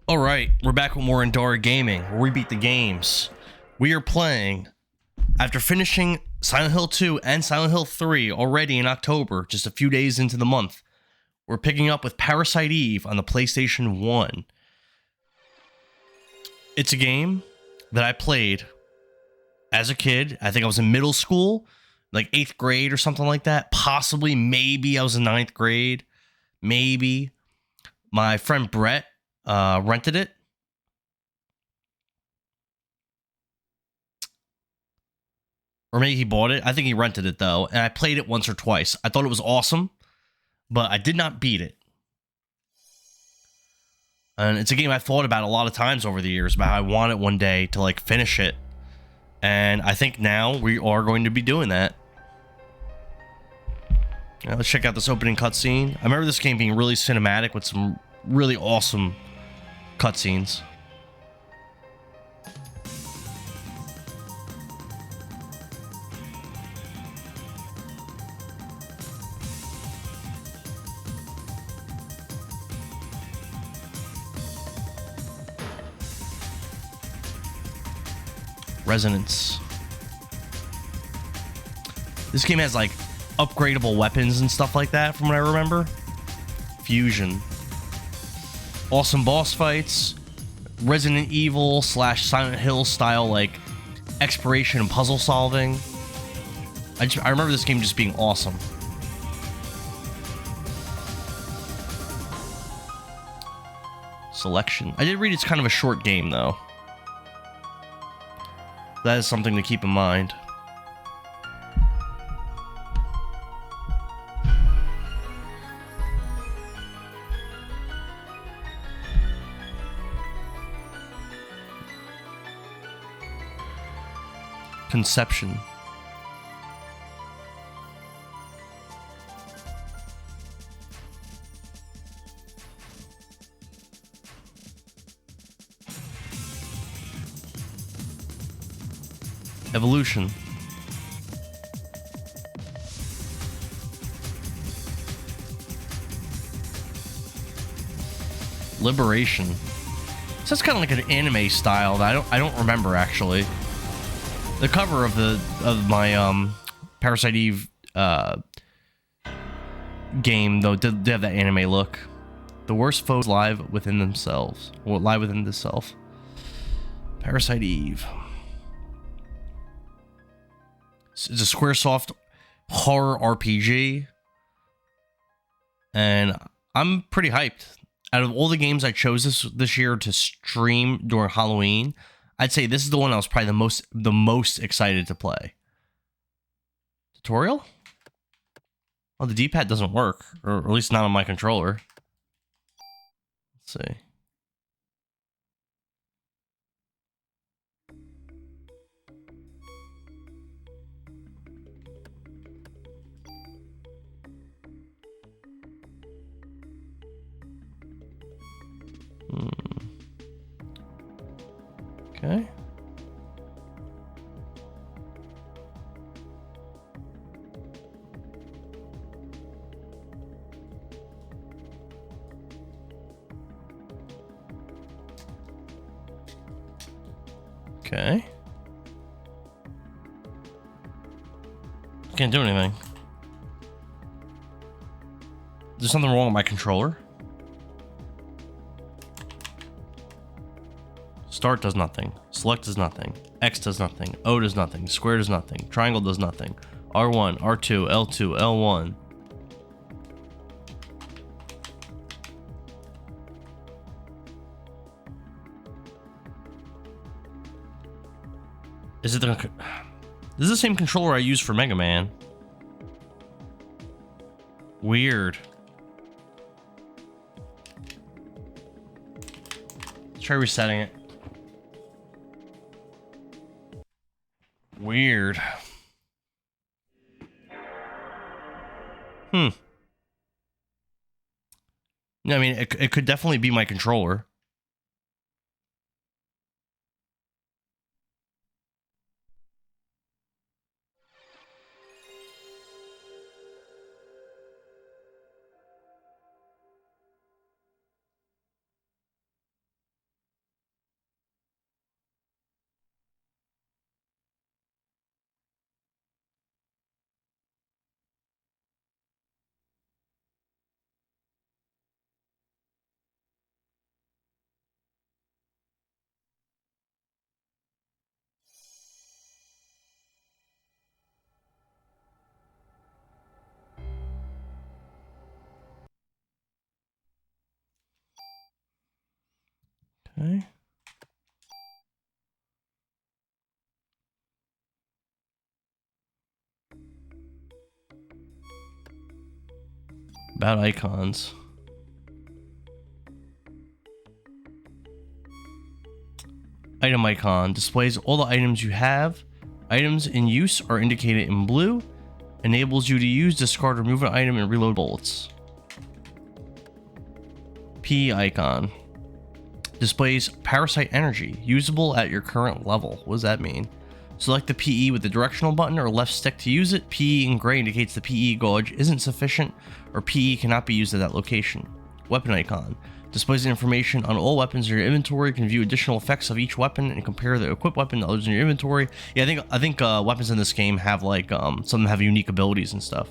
Alright, we're back with more Endara Gaming, where we beat the games. We are playing, after finishing Silent Hill 2 and Silent Hill 3 already in October, just a few days into the month, we're picking up with Parasite Eve on the PlayStation 1. It's a game that I played as a kid. I think I was in middle school, like 8th grade or something like that. Possibly, maybe I was in 9th grade. Maybe. My friend Brett rented it. Or maybe he bought it. I think he rented it, though. And I played it once or twice. I thought it was awesome, but I did not beat it. And it's a game I thought about a lot of times over the years, about how I want it one day to, like, finish it. And I think now we are going to be doing that. Now, let's check out this opening cutscene. I remember this game being really cinematic with some really awesome cutscenes. Resonance. This game has like upgradable weapons and stuff like that from what I remember. Fusion. Awesome boss fights. Resident Evil / Silent Hill style like exploration and puzzle solving. I remember this game just being awesome. Selection. I did read it's kind of a short game though. That is something to keep in mind. Conception. Evolution. Liberation. So that's kind of like an anime style that I don't remember actually. The cover of my Parasite Eve game though did have that anime look. The worst foes lie within themselves, or lie within the self. Parasite Eve. It's a Squaresoft horror RPG, and I'm pretty hyped. Out of all the games I chose this year to stream during Halloween, I'd say this is the one I was probably the most excited to play. Tutorial? Well, the D-pad doesn't work, or at least not on my controller. Let's see. Okay. Okay. Can't do anything. Is there something wrong with my controller? Start does nothing. Select does nothing. X does nothing. O does nothing. Square does nothing. Triangle does nothing. R1, R2, L2, L1. Is it the... This is the same controller I use for Mega Man. Weird. Let's try resetting it. Weird. I mean, it could definitely be my controller. Okay. About icons. Item icon displays all the items you have. Items in use are indicated in blue. Enables you to use, discard, or remove an item and reload bullets. P icon displays parasite energy, usable at your current level. What does that mean? Select the PE with the directional button or left stick to use it. PE in gray indicates the PE gauge isn't sufficient or PE cannot be used at that location. Weapon icon displays information on all weapons in your inventory. Can view additional effects of each weapon and compare the equipped weapon to others in your inventory. Yeah, I think weapons in this game have like some of them have unique abilities and stuff.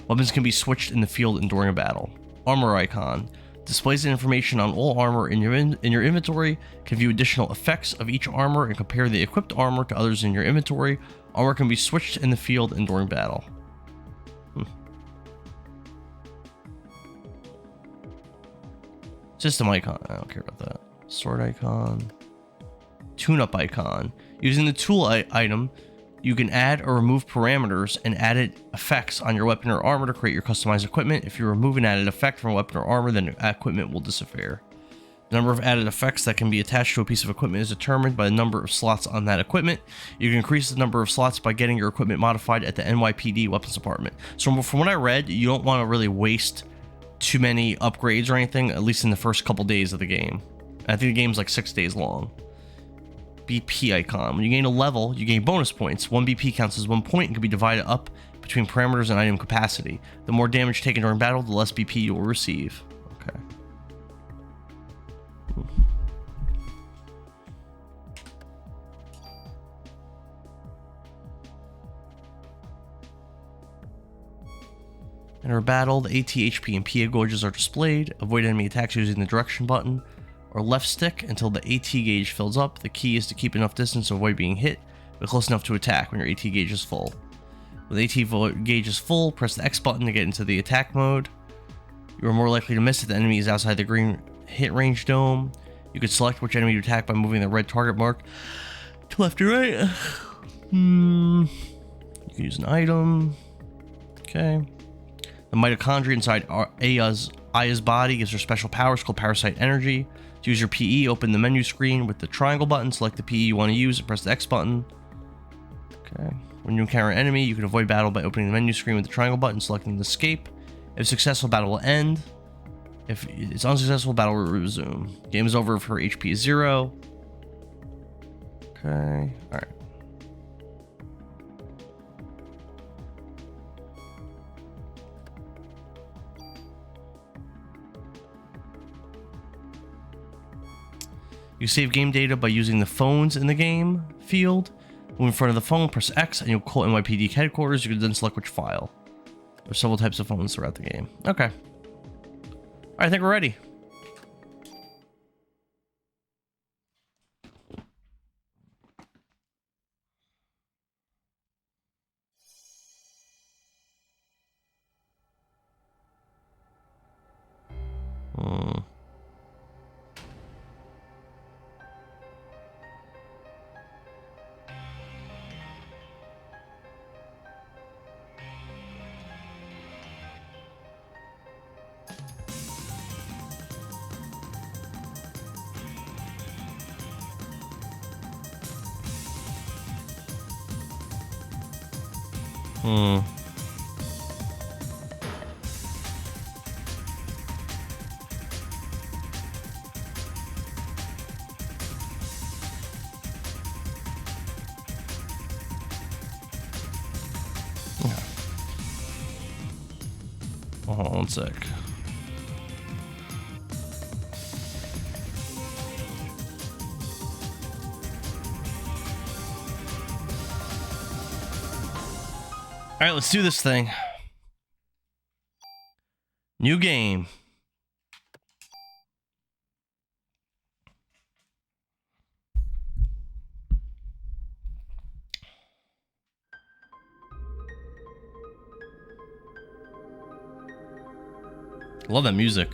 Weapons can be switched in the field and during a battle. Armor icon displays the information on all armor in your inventory. Can view additional effects of each armor and compare the equipped armor to others in your inventory. Armor can be switched in the field and during battle. System icon, I don't care about that. Sword icon. Tune-up icon. Using the tool item, you can add or remove parameters and added effects on your weapon or armor to create your customized equipment. If you remove an added effect from a weapon or armor, then equipment will disappear. The number of added effects that can be attached to a piece of equipment is determined by the number of slots on that equipment. You can increase the number of slots by getting your equipment modified at the NYPD weapons department. So from what I read, you don't want to really waste too many upgrades or anything, at least in the first couple days of the game. I think the game's like 6 days long. BP icon. When you gain a level, you gain bonus points. 1 BP counts as 1 point and can be divided up between parameters and item capacity. The more damage taken during battle, the less BP you will receive. Okay. In our battle, the AT, HP, and PA gauges are displayed. Avoid enemy attacks using the direction button or left stick until the AT gauge fills up. The key is to keep enough distance to avoid being hit, but close enough to attack when your AT gauge is full. When the AT gauge is full, press the X button to get into the attack mode. You are more likely to miss if the enemy is outside the green hit range dome. You can select which enemy to attack by moving the red target mark to left or right. You can use an item. Okay. The mitochondria inside Aya's body gives her special powers called Parasite Energy. To use your PE, open the menu screen with the triangle button, select the PE you want to use, and press the X button. Okay. When you encounter an enemy, you can avoid battle by opening the menu screen with the triangle button, selecting the escape. If successful, battle will end. If it's unsuccessful, battle will resume. Game is over if her HP is 0. Okay. Alright. You save game data by using the phones in the game field. Move in front of the phone, press X, and you'll call NYPD headquarters. You can then select which file. There's several types of phones throughout the game. Okay. Alright, I think we're ready. Hold on one sec. Alright, let's do this thing. New game. Love that music.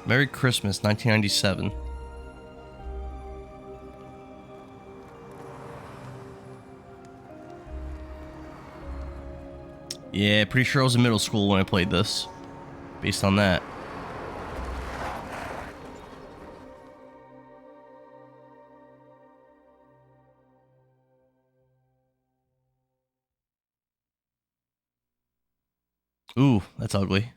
Merry Christmas, 1997. Yeah, pretty sure I was in middle school when I played this. Based on that. Ooh, that's ugly.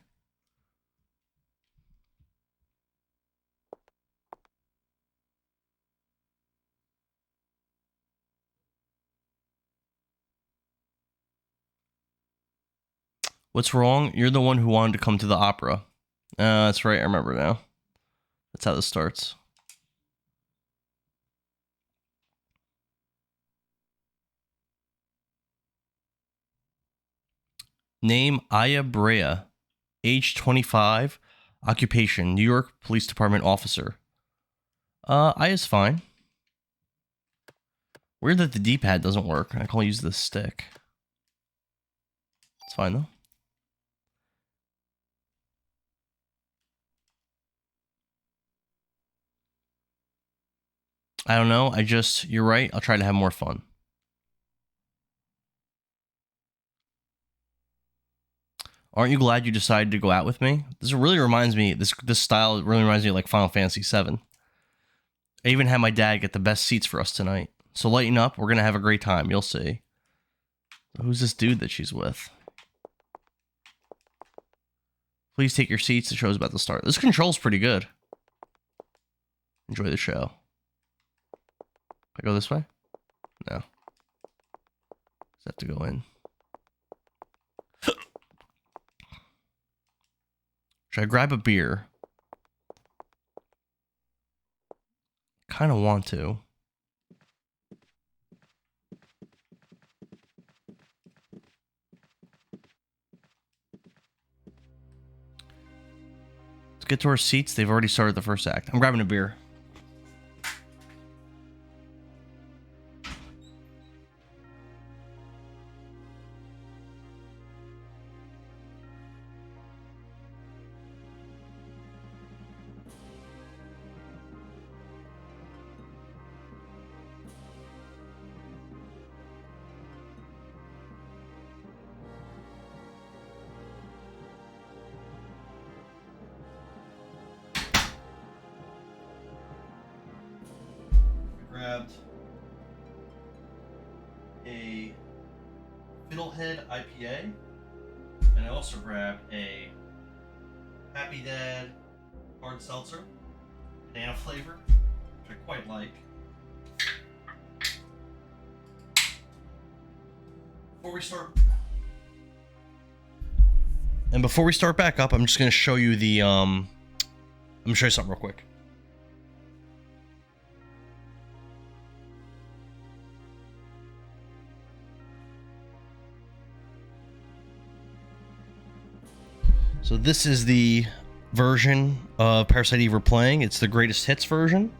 What's wrong? You're the one who wanted to come to the opera. That's right, I remember now. That's how this starts. Name Aya Brea. Age 25. Occupation, New York Police Department officer. Aya's fine. Weird that the D-pad doesn't work. I can only use the stick. It's fine though. I don't know. You're right. I'll try to have more fun. Aren't you glad you decided to go out with me? This really reminds me, this style really reminds me of like Final Fantasy VII. I even had my dad get the best seats for us tonight. So lighten up. We're going to have a great time. You'll see. Who's this dude that she's with? Please take your seats. The show's about to start. This control's pretty good. Enjoy the show. I go this way? No. Just have to go in. Should I grab a beer? Kind of want to. Let's get to our seats. They've already started the first act. I'm grabbing a beer. Grabbed a Fiddlehead IPA, and I also grabbed a Happy Dad hard seltzer, banana flavor, which I quite like. Before we start back up, I'm just going to show you the I'm going to show you something real quick. So this is the version of Parasite Eve we're playing. It's the greatest hits version.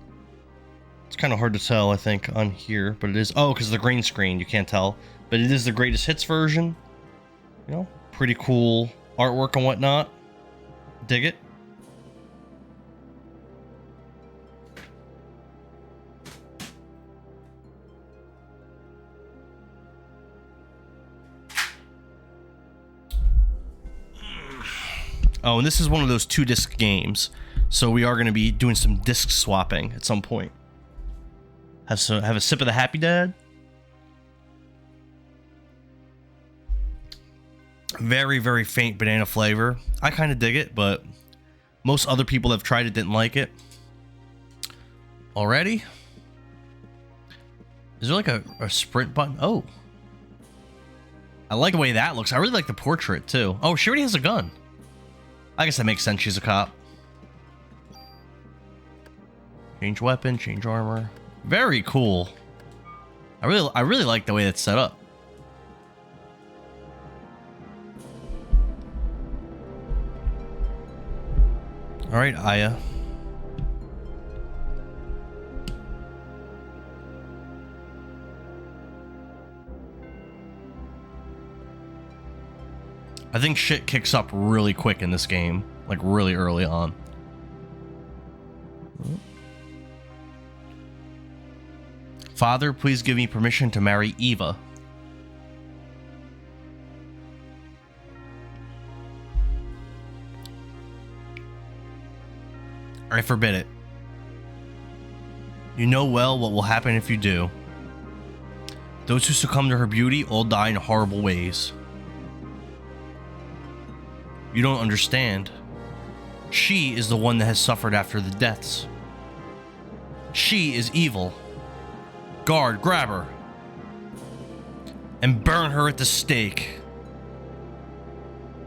It's kind of hard to tell, I think, on here, but it is. Oh, because of the green screen, you can't tell. But it is the greatest hits version. You know, pretty cool artwork and whatnot. Dig it. Oh, and this is one of those 2-disc games, so we are going to be doing some disc swapping at some point. Have a sip of the Happy Dad. Very, very faint banana flavor. I kind of dig it, but most other people that have tried it didn't like it. Already? Is there like a sprint button? Oh. I like the way that looks. I really like the portrait, too. Oh, she already has a gun. I guess that makes sense. She's a cop. Change weapon, change armor. Very cool. I really like the way that's set up. All right, Aya. I think shit kicks up really quick in this game, like really early on. Father, please give me permission to marry Eva. I forbid it. You know well what will happen if you do. Those who succumb to her beauty all die in horrible ways. You don't understand. She is the one that has suffered after the deaths. She is evil. Guard, grab her. And burn her at the stake.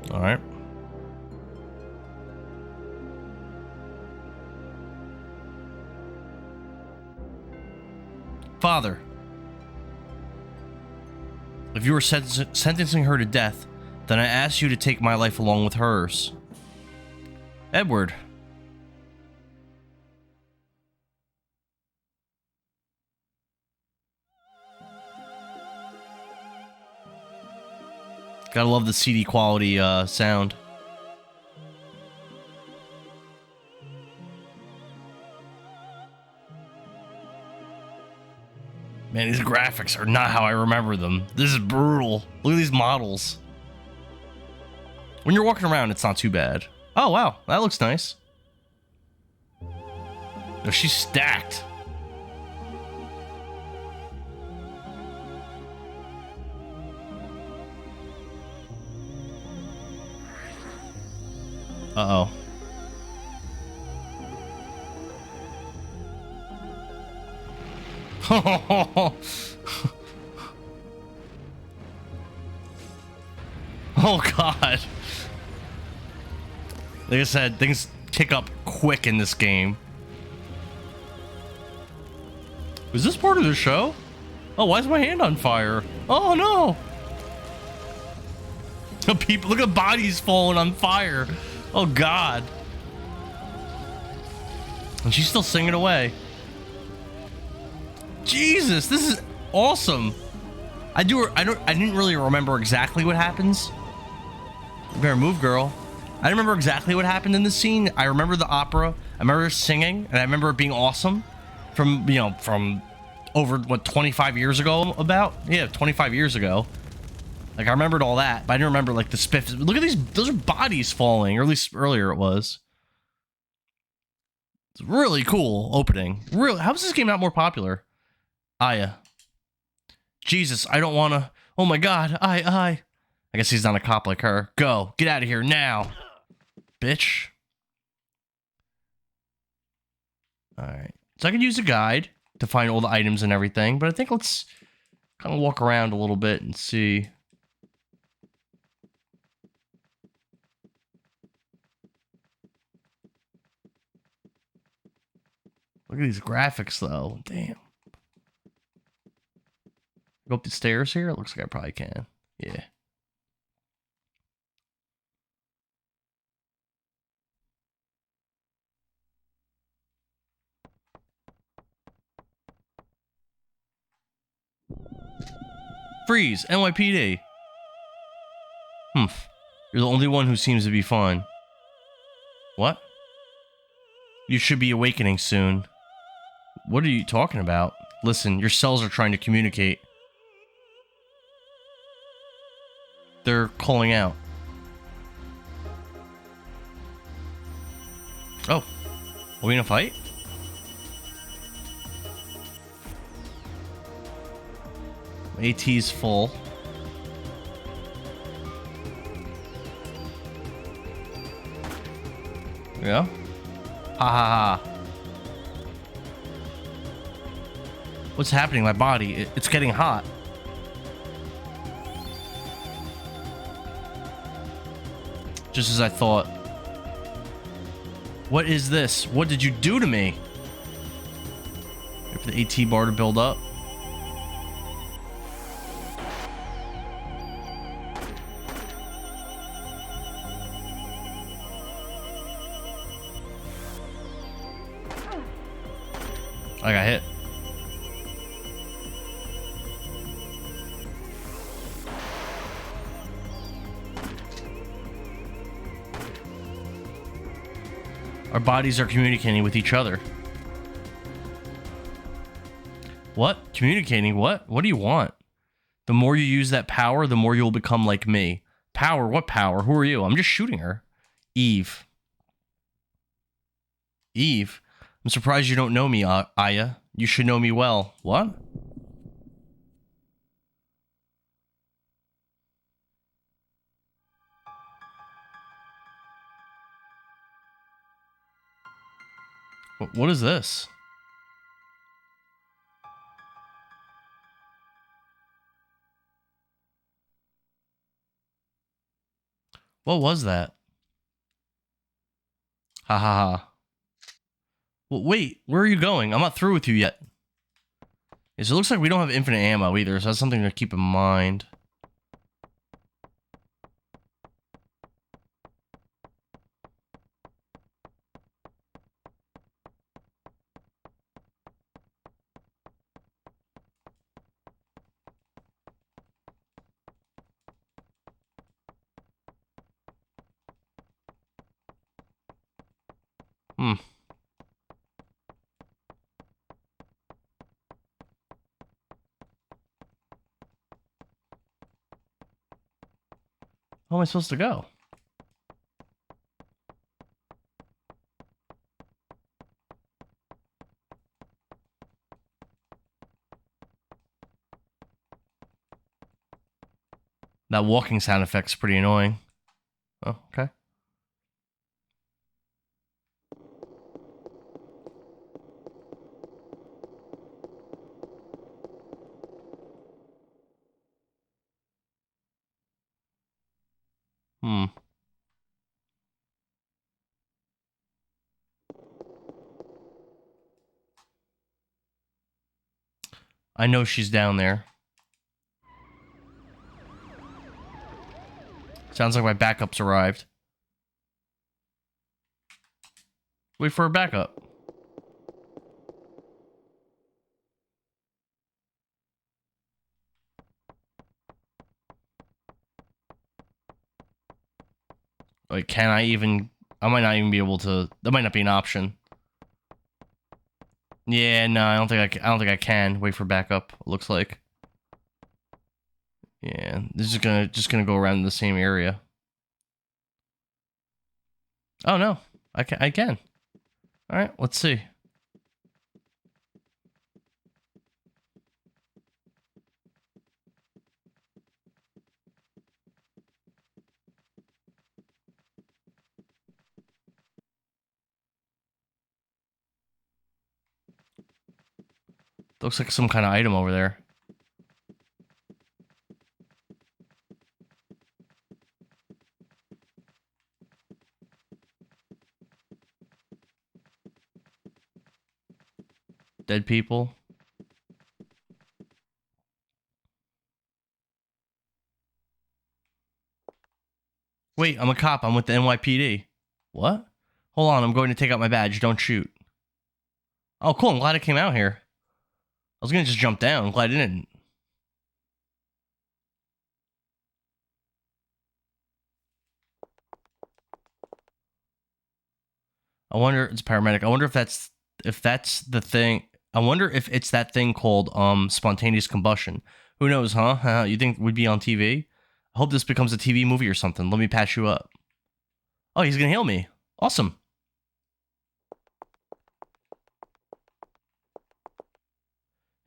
Alright. Father, if you were sentencing her to death, then I ask you to take my life along with hers. Edward. Gotta love the CD quality sound. Man, these graphics are not how I remember them. This is brutal. Look at these models. When you're walking around, it's not too bad. Oh, wow. That looks nice. No, she's stacked. Uh-oh. Oh god. Like I said, things kick up quick in this game. Is this part of the show? Oh, why is my hand on fire? Oh no. People, look at bodies falling on fire. Oh god. And she's still singing away. Jesus, this is awesome. I didn't really remember exactly what happens. You better move, girl. I didn't remember exactly what happened in this scene. I remember the opera. I remember singing, and I remember it being awesome. From over what 25 years ago about? Yeah, 25 years ago. Like I remembered all that, but I didn't remember like the spiff. Look at these; those are bodies falling, or at least earlier it was. It's really cool opening. Really, how is this game not more popular? Aya. Jesus, I don't want to. Oh my God, I guess he's not a cop like her. Go, get out of here now, bitch. All right, so I can use a guide to find all the items and everything, but I think let's kind of walk around a little bit and see. Look at these graphics, though. Damn. Go up the stairs here? It looks like I probably can. Yeah. Freeze! NYPD! Humph. You're the only one who seems to be fine. What? You should be awakening soon. What are you talking about? Listen, your cells are trying to communicate. They're calling out. Oh. Are we in a fight? AT's full. Yeah? Ha ha ha. What's happening? My body, it's getting hot. Just as I thought. What is this? What did you do to me? Wait for the AT bar to build up. I got hit. Our bodies are communicating with each other. What? Communicating? What? What do you want? The more you use that power, the more you'll become like me. Power? What power? Who are you? I'm just shooting her. Eve. Eve? I'm surprised you don't know me, Aya. You should know me well. What? What is this? What was that? Ha ha ha. Well, wait, where are you going? I'm not through with you yet. Yeah, so it looks like we don't have infinite ammo either, so that's something to keep in mind. Hmm. How am I supposed to go? That walking sound effect's pretty annoying. Oh, okay. Hmm. I know she's down there. Sounds like my backup's arrived. Wait for a backup. Like, can I even... I might not even be able to... That might not be an option. Yeah, no, I don't think I can. Wait for backup, looks like. Yeah, this is just gonna go around in the same area. Oh, no. I can. Alright, let's see. Looks like some kind of item over there. Dead people. Wait, I'm a cop. I'm with the NYPD. What? Hold on, I'm going to take out my badge. Don't shoot. Oh, cool. I'm glad I came out here. I was gonna just jump down. I'm glad I didn't. I wonder... It's a paramedic. I wonder if that's the thing. I wonder if it's that thing called spontaneous combustion. Who knows, huh? You think we'd be on TV? I hope this becomes a TV movie or something. Let me patch you up. Oh, he's gonna heal me. Awesome.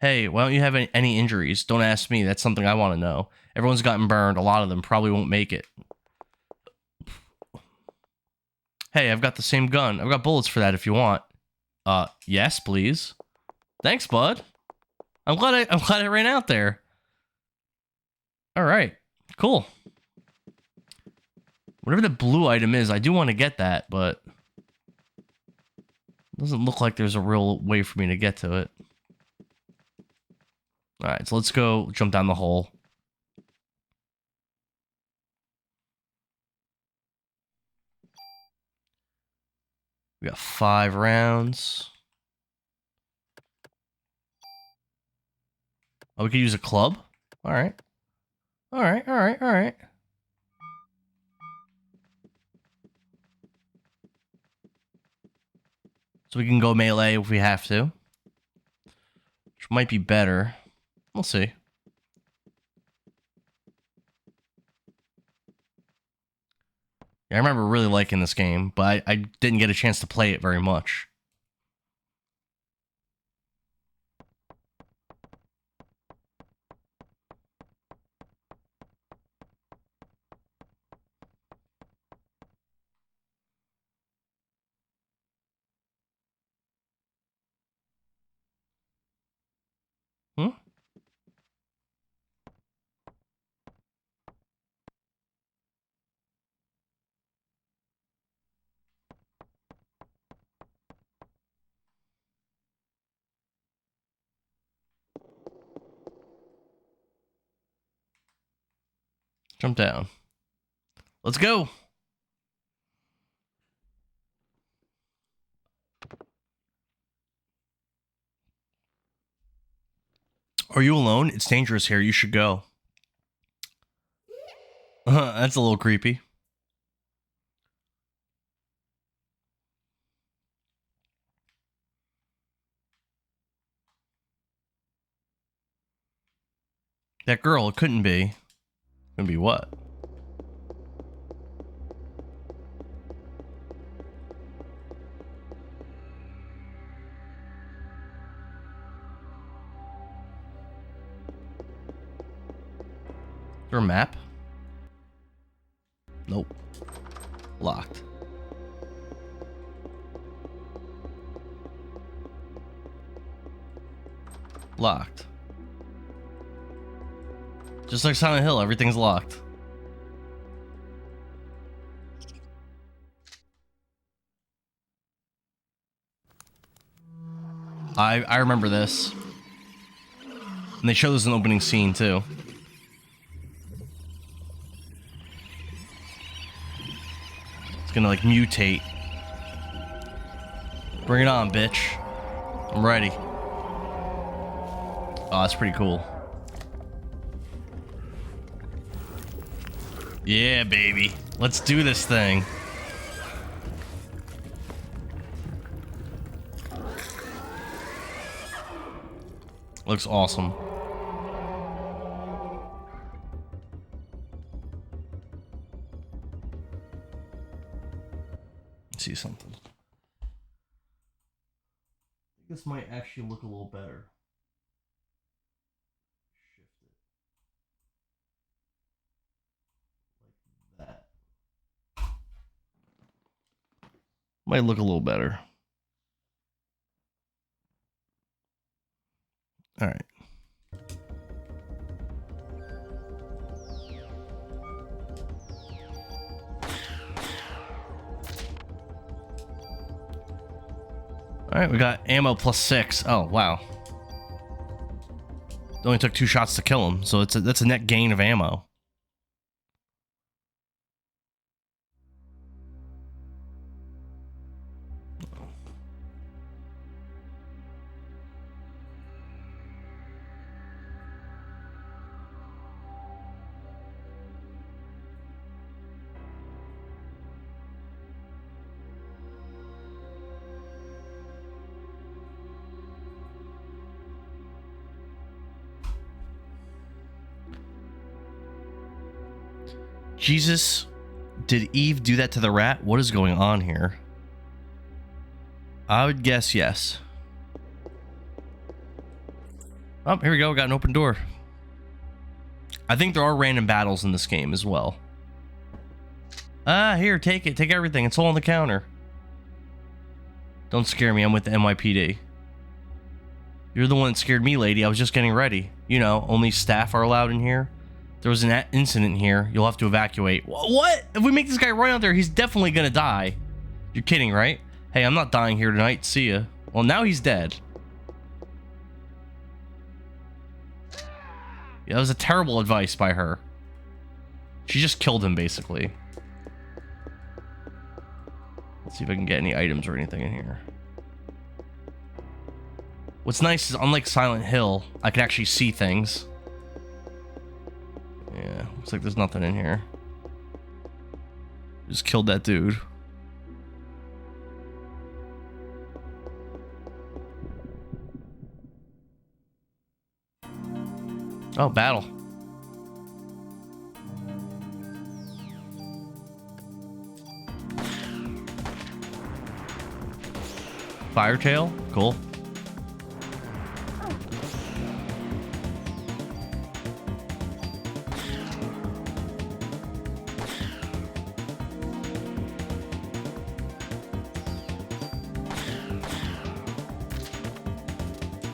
Hey, why don't you have any injuries? Don't ask me. That's something I want to know. Everyone's gotten burned. A lot of them probably won't make it. Hey, I've got the same gun. I've got bullets for that if you want. Yes, please. Thanks, bud. I'm glad I ran out there. All right. Cool. Whatever the blue item is, I do want to get that, but it doesn't look like there's a real way for me to get to it. All right, so let's go jump down the hole. We got 5 rounds. Oh, we could use a club? All right. All right, all right, all right. So we can go melee if we have to. might be better. We'll see. Yeah, I remember really liking this game, but I didn't get a chance to play it very much. Hmm? Jump down. Let's go. Are you alone? It's dangerous here. You should go. That's a little creepy. That girl, it couldn't be. Couldn't be what? Is there a map? Nope. Locked. Locked. Just like Silent Hill, everything's locked. I remember this. And they show this in the opening scene, too. It's gonna, like, mutate. Bring it on, bitch. I'm ready. Oh, that's pretty cool. Yeah, baby. Let's do this thing. Looks awesome. Let's see something. This might actually look a little better. Shift it. Like that. Might look a little better. All right. All right, we got ammo +6. Oh, wow. It only took 2 shots to kill him, so that's a net gain of ammo. Jesus, did Eve do that to the rat? What is going on here? I would guess yes. Oh, here we go. We got an open door. I think there are random battles in this game as well. Ah, here, take it. Take everything. It's all on the counter. Don't scare me. I'm with the NYPD. You're the one that scared me, lady. I was just getting ready. You know, only staff are allowed in here. There was an incident here. You'll have to evacuate. What? If we make this guy run out there, he's definitely gonna die. You're kidding, right? Hey, I'm not dying here tonight. See ya. Well, now he's dead. Yeah, that was a terrible advice by her. She just killed him, basically. Let's see if I can get any items or anything in here. What's nice is, unlike Silent Hill, I can actually see things. Yeah, looks like there's nothing in here. Just killed that dude. Oh, battle. Firetail? Cool.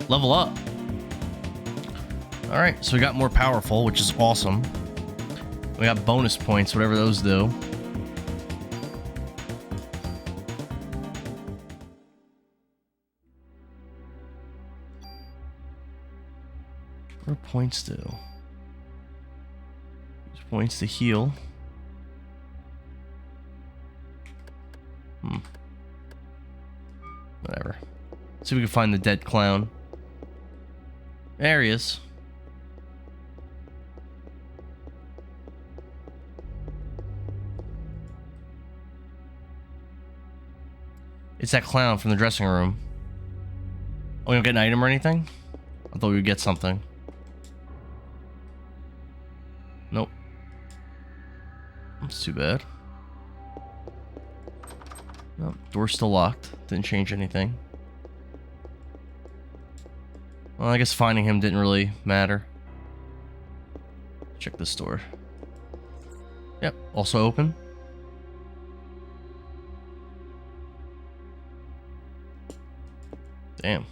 Level up. Alright, so we got more powerful, which is awesome. We got bonus points, whatever those do. What do points do? Use points to heal. Whatever. See if we can find the dead clown. There he is. It's that clown from the dressing room. Oh, we don't get an item or anything? I thought we would get something. Nope. That's too bad. Nope, door's still locked. Didn't change anything. Well, I guess finding him didn't really matter. Check this door. Yep, also open. Damn.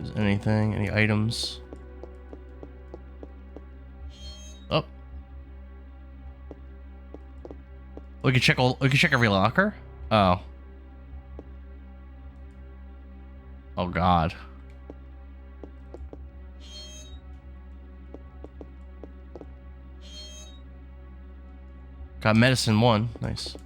Is there anything? Any items? Oh. We can check all. We can check every locker. Oh. Oh God. Got medicine 1. Nice.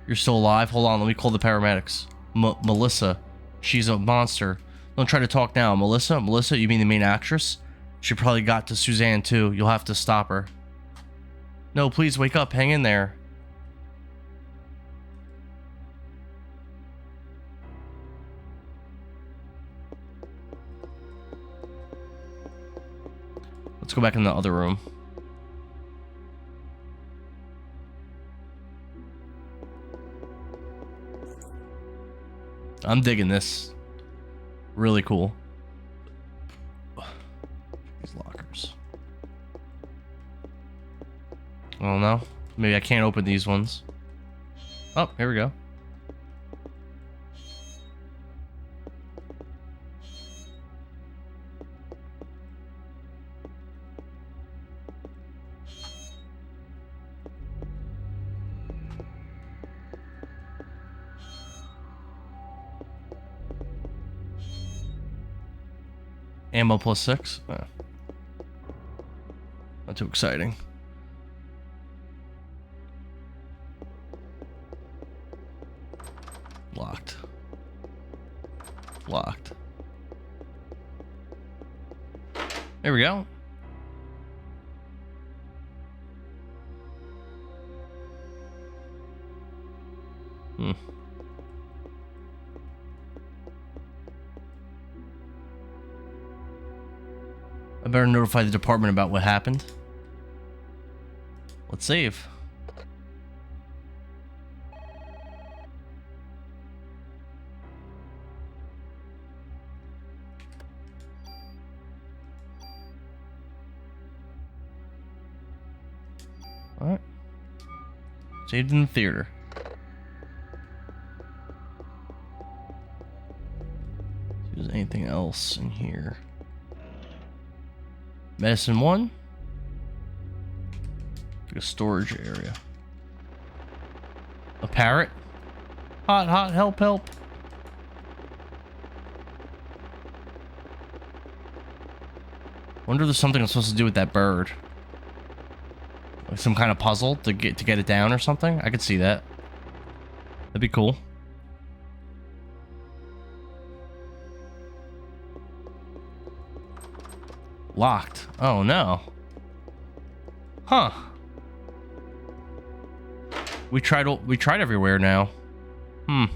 You're still alive? Hold on, let me call the paramedics. Melissa. She's a monster. Don't try to talk now. Melissa? Melissa, you mean the main actress? She probably got to Suzanne too. You'll have to stop her. No, please wake up. Hang in there. Let's go back in the other room. I'm digging this. Really cool. These lockers. I don't know. Maybe I can't open these ones. Oh, here we go. Ammo +6. Oh. Not too exciting. Locked. Locked. There we go. I better notify the department about what happened. Let's save. Alright. Saved in the theater. See if there's anything else in here. Medicine 1. Like a storage area. A parrot. Hot, hot, help, help. Wonder if there's something I'm supposed to do with that bird. Like some kind of puzzle to get it down or something. I could see that. That'd be cool. Locked. Oh no. Huh. We tried everywhere now. Hmm.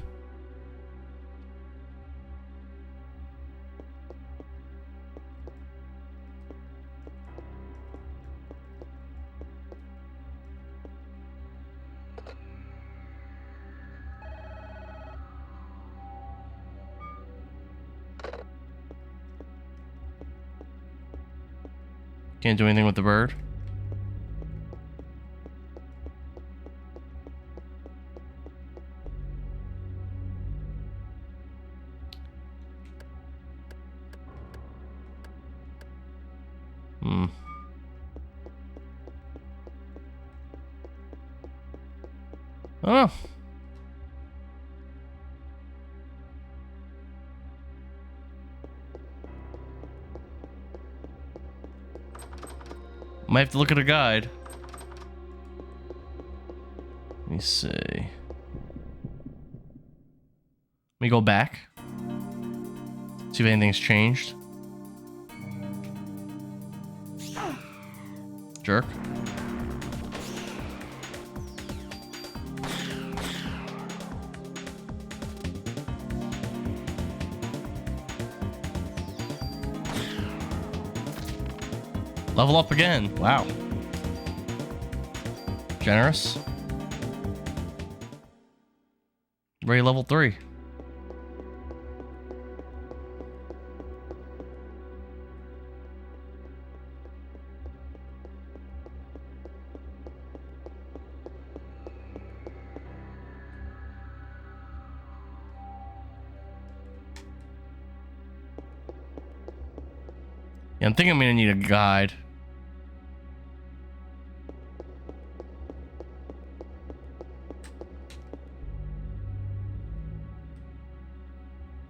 Can't do anything with the bird. Hmm. Oh. Might have to look at a guide. Let me see. Let me go back. See if anything's changed. Jerk. Level up again. Wow. Generous. Ready level 3. Yeah, I'm thinking I'm gonna need a guide.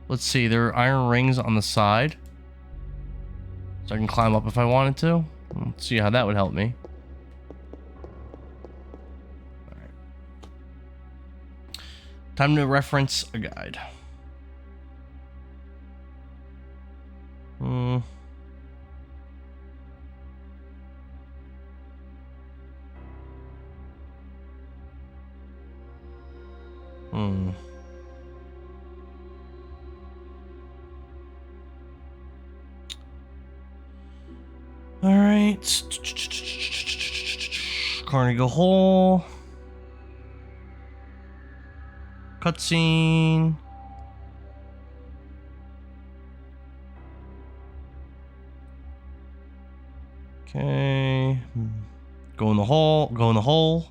Let's see, there are iron rings on the side. So I can climb up if I wanted to. Let's see how that would help me. Alright. Time to reference a guide. Hmm. Alright. Carnegie Hall. Cutscene. Okay. Go in the hall. Go in the hole.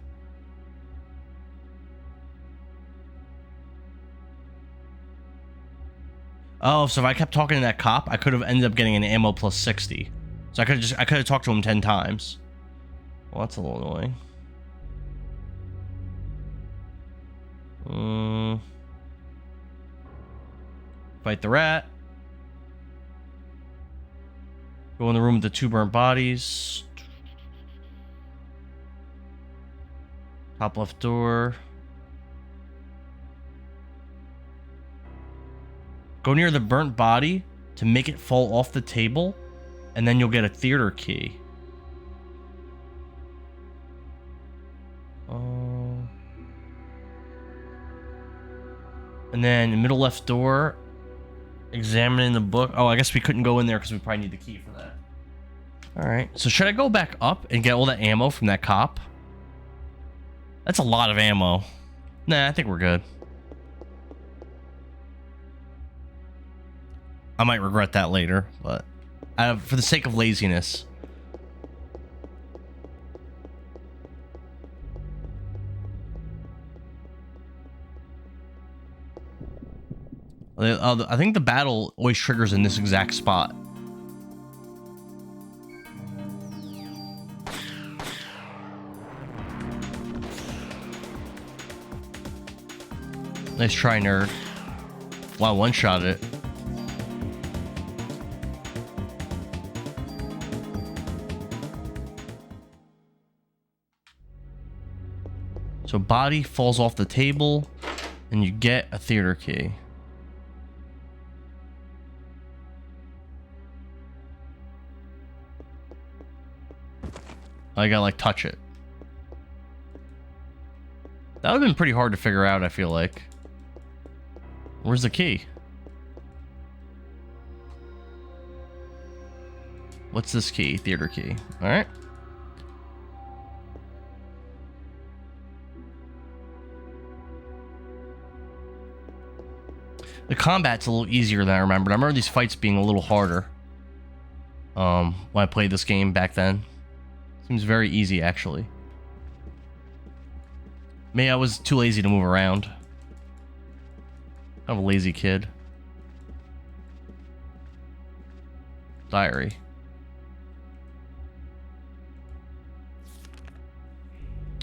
Oh, so if I kept talking to that cop, I could have ended up getting an ammo plus 60. So I could have talked to him 10 times. Well, that's a little annoying. Fight the rat. Go in the room with the 2 burnt bodies. Top left door. Go near the burnt body to make it fall off the table, and then you'll get a theater key. And then middle left door, examining the book. Oh, I guess we couldn't go in there because we probably need the key for that. Alright, so should I go back up and get all that ammo from that cop? That's a lot of ammo. Nah, I think we're good. I might regret that later, but for the sake of laziness. I think the battle always triggers in this exact spot. Nice try, nerd. Wow, one-shot it. So body falls off the table, and you get a theater key. I gotta like touch it. That would have been pretty hard to figure out, I feel like. Where's the key? What's this key? Theater key. Alright. The combat's a little easier than I remembered. I remember these fights being a little harder. When I played this game back then. Seems very easy, actually. Maybe I was too lazy to move around. I'm a lazy kid. Diary.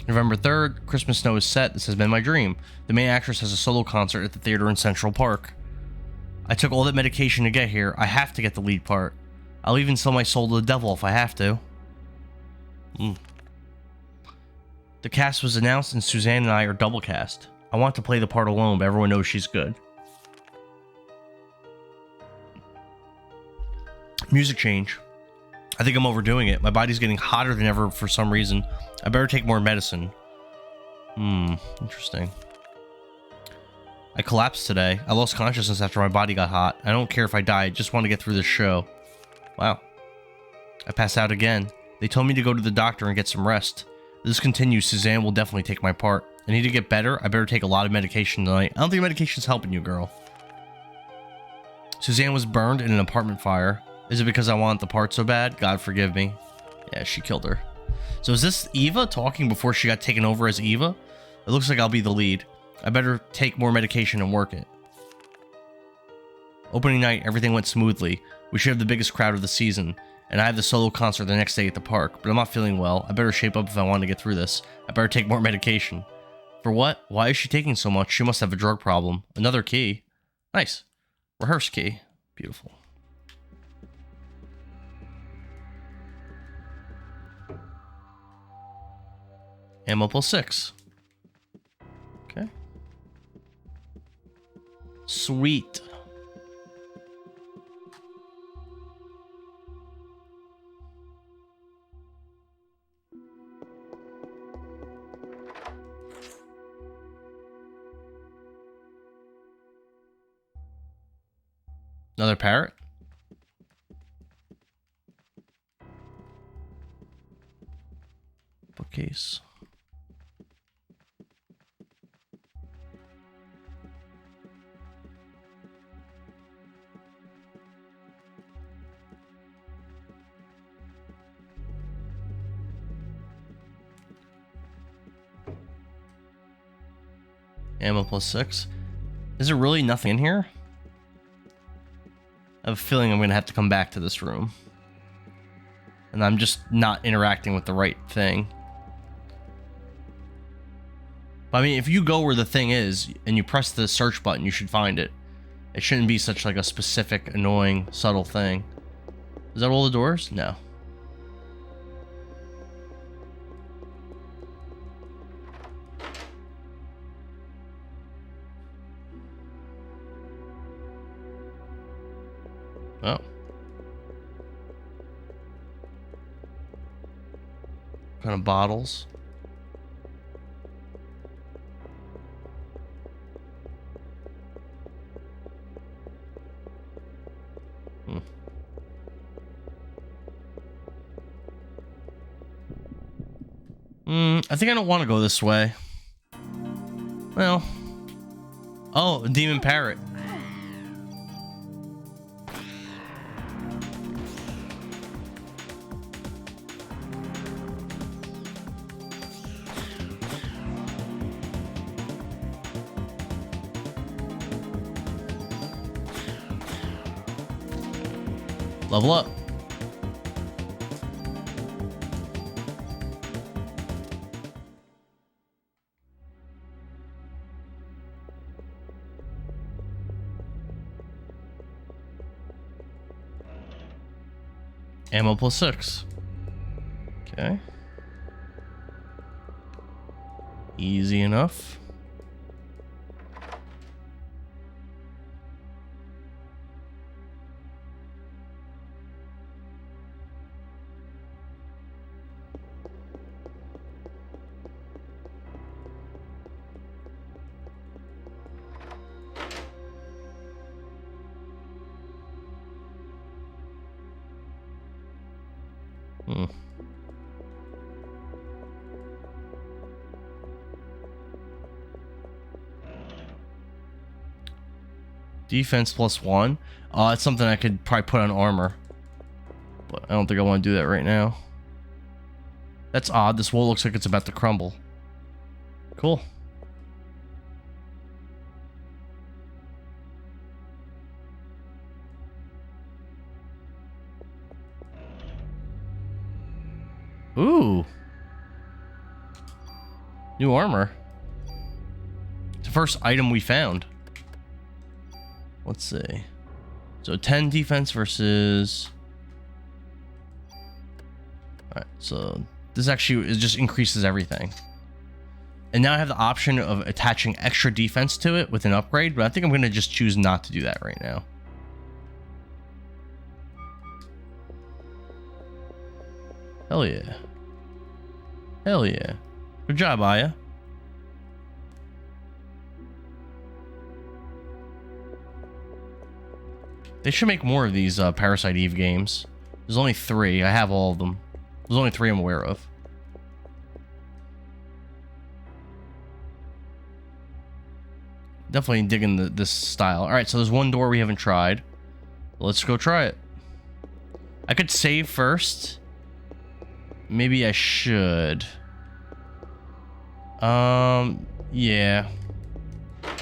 November 3rd, Christmas snow is set. This has been my dream. The main actress has a solo concert at the theater in Central Park. I took all that medication to get here. I have to get the lead part. I'll even sell my soul to the devil if I have to. The cast was announced and Suzanne and I are double cast. I want to play the part alone, but everyone knows she's good. Music change. I think I'm overdoing it. My body's getting hotter than ever for some reason. I better take more medicine. Interesting. I collapsed today. I lost consciousness after my body got hot. I don't care if I die. I just want to get through this show. Wow. I passed out again. They told me to go to the doctor and get some rest. If this continues, Suzanne will definitely take my part. I need to get better. I better take a lot of medication tonight. I don't think medication's helping you, girl. Suzanne was burned in an apartment fire. Is it because I want the part so bad? God forgive me. Yeah, she killed her. So is this Eva talking before she got taken over as Eva? It looks like I'll be the lead. I better take more medication and work it. Opening night, everything went smoothly. We should have the biggest crowd of the season. And I have the solo concert the next day at the park. But I'm not feeling well. I better shape up if I want to get through this. I better take more medication. For what? Why is she taking so much? She must have a drug problem. Another key. Nice. Rehearse key. Beautiful. Ammo +6. Okay. Sweet. Another parrot. Bookcase. Ammo +6. Is there really nothing in here? I have a feeling I'm going to have to come back to this room. And I'm just not interacting with the right thing. But, I mean, if you go where the thing is and you press the search button, you should find it. It shouldn't be such like a specific, annoying, subtle thing. Is that all the doors? No. Oh. Kind of bottles. I think I don't want to go this way. Well. Oh, a demon parrot. Level up. Ammo +6. Okay. Easy enough. Defense +1. It's something I could probably put on armor. But I don't think I want to do that right now. That's odd. This wall looks like it's about to crumble. Cool. Ooh. New armor. It's the first item we found. Let's see. So 10 defense versus... Alright, so this actually it just increases everything. And now I have the option of attaching extra defense to it with an upgrade, but I think I'm going to just choose not to do that right now. Hell yeah. Hell yeah. Good job, Aya. They should make more of these Parasite Eve games. There's only 3. I have all of them. There's only 3 I'm aware of. Definitely digging this style. Alright, so there's one door we haven't tried. Let's go try it. I could save first. Maybe I should. Yeah.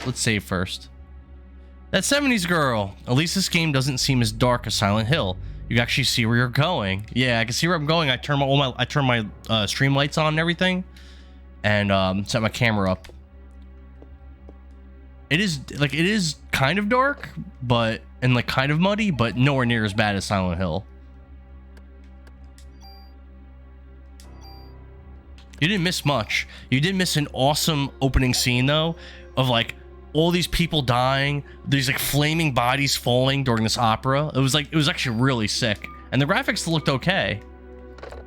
Let's save first. That 70s girl. At least this game doesn't seem as dark as Silent Hill. You can actually see where you're going. Yeah, I can see where I'm going. I turn my stream lights on and everything, and set my camera up. It is kind of dark, but and like kind of muddy, but nowhere near as bad as Silent Hill. You didn't miss much. You did miss an awesome opening scene though, of like all these people dying, these like flaming bodies falling during this opera. It was actually really sick, and the graphics looked okay.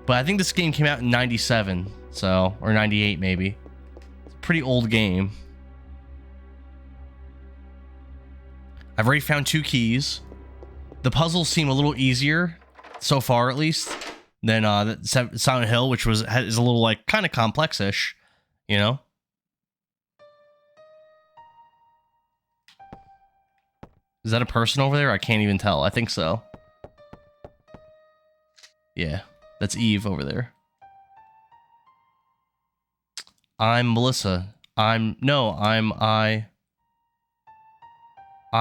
But I think this game came out in '97, so or '98 maybe. It's a pretty old game. I've already found 2 keys. The puzzles seem a little easier so far, at least, than Silent Hill, which is a little like kind of complex-ish, you know. Is that a person over there? I can't even tell. I think so. Yeah, that's Eve over there. I'm Melissa. I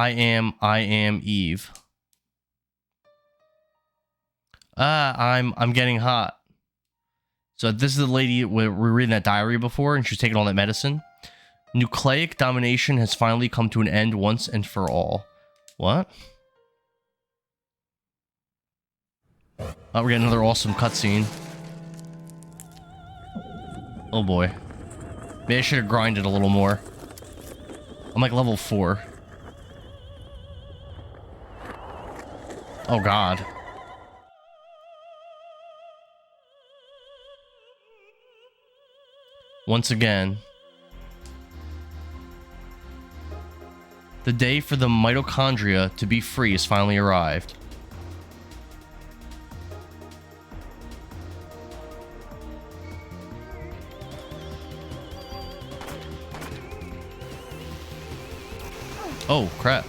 am Eve. I'm getting hot. So this is the lady we were reading that diary before, and she's taking all that medicine. Nucleic domination has finally come to an end once and for all. What? Oh, we're getting another awesome cutscene. Oh boy. Maybe I should have grinded a little more. I'm like level 4. Oh god. Once again. The day for the mitochondria to be free has finally arrived. Oh, crap.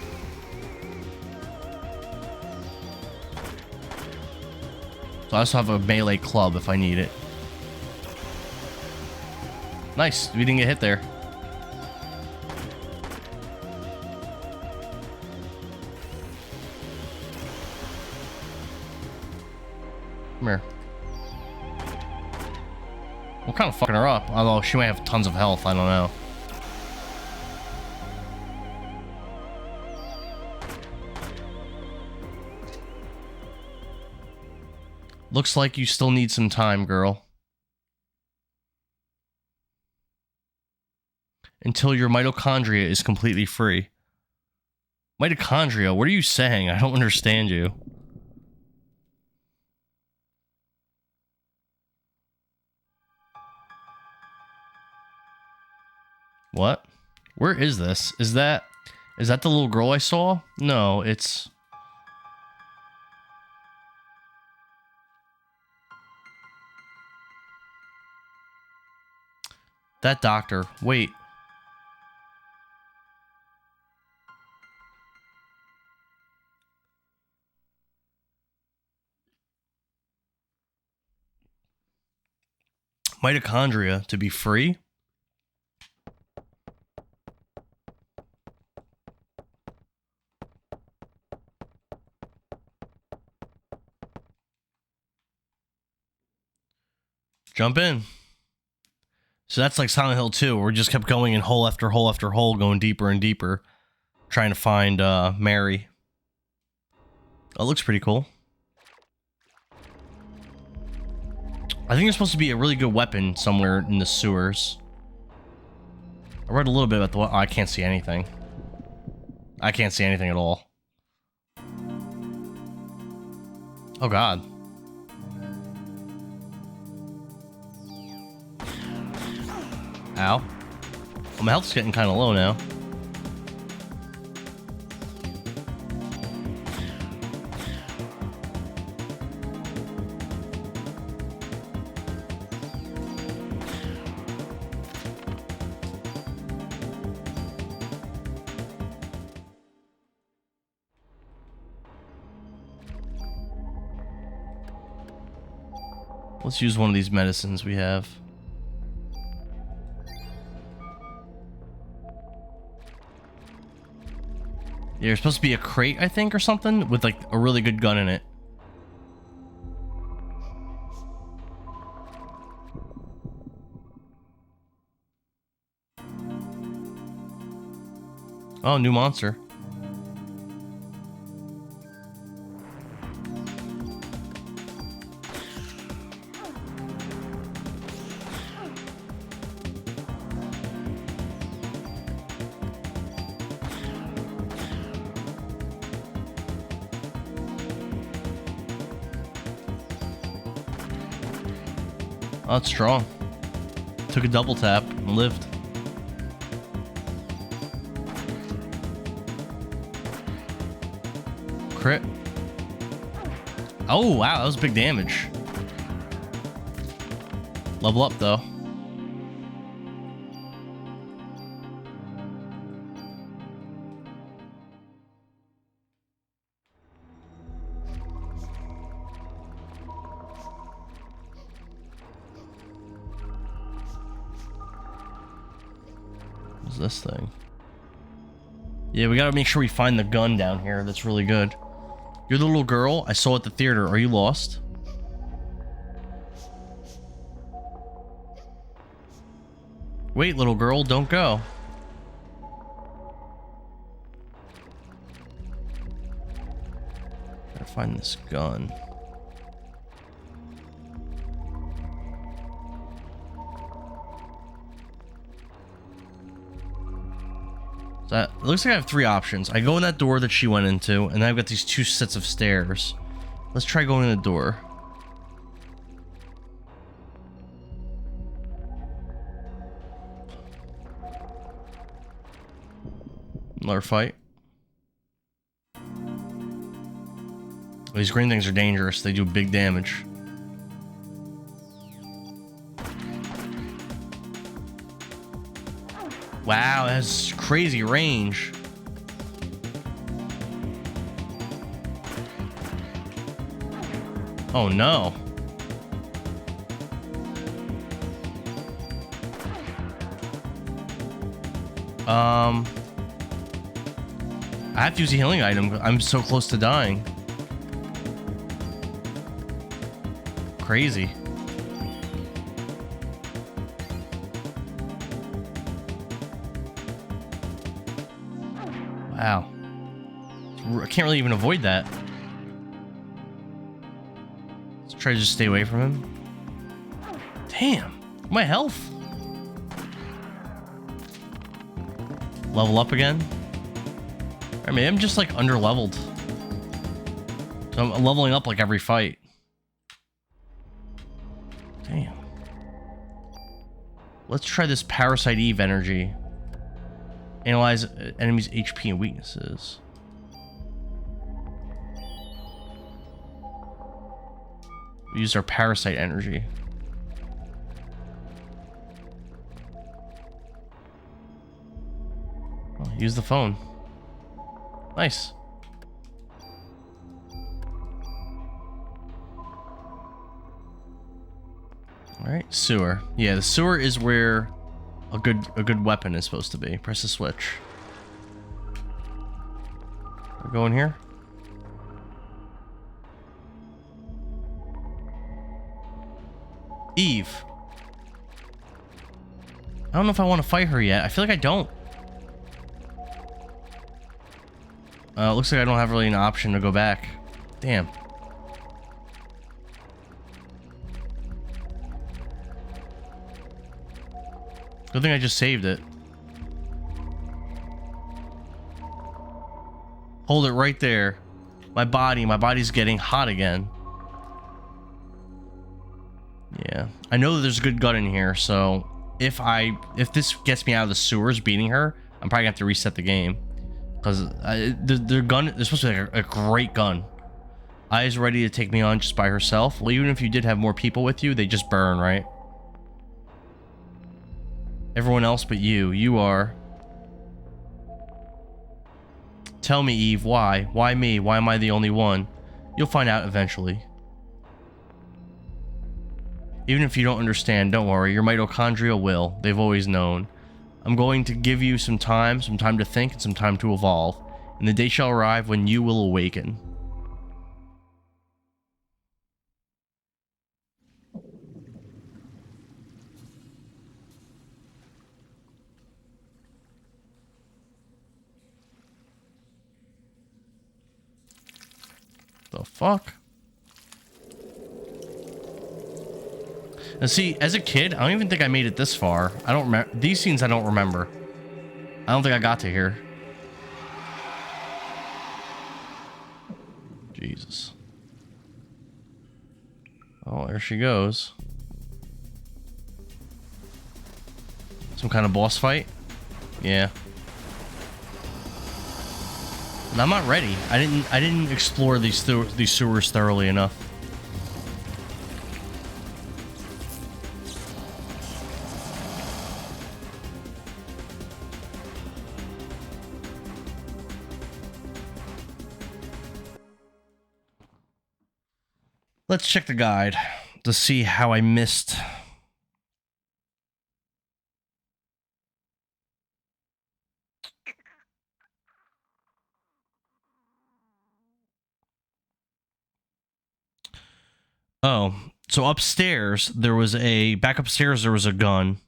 So I also have a melee club if I need it. Nice, we didn't get hit there. Come here. We're kind of fucking her up, although she might have tons of health, I don't know. Looks like you still need some time, girl. Until your mitochondria is completely free. Mitochondria? What are you saying? I don't understand you. What? Where is this? Is that the little girl I saw? No, it's... that doctor. Wait. Mitochondria to be free? Jump in. So that's like Silent Hill 2, where we just kept going in hole after hole after hole, going deeper and deeper, trying to find Mary. Oh, looks pretty cool. I think there's supposed to be a really good weapon somewhere in the sewers. I read a little bit about the... Oh, I can't see anything. I can't see anything at all. Oh, God. Ow. Well, my health's getting kind of low now. Let's use one of these medicines we have. Yeah, there's supposed to be a crate, I think, or something, with like a really good gun in it. Oh, new monster. Oh, it's strong. Took a double tap and lived. Crit. Oh, wow, that was big damage. Level up, though. What's this thing? Yeah, we gotta make sure we find the gun down here. That's really good. You're the little girl I saw at the theater. Are you lost? Wait, little girl, don't go. Gotta find this gun. It looks like I have 3 options. I go in that door that she went into, and then I've got these 2 sets of stairs. Let's try going in the door. Another fight. These green things are dangerous. They do big damage. Wow, it has crazy range. Oh no. I have to use a healing item. I'm so close to dying. Crazy. Wow. I can't really even avoid that. Let's try to just stay away from him. Damn. My health. Level up again. I mean, I'm just like under leveled. So I'm leveling up like every fight. Damn. Let's try this Parasite Eve energy. Analyze enemies' HP and weaknesses. We used our Parasite energy. Oh, use the phone. Nice. All Alright, sewer. Yeah, the sewer is where a good weapon is supposed to be. Press the switch. We're going here? Eve. I don't know if I want to fight her yet. I feel like I don't. Looks like I don't have really an option to go back. Damn. Good thing I just saved it. Hold it right there. My body's getting hot again. Yeah. I know that there's a good gun in here, so if this gets me out of the sewers beating her, I'm probably gonna have to reset the game. Because their gun is supposed to be like a great gun. Aya's ready to take me on just by herself. Well, even if you did have more people with you, they just burn, right? Everyone else but you. You are. Tell me, Eve, why? Why me? Why am I the only one? You'll find out eventually. Even if you don't understand, don't worry. Your mitochondria will. They've always known. I'm going to give you some time to think, and some time to evolve. And the day shall arrive when you will awaken. The fuck? And see, as a kid, I don't even think I made it this far. I don't remember. These scenes I don't remember. I don't think I got to here. Jesus. Oh, there she goes. Some kind of boss fight? Yeah. And I'm not ready. I didn't explore these sewers thoroughly enough. Let's check the guide to see how I missed. Oh, so upstairs there was back upstairs there was a gun.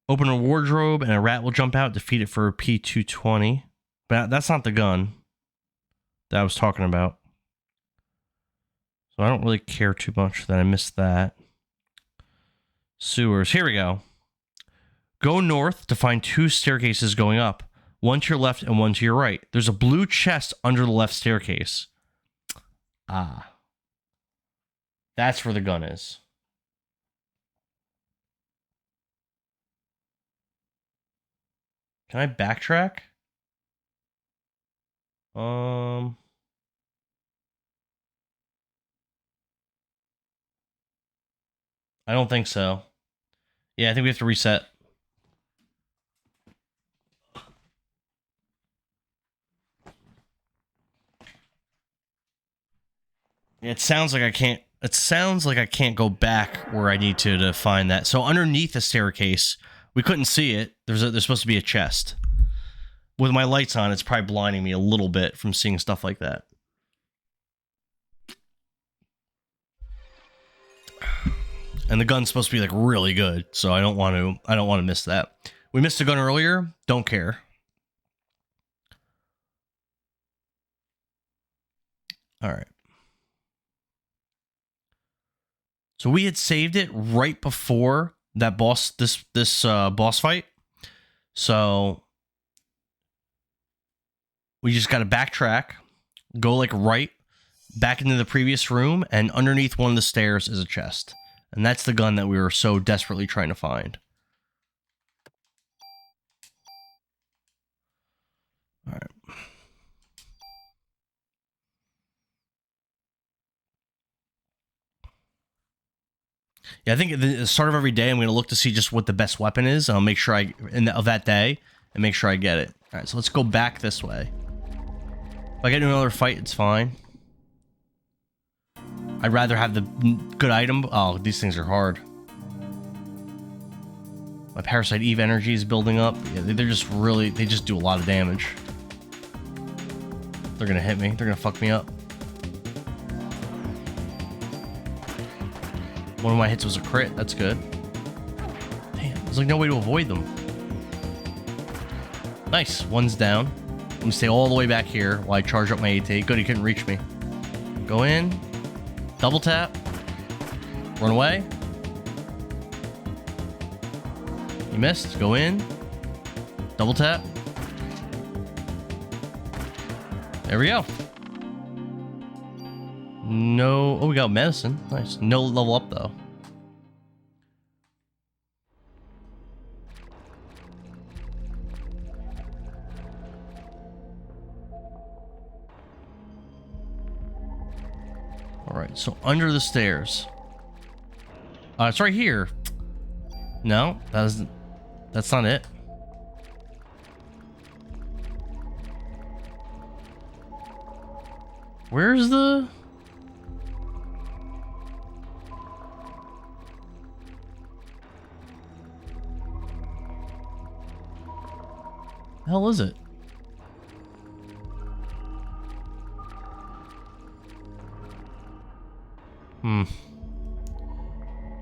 Open a wardrobe and a rat will jump out. Defeat it for a P220. But that's not the gun that I was talking about. So I don't really care too much that I missed that. Sewers. Here we go. Go north to find 2 staircases going up. One to your left and one to your right. There's a blue chest under the left staircase. Ah. That's where the gun is. Can I backtrack? I don't think so. Yeah, I think we have to reset. It sounds like I can't. It sounds like I can't go back where I need to find that. So underneath the staircase, we couldn't see it. There's supposed to be a chest. With my lights on, it's probably blinding me a little bit from seeing stuff like that. And the gun's supposed to be like really good, so I don't want to miss that. We missed a gun earlier. Don't care. All right. So we had saved it right before that boss boss fight. So we just got to backtrack, go like right back into the previous room, and underneath one of the stairs is a chest. And that's the gun that we were so desperately trying to find. All right. Yeah, I think at the start of every day, I'm going to look to see just what the best weapon is. I'll make sure of that day, and make sure I get it. All right, so let's go back this way. If I get into another fight, it's fine. All I'd rather have the good item. Oh, these things are hard. My Parasite Eve energy is building up. Yeah, they're just really, they just do a lot of damage. They're gonna hit me. They're gonna fuck me up. One of my hits was a crit. That's good. Damn, there's like no way to avoid them. Nice. One's down. Let me stay all the way back here while I charge up my AT. Good, he couldn't reach me. Go in. Double tap. Run away. You missed. Go in. Double tap. There we go. No. Oh, we got medicine. Nice. No level up, though. Alright, so under the stairs. It's right here. No, that's not it. Where's the... hell is it?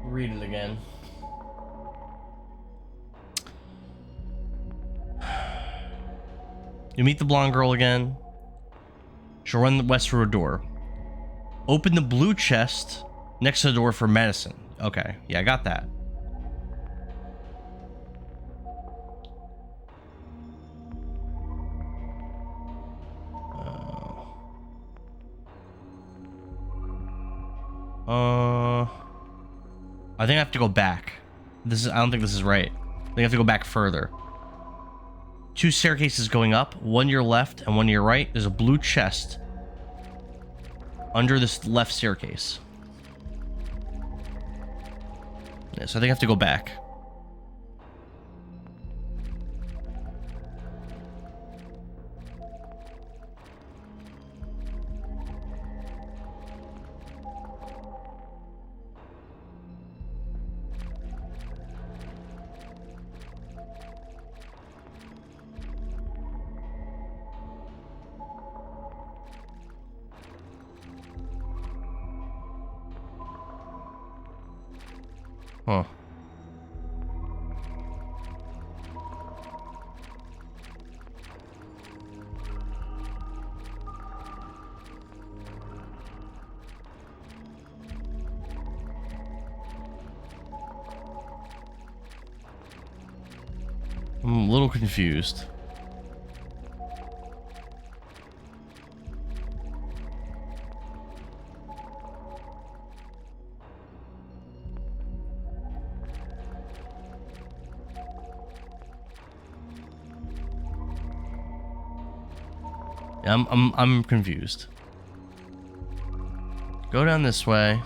Read it again. You meet the blonde girl again. She'll run the west through a door. Open the blue chest next to the door for medicine. Okay, yeah, I got that. I think I have to go back. I don't think this is right. I think I have to go back further. 2 staircases going up, one to your left and one to your right. There's a blue chest under this left staircase. Yeah, so I think I have to go back. Huh. I'm a little confused. Yeah, I'm confused. Go down this way.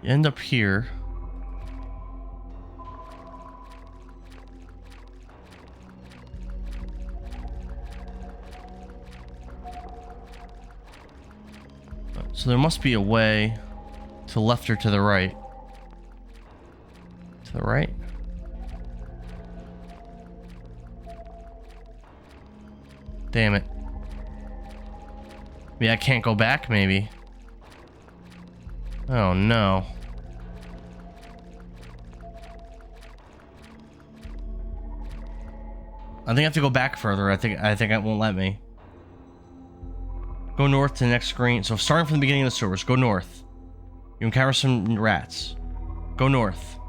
You end up here. So there must be a way to the left or to the right. To the right? Damn it. Yeah, I can't go back, maybe. Oh, no. I think I have to go back further. I think it won't let me. Go north to the next screen. So starting from the beginning of the sewers, go north. You encounter some rats. Go north.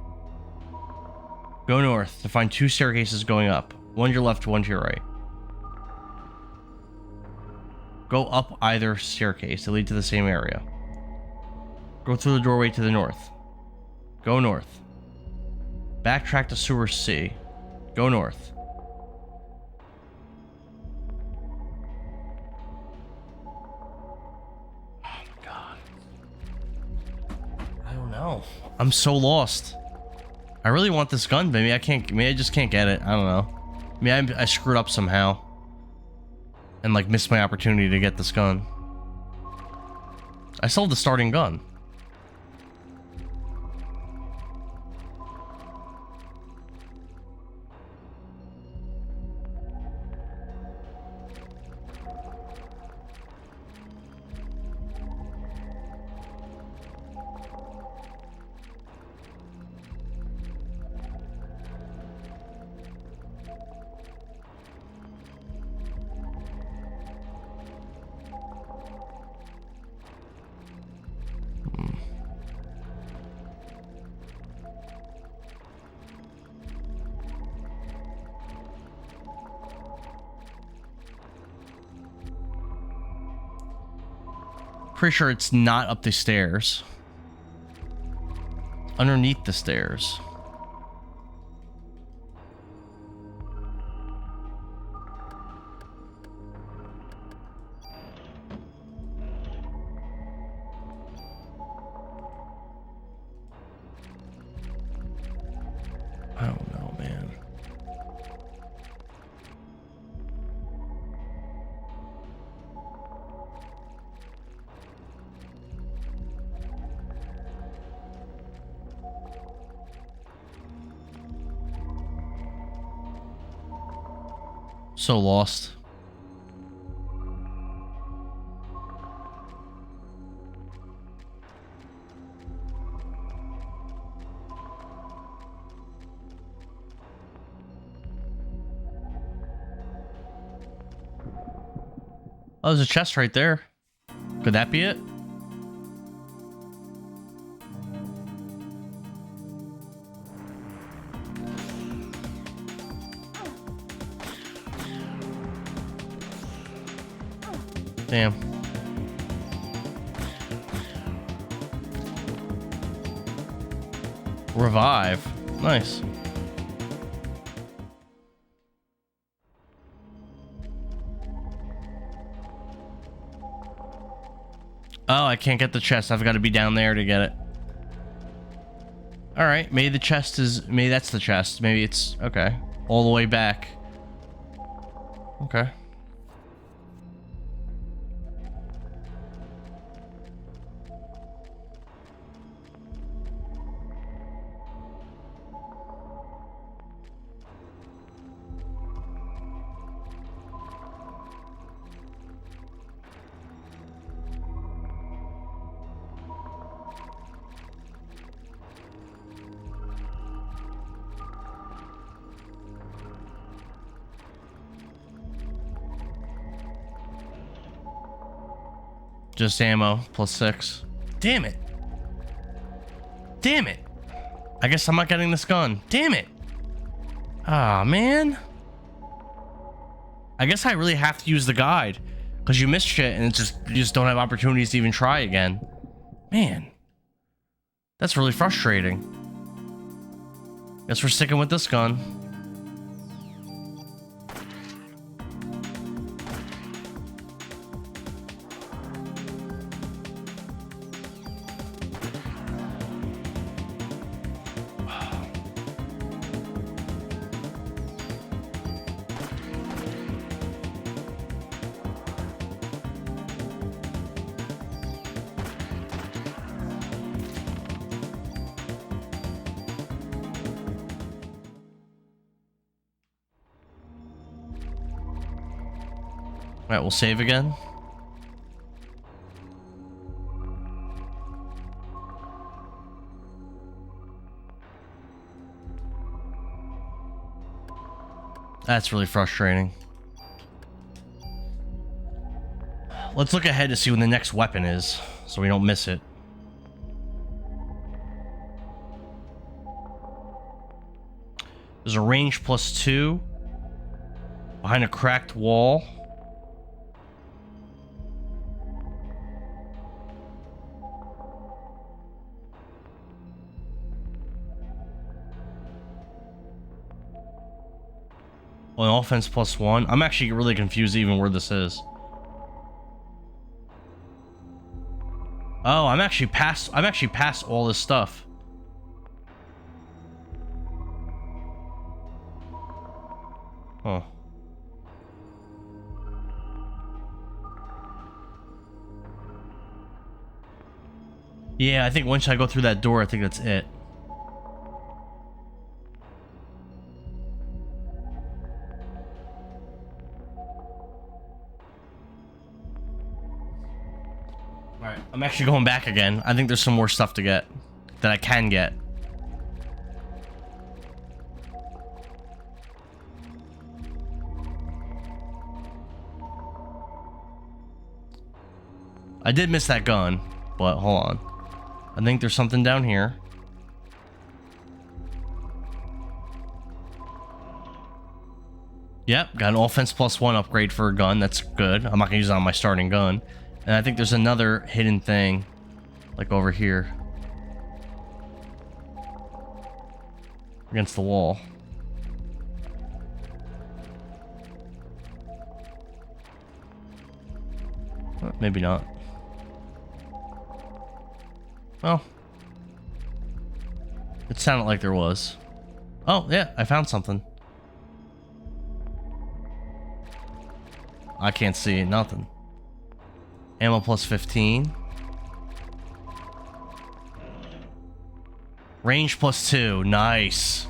Go north to find 2 staircases going up. One to your left, one to your right. Go up either staircase to lead to the same area. Go through the doorway to the north. Go north. Backtrack to sewer C. Go north. Oh my god. I don't know. I'm so lost. I really want this gun, but maybe I just can't get it. I don't know. Maybe I screwed up somehow. And like missed my opportunity to get this gun. I still have the starting gun. Pretty sure it's not up the stairs. Underneath the stairs. I don't know, man. So lost. Oh, there's a chest right there. Could that be it? Damn. Revive. Nice. Oh, I can't get the chest. I've got to be down there to get it. All right. Maybe the chest is... Maybe that's the chest. Maybe it's... Okay. All the way back. Okay. Just ammo plus 6. Damn it. Damn it. I guess I'm not getting this gun. Damn it. Ah, man. I guess I really have to use the guide because you missed shit and it's just you just don't have opportunities to even try again. Man. That's really frustrating. Guess we're sticking with this gun. Alright, we'll save again. That's really frustrating. Let's look ahead to see when the next weapon is, so we don't miss it. There's a range +2 behind a cracked wall. On offense +1. I'm actually really confused even where this is. Oh, I'm actually past all this stuff. Huh. Yeah, I think once I go through that door, I think that's it. Alright, I'm actually going back again. I think there's some more stuff to get. That I can get. I did miss that gun, but hold on. I think there's something down here. Yep, got an offense +1 upgrade for a gun. That's good. I'm not gonna use it on my starting gun. And I think there's another hidden thing, like over here. Against the wall. Maybe not. Well, it sounded like there was. Oh, yeah, I found something. I can't see nothing. Ammo +15. Range +2. Nice.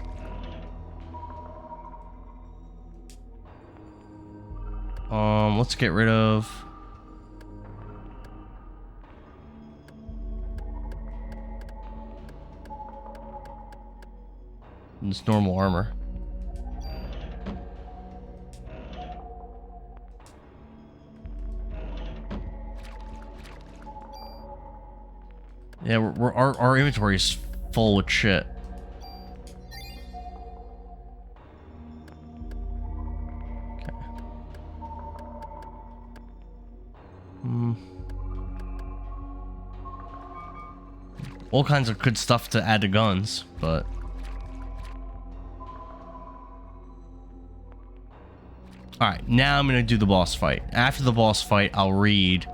Let's get rid of... this normal armor. Yeah, our inventory is full with shit. Okay. All kinds of good stuff to add to guns, but... Alright, now I'm gonna do the boss fight. After the boss fight, I'll read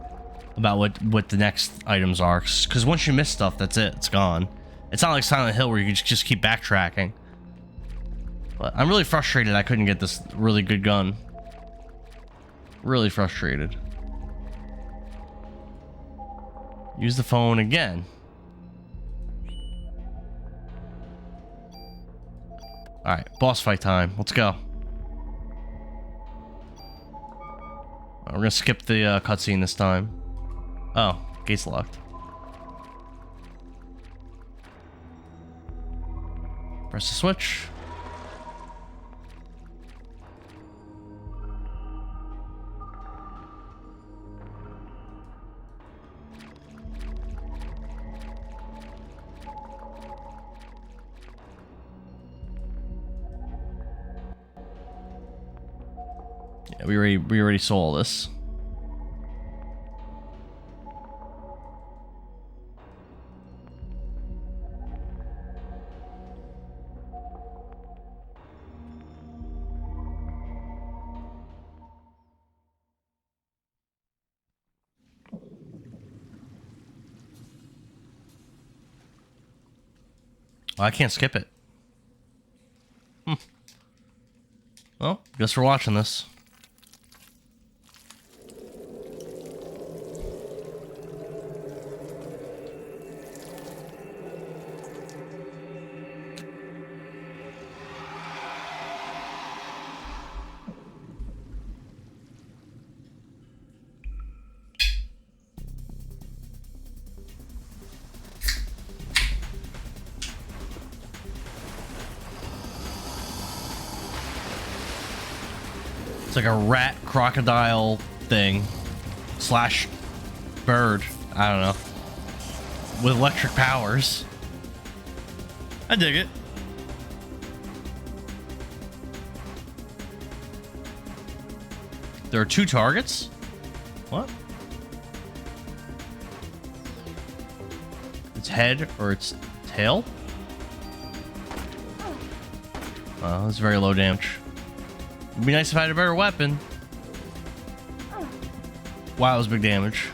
about what the next items are. Because once you miss stuff, that's it. It's gone. It's not like Silent Hill where you can just keep backtracking. But I'm really frustrated I couldn't get this really good gun. Really frustrated. Use the phone again. Alright, boss fight time. Let's go. We're gonna skip the cutscene this time. Oh, gate's locked. Press the switch. Yeah, we already saw all this. I can't skip it. Well, guess we're watching this. It's like a rat crocodile thing slash bird. I don't know. With electric powers. I dig it. There are 2 targets? What? Its head or its tail? Oh, that's very low damage. It'd be nice if I had a better weapon. Wow, that was big damage.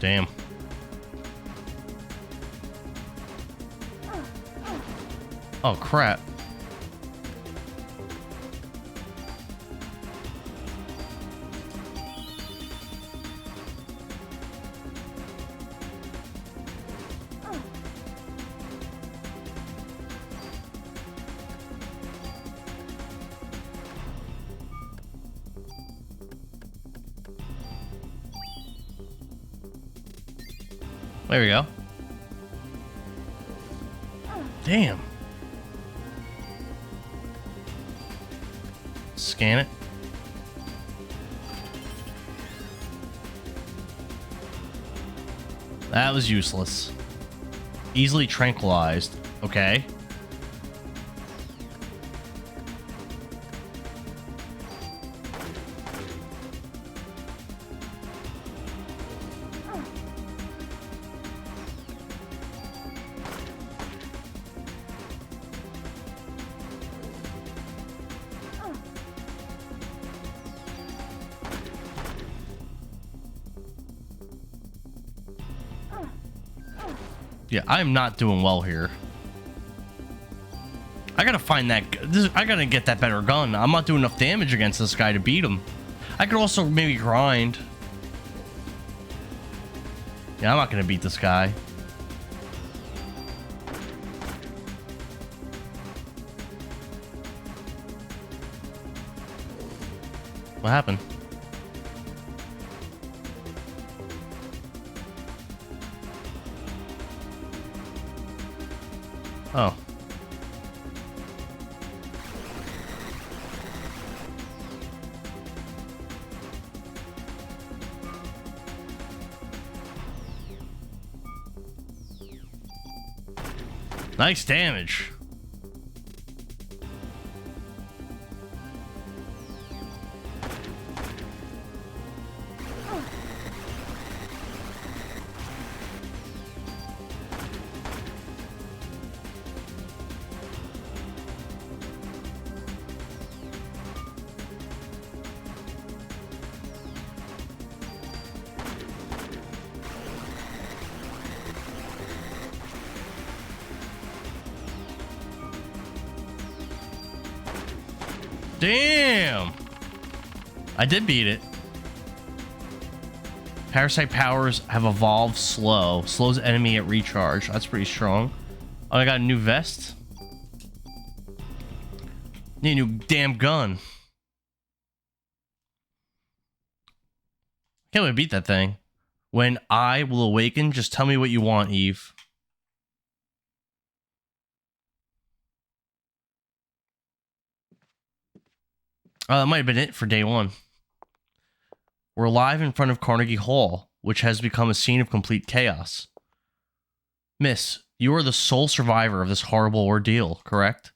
Damn. Oh, crap. There we go. Damn. Scan it. That was useless. Easily tranquilized. Okay. Yeah, I'm not doing well here. I gotta find that. I gotta get that better gun. I'm not doing enough damage against this guy to beat him. I could also maybe grind. Yeah, I'm not gonna beat this guy. What happened? Oh. Nice damage. Damn! I did beat it. Parasite powers have evolved slow. Slows enemy at recharge. That's pretty strong. Oh, I got a new vest. Need a new damn gun. Can't wait to beat that thing. When I will awaken, just tell me what you want, Eve. That might have been it for day one. We're live in front of Carnegie Hall, which has become a scene of complete chaos. Miss, you are the sole survivor of this horrible ordeal, correct?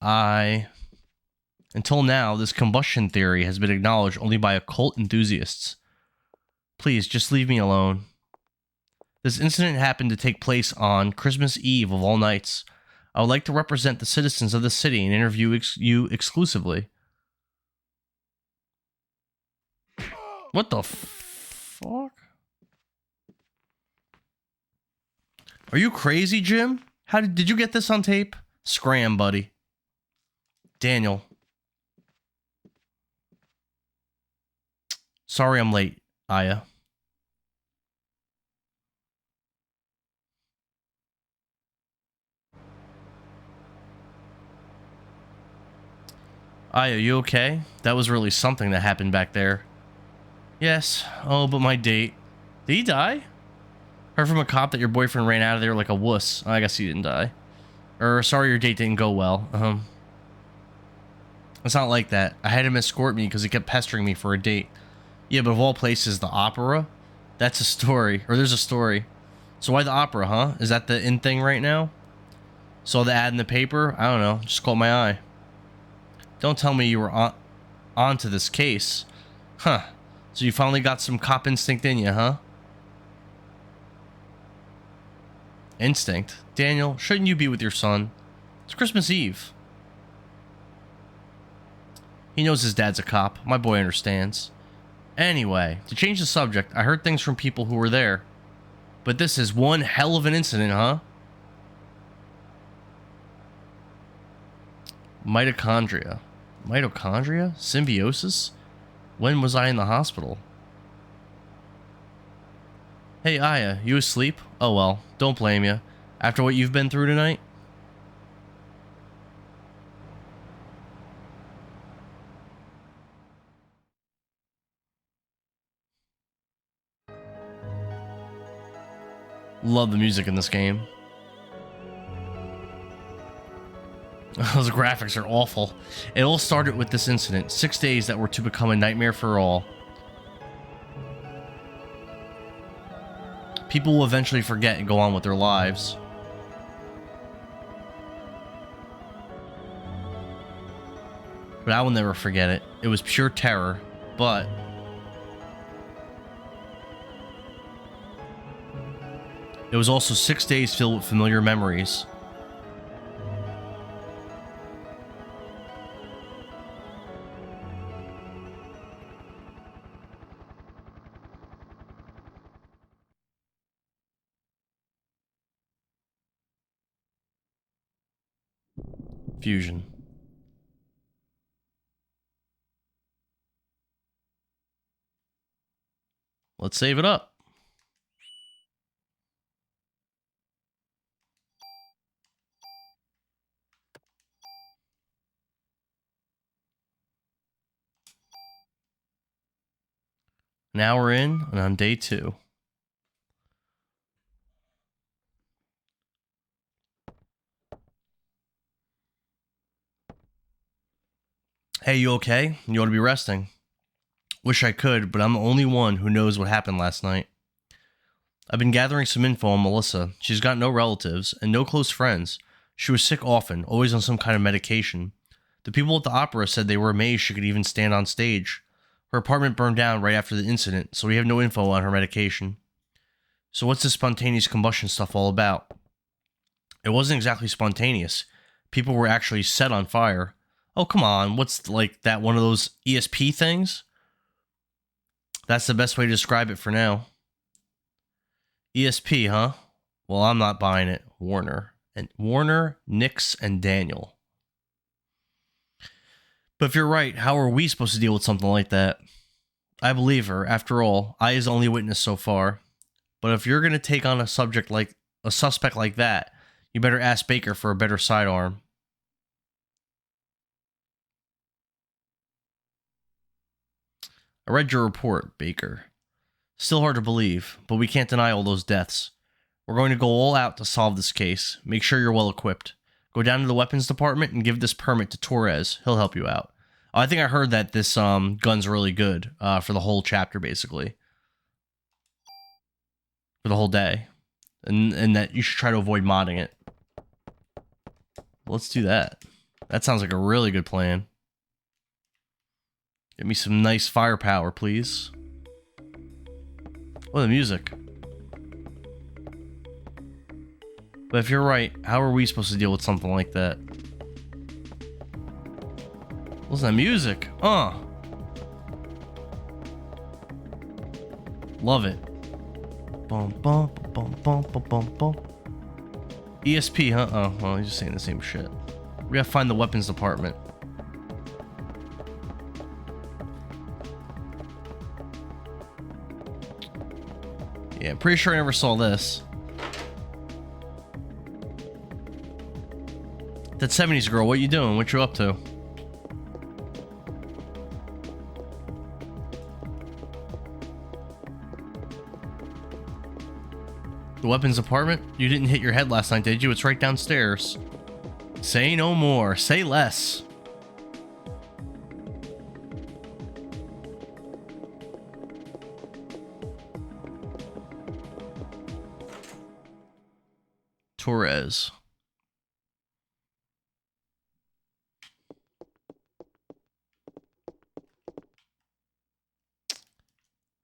Until now, this combustion theory has been acknowledged only by occult enthusiasts. Please, just leave me alone. This incident happened to take place on Christmas Eve of all nights. I would like to represent the citizens of the city and interview you exclusively. What the fuck? Are you crazy, Jim? How did you get this on tape? Scram, buddy. Daniel. Sorry I'm late, Aya. Aya, you okay? That was really something that happened back there. Yes. Oh, but my date. Did he die? Heard from a cop that your boyfriend ran out of there like a wuss. I guess he didn't die. Or, sorry your date didn't go well. It's not like that. I had him escort me because he kept pestering me for a date. Yeah, but of all places, the opera? That's a story. Or there's a story. So why the opera, huh? Is that the in thing right now? Saw the ad in the paper? I don't know. Just caught my eye. Don't tell me you were onto this case. Huh. So you finally got some cop instinct in you, huh? Instinct? Daniel, shouldn't you be with your son? It's Christmas Eve. He knows his dad's a cop. My boy understands. Anyway, to change the subject, I heard things from people who were there. But this is one hell of an incident, huh? Mitochondria. Mitochondria? Symbiosis? When was I in the hospital? Hey, Aya, you asleep? Oh well, don't blame you. After what you've been through tonight? Love the music in this game. Those graphics are awful. It all started with this incident. 6 days that were to become a nightmare for all. People will eventually forget and go on with their lives. But I will never forget it. It was pure terror, but it was also 6 days filled with familiar memories. Fusion. Let's save it up. Now we're in and on day 2. Hey, you okay? You ought to be resting. Wish I could, but I'm the only one who knows what happened last night. I've been gathering some info on Melissa. She's got no relatives and no close friends. She was sick often, always on some kind of medication. The people at the opera said they were amazed she could even stand on stage. Her apartment burned down right after the incident, so we have no info on her medication. So what's this spontaneous combustion stuff all about? It wasn't exactly spontaneous. People were actually set on fire. Oh, come on. What's like that one of those ESP things? That's the best way to describe it for now. ESP, huh? Well, I'm not buying it. Warner, Nix, and Daniel. But if you're right, how are we supposed to deal with something like that? I believe her. After all, I is the only witness so far. But if you're going to take on a suspect like that, you better ask Baker for a better sidearm. I read your report, Baker. Still hard to believe, but we can't deny all those deaths. We're going to go all out to solve this case. Make sure you're well equipped. Go down to the weapons department and give this permit to Torres. He'll help you out. I think I heard that this gun's really good for the whole chapter, basically. For the whole day. And that you should try to avoid modding it. Let's do that. That sounds like a really good plan. Give me some nice firepower, please. Oh, the music. But if you're right, how are we supposed to deal with something like that? What's that music? Love it. Bum bum bum bum bum bum bum. ESP, huh? Oh, well, he's just saying the same shit. We gotta find the weapons department. Yeah, I'm pretty sure I never saw this. That 70s girl, what you doing? What you up to? The weapons department? You didn't hit your head last night, did you? It's right downstairs. Say no more. Say less. Torres.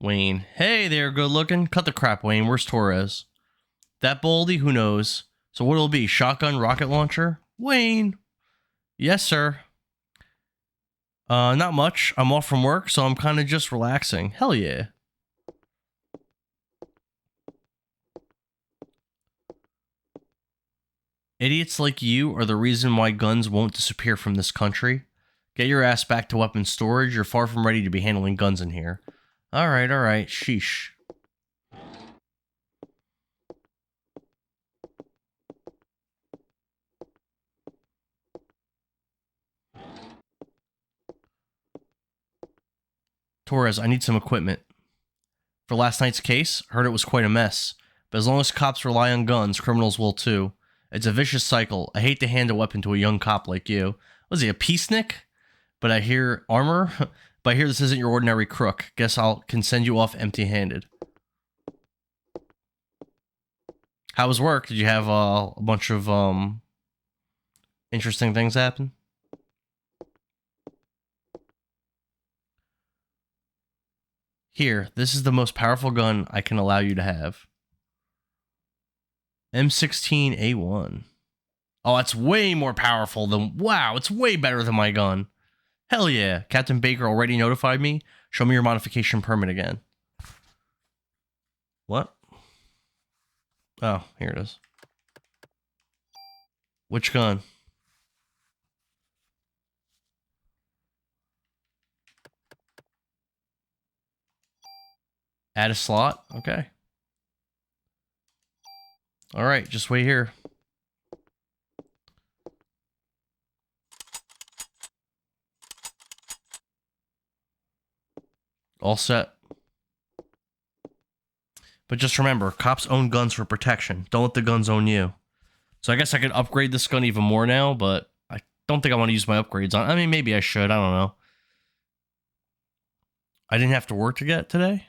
Wayne. Hey there, good looking. Cut the crap, Wayne. Where's Torres? That Baldy? Who knows? So what'll it be? Shotgun, rocket launcher? Wayne. Yes, sir. Not much. I'm off from work, so I'm kind of just relaxing. Hell yeah. Idiots like you are the reason why guns won't disappear from this country. Get your ass back to weapons storage. You're far from ready to be handling guns in here. Alright, alright. Sheesh. Torres, I need some equipment. For last night's case, heard it was quite a mess. But as long as cops rely on guns, criminals will too. It's a vicious cycle. I hate to hand a weapon to a young cop like you. Was he a peacenik? But I hear armor? But I hear this isn't your ordinary crook. Guess can send you off empty-handed. How was work? Did you have a bunch of interesting things happen? Here, this is the most powerful gun I can allow you to have. M16A1. Oh, that's way more powerful than... Wow, it's way better than my gun. Hell yeah. Captain Baker already notified me. Show me your modification permit again. What? Oh, here it is. Which gun? Add a slot? Okay. Alright, just wait here. All set. But just remember, cops own guns for protection. Don't let the guns own you. So I guess I could upgrade this gun even more now, but I don't think I want to use my upgrades on. I mean, maybe I should. I don't know. I didn't have to work to get today?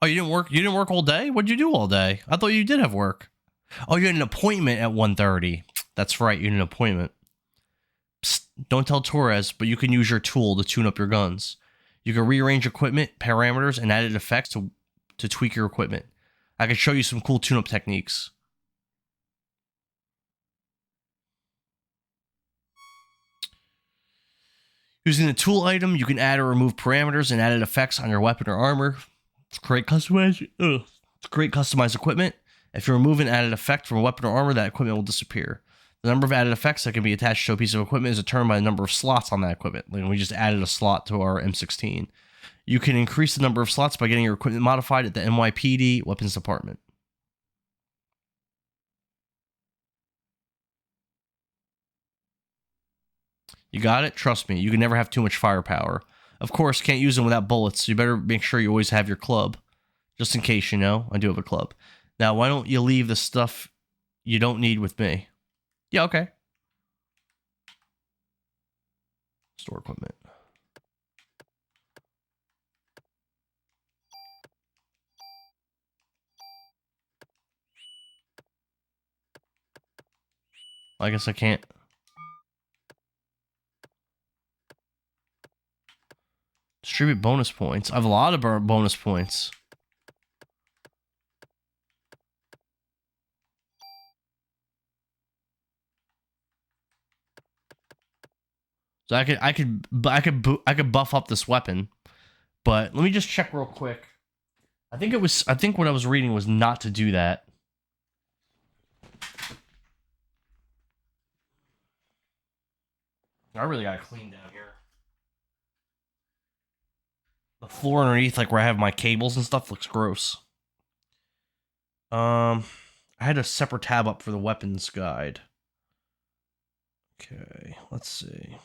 Oh, you didn't work? You didn't work all day? What'd you do all day? I thought you did have work. Oh, you had an appointment at 1:30. That's right, you had an appointment. Psst, don't tell Torres, but you can use your tool to tune up your guns. You can rearrange equipment, parameters, and added effects to tweak your equipment. I can show you some cool tune-up techniques. Using the tool item, you can add or remove parameters and added effects on your weapon or armor. It's great customized equipment. If you remove an added effect from a weapon or armor, that equipment will disappear. The number of added effects that can be attached to a piece of equipment is determined by the number of slots on that equipment. Like we just added a slot to our M16. You can increase the number of slots by getting your equipment modified at the NYPD Weapons Department. You got it? Trust me, you can never have too much firepower. Of course, can't use them without bullets, so you better make sure you always have your club. Just in case, you know, I do have a club. Now, why don't you leave the stuff you don't need with me? Yeah, okay. Store equipment. I guess I can't. Distribute bonus points. I have a lot of bonus points. So I could buff up this weapon, but let me just check real quick. I think what I was reading was not to do that. I really gotta clean down here. The floor underneath, like where I have my cables and stuff, looks gross. I had a separate tab up for the weapons guide. Okay, let's see.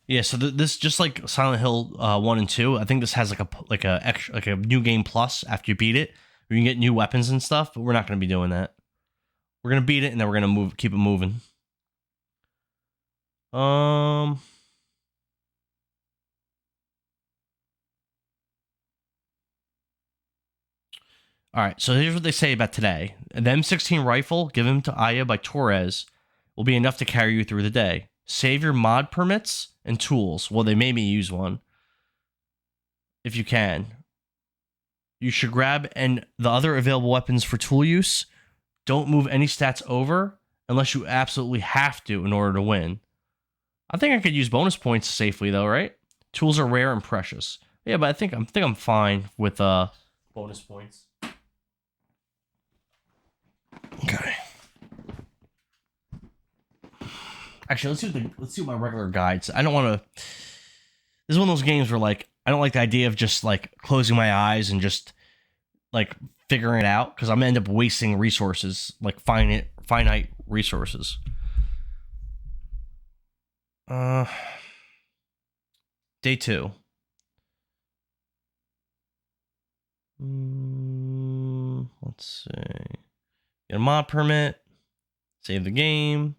Yeah, so this just like Silent Hill 1 and 2. I think this has like a new game plus after you beat it. Where you can get new weapons and stuff, but we're not going to be doing that. We're going to beat it and then we're going to keep it moving. All right, so here's what they say about today. The M16 rifle given to Aya by Torres will be enough to carry you through the day. Save your mod permits and tools. Well, they made me use one. If you can. You should grab and the other available weapons for tool use. Don't move any stats over unless you absolutely have to in order to win. I think I could use bonus points safely though, right? Tools are rare and precious. Yeah, but I think I'm fine with bonus points. Okay. Actually, let's see what my regular guides. I don't want to. This is one of those games where like I don't like the idea of just like closing my eyes and just like figuring it out because I'm gonna end up wasting resources, like finite resources. Day 2. Let's see. Get a mod permit. Save the game.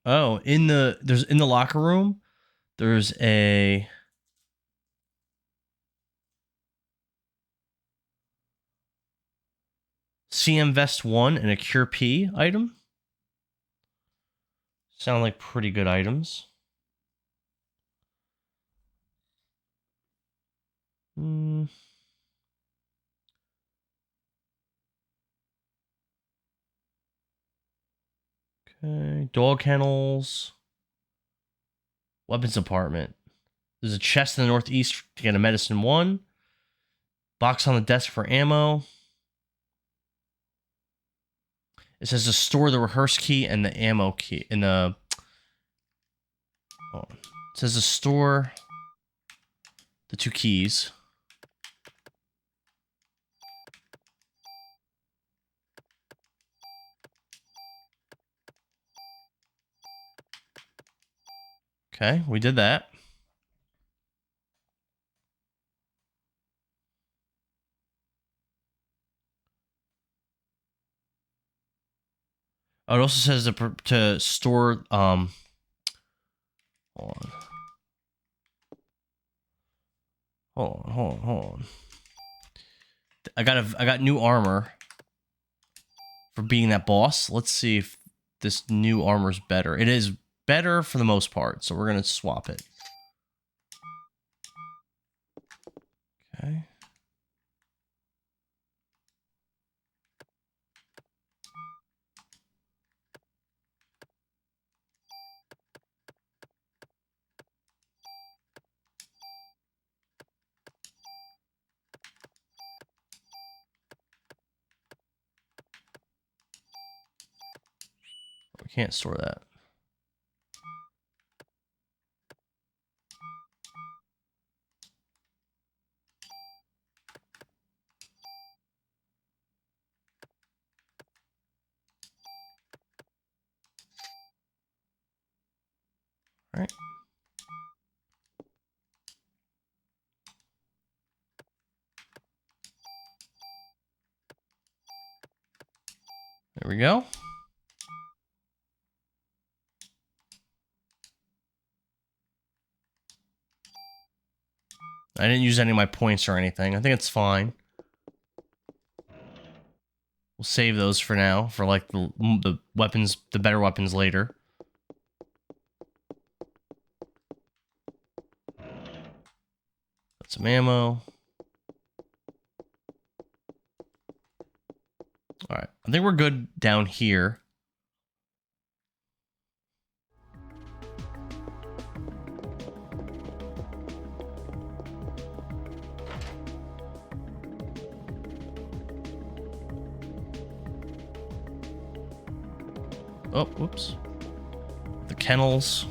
Oh, in the locker room, there's a CM Vest 1 and a Cure P item. Sound like pretty good items. Okay, dog kennels. Weapons department. There's a chest in the northeast to get a medicine 1. Box on the desk for ammo. It says to store the rehearse key and the ammo key in the. Oh, it says to store the 2 keys. Okay, we did that. Oh, it also says to store hold on. Hold on. I got new armor for being that boss. Let's see if this new armor is better. It is better for the most part, so we're gonna swap it. Okay. We can't store that. All right. There we go. I didn't use any of my points or anything. I think it's fine. We'll save those for now, for like the weapons, the better weapons later. Got some ammo. All right, I think we're good down here. Oh, whoops. The kennels.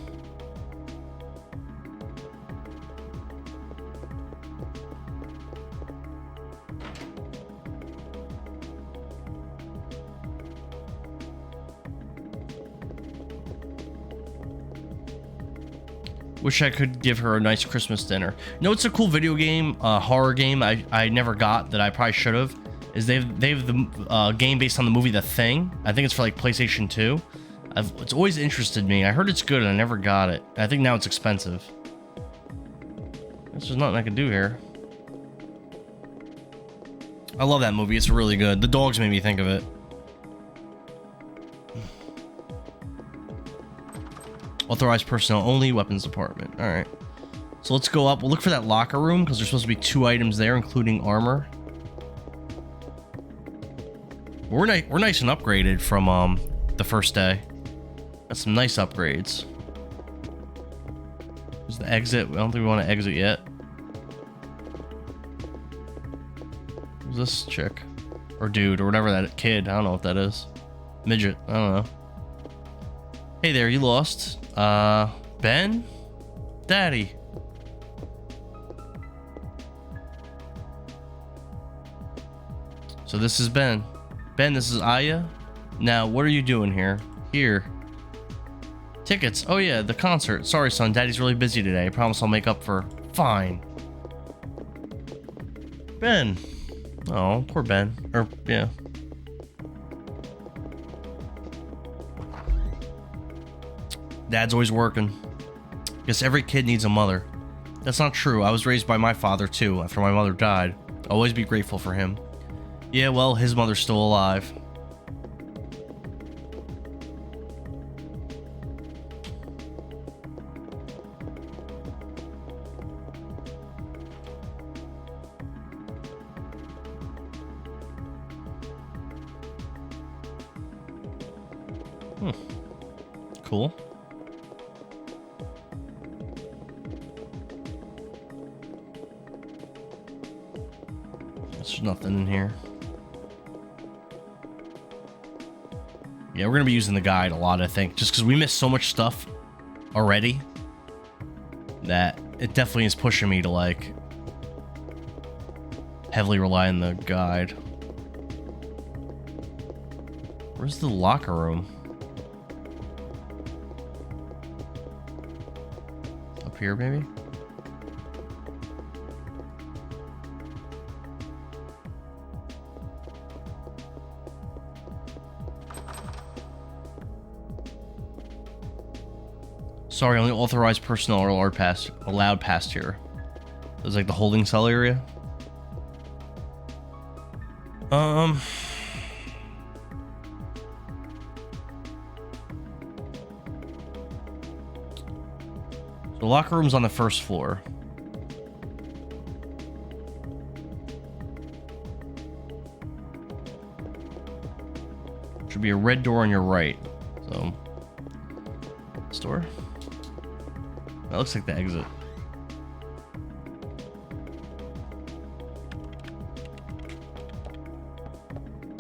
Wish I could give her a nice Christmas dinner. You know, it's a cool video game, horror game I never got that I probably should have. Is they have the game based on the movie The Thing. I think it's for like PlayStation 2. It's always interested me. I heard it's good and I never got it. I think now it's expensive. There's nothing I can do here. I love that movie. It's really good. The dogs made me think of it. Authorized personnel only, weapons department. All right. So let's go up. We'll look for that locker room because there's supposed to be 2 items there, including armor. We're nice and upgraded from the first day. Got some nice upgrades. There's the exit. I don't think we want to exit yet. Who's this chick? Or dude, or whatever that kid. I don't know what that is. Midget. I don't know. Hey there, you lost. Ben? Daddy. So this is Ben. Ben, this is Aya. Now, what are you doing here? Here. Tickets. Oh yeah, the concert. Sorry, son. Daddy's really busy today. I promise I'll make up for... Fine. Ben. Oh, poor Ben. Or, yeah. Dad's always working. Guess every kid needs a mother. That's not true. I was raised by my father, too, after my mother died. I'll always be grateful for him. Yeah, well, his mother's still alive. Cool. There's nothing in here. Yeah, we're gonna be using the guide a lot, I think, just because we missed so much stuff already that it definitely is pushing me to like heavily rely on the guide. Where's the locker room? Up here, maybe? Sorry, only authorized personnel are allowed past here. There's like the holding cell area. The locker room's on the first floor. Should be a red door on your right. So, this door. That looks like the exit.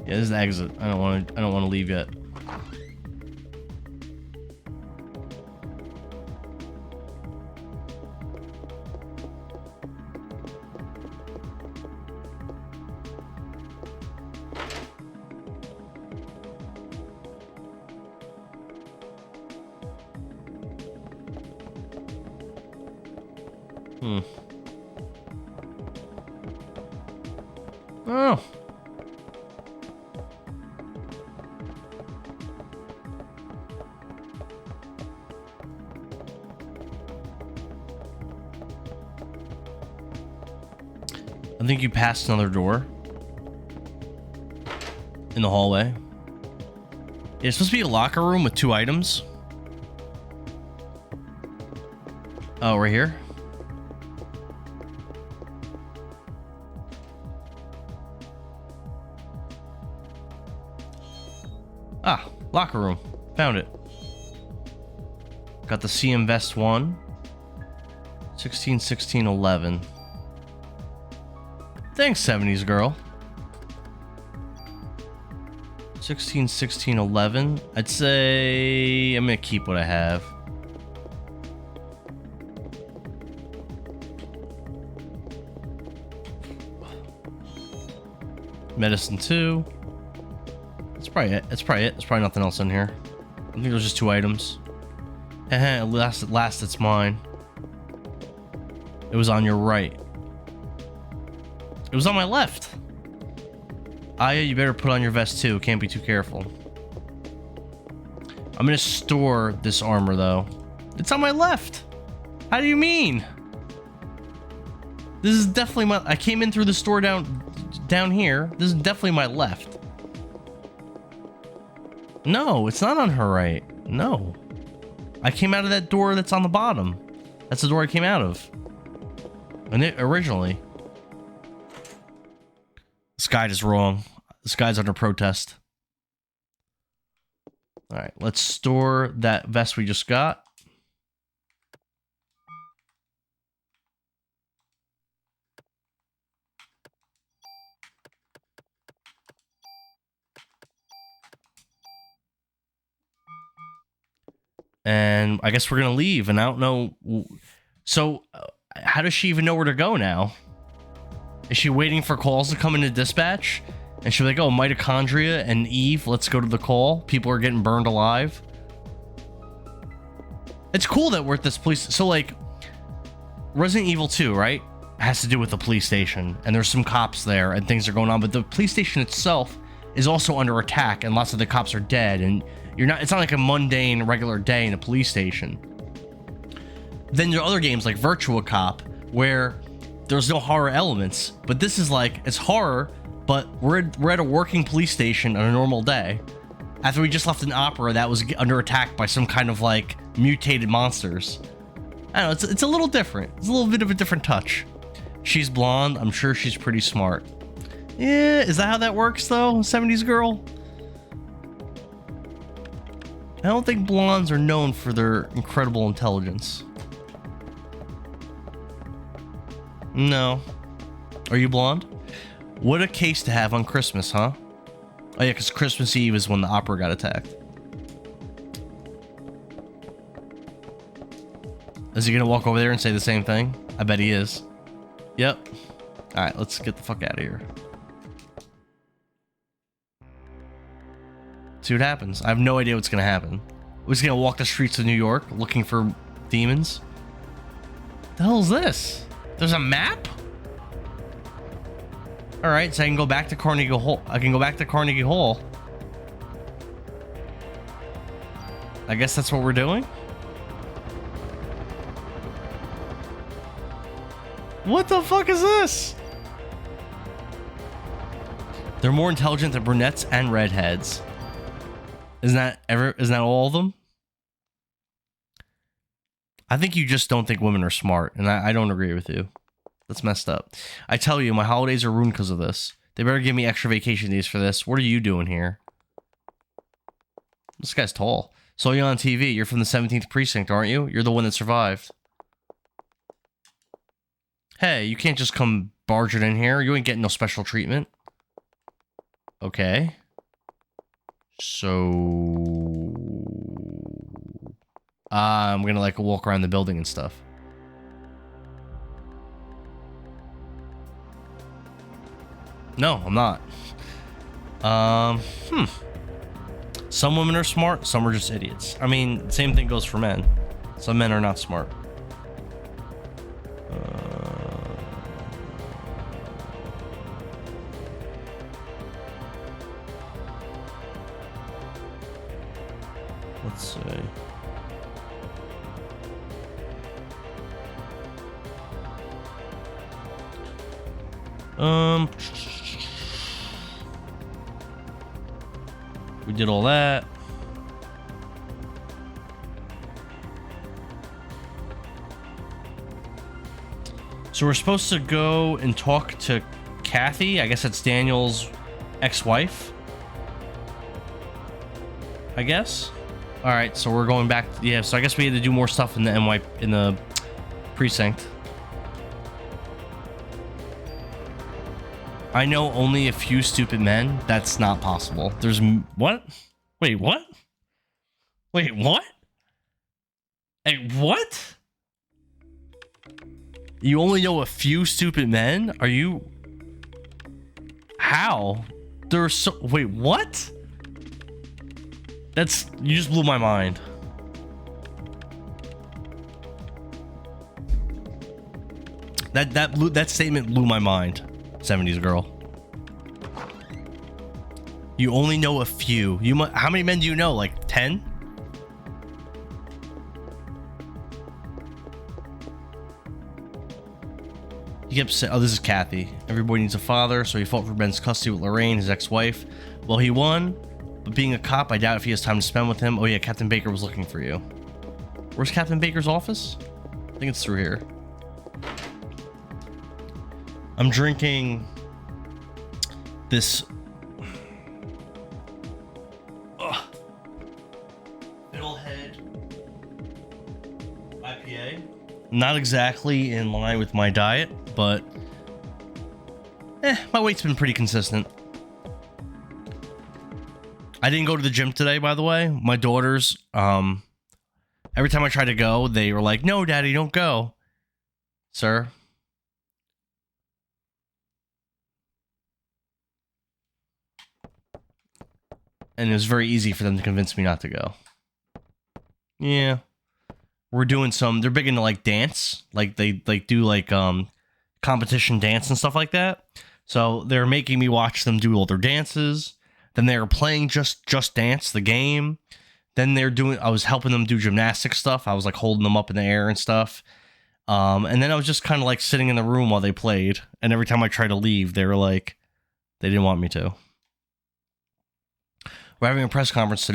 Yeah, this is the exit. I don't want to leave yet. Oh. I think you passed another door in the hallway. Yeah, it's supposed to be a locker room with 2 items. Oh, right here? Ah, locker room. Found it. Got the CM Vest 1. 16, 16, 11. Thanks, 70s girl. 16, 16, 11. I'd say I'm gonna keep what I have. Medicine 2. That's probably it. That's probably it. There's probably nothing else in here. I think there's just 2 items. At last it's mine. It was on your right. It was on my left. Aya, you better put on your vest too. Can't be too careful. I'm gonna store this armor though. It's on my left. How do you mean? This is definitely my... I came in through the store down here. This is definitely my left. No, it's not on her right. No. I came out of that door that's on the bottom. That's the door I came out of. And originally. This guide is wrong. This guy's under protest. Alright, let's store that vest we just got. And I guess we're gonna leave, and I don't know. So, how does she even know where to go now? Is she waiting for calls to come into dispatch? And she'll be like, oh, mitochondria and Eve, let's go to the call. People are getting burned alive. It's cool that we're at this police. So, like, Resident Evil 2, right? Has to do with the police station. And there's some cops there and things are going on. But the police station itself is also under attack. And lots of the cops are dead. And it's not like a mundane, regular day in a police station. Then there are other games like Virtua Cop where there's no horror elements. But this is like, it's horror, but we're at a working police station on a normal day. After we just left an opera that was under attack by some kind of like mutated monsters. I don't know, it's a little different. It's a little bit of a different touch. She's blonde. I'm sure she's pretty smart. Yeah, is that how that works though? 70s girl? I don't think blondes are known for their incredible intelligence. No. Are you blonde? What a case to have on Christmas, huh? Oh yeah, because Christmas Eve is when the opera got attacked. Is he gonna walk over there and say the same thing? I bet he is. Yep. Alright, let's get the fuck out of here. See what happens. I have no idea what's gonna happen. We're just gonna walk the streets of New York looking for demons. The hell is this? There's a map? Alright, so I can go back to Carnegie Hall. I guess that's what we're doing? What the fuck is this? They're more intelligent than brunettes and redheads. Isn't that all of them? I think you just don't think women are smart, and I don't agree with you. That's messed up. I tell you, my holidays are ruined because of this. They better give me extra vacation days for this. What are you doing here? This guy's tall. Saw you on TV. You're from the 17th precinct, aren't you? You're the one that survived. Hey, you can't just come barging in here. You ain't getting no special treatment. Okay. So... I'm gonna, like, walk around the building and stuff. No, I'm not. Some women are smart, some are just idiots. I mean, same thing goes for men. Some men are not smart. Let's see. We did all that. So we're supposed to go and talk to Kathy. I guess that's Daniel's ex-wife. I guess. All right, so we're going back. Yeah, so I guess we had to do more stuff in the precinct. I know only a few stupid men. That's not possible. There's what? Wait, what? Wait, what? Hey, what? You only know a few stupid men? Are you? How? There's so. Wait, what? That's, you just blew my mind. That statement blew my mind. 70s girl. You only know a few. How many men do you know? Like 10? He kept saying, oh, this is Kathy. Every boy needs a father, so he fought for Ben's custody with Lorraine, his ex-wife. Well, he won, but being a cop, I doubt if he has time to spend with him. Oh yeah, Captain Baker was looking for you. Where's Captain Baker's office? I think it's through here. I'm drinking this Fiddlehead IPA. Not exactly in line with my diet, but my weight's been pretty consistent. I didn't go to the gym today, by the way. My daughters, every time I tried to go, they were like, "No, Daddy, don't go." Sir? And it was very easy for them to convince me not to go. Yeah. We're doing they're big into like dance. Like they do like competition dance and stuff like that. So they're making me watch them do all their dances. Then they're playing Just Dance, the game. Then I was helping them do gymnastic stuff. I was like holding them up in the air and stuff. And then I was just kind of like sitting in the room while they played. And every time I tried to leave, they were like, they didn't want me to. We're having a press conference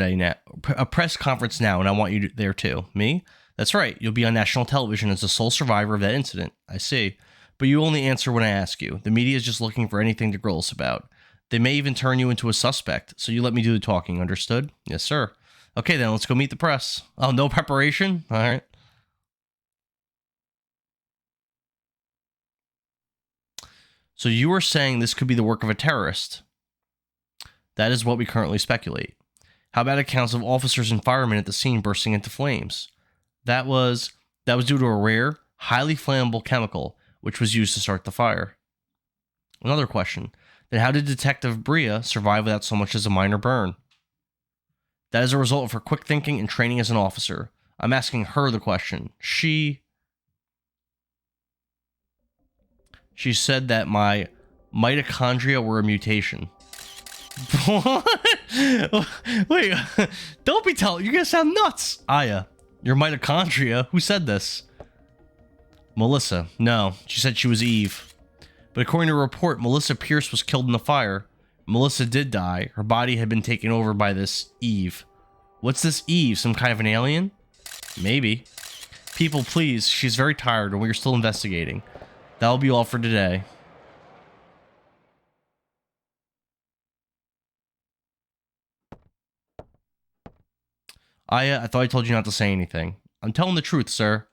now, and I want you there too. Me? That's right. You'll be on national television as the sole survivor of that incident. I see. But you only answer when I ask you. The media is just looking for anything to grill us about. They may even turn you into a suspect, so you let me do the talking, understood? Yes, sir. Okay, then let's go meet the press. Oh, no preparation? All right. So you were saying this could be the work of a terrorist. That is what we currently speculate. How about accounts of officers and firemen at the scene bursting into flames? That was due to a rare, highly flammable chemical, which was used to start the fire. Another question. Then how did Detective Brea survive without so much as a minor burn? That is a result of her quick thinking and training as an officer. I'm asking her the question. She said that my mitochondria were a mutation. What? Wait, don't be telling. You're gonna sound nuts. Aya, your mitochondria? Who said this? Melissa. No, she said she was Eve. But according to a report, Melissa Pierce was killed in the fire. Melissa did die. Her body had been taken over by this Eve. What's this Eve? Some kind of an alien? Maybe. People, please. She's very tired and we're still investigating. That'll be all for today. Aya, I thought I told you not to say anything. I'm telling the truth, sir.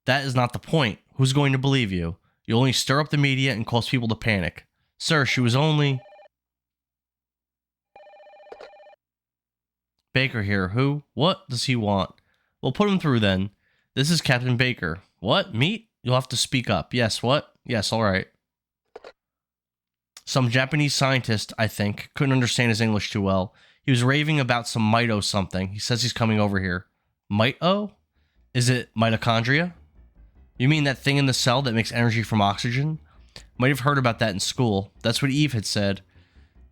That is not the point. Who's going to believe you? You only stir up the media and cause people to panic. Sir, she was only... Baker here. Who? What does he want? Well, put him through then. This is Captain Baker. What? Meet? You'll have to speak up. Yes, what? Yes, alright. Some Japanese scientist, I think, couldn't understand his English too well. He was raving about some mito something. He says he's coming over here. Mito? Is it mitochondria? You mean that thing in the cell that makes energy from oxygen? Might have heard about that in school. That's what Eve had said.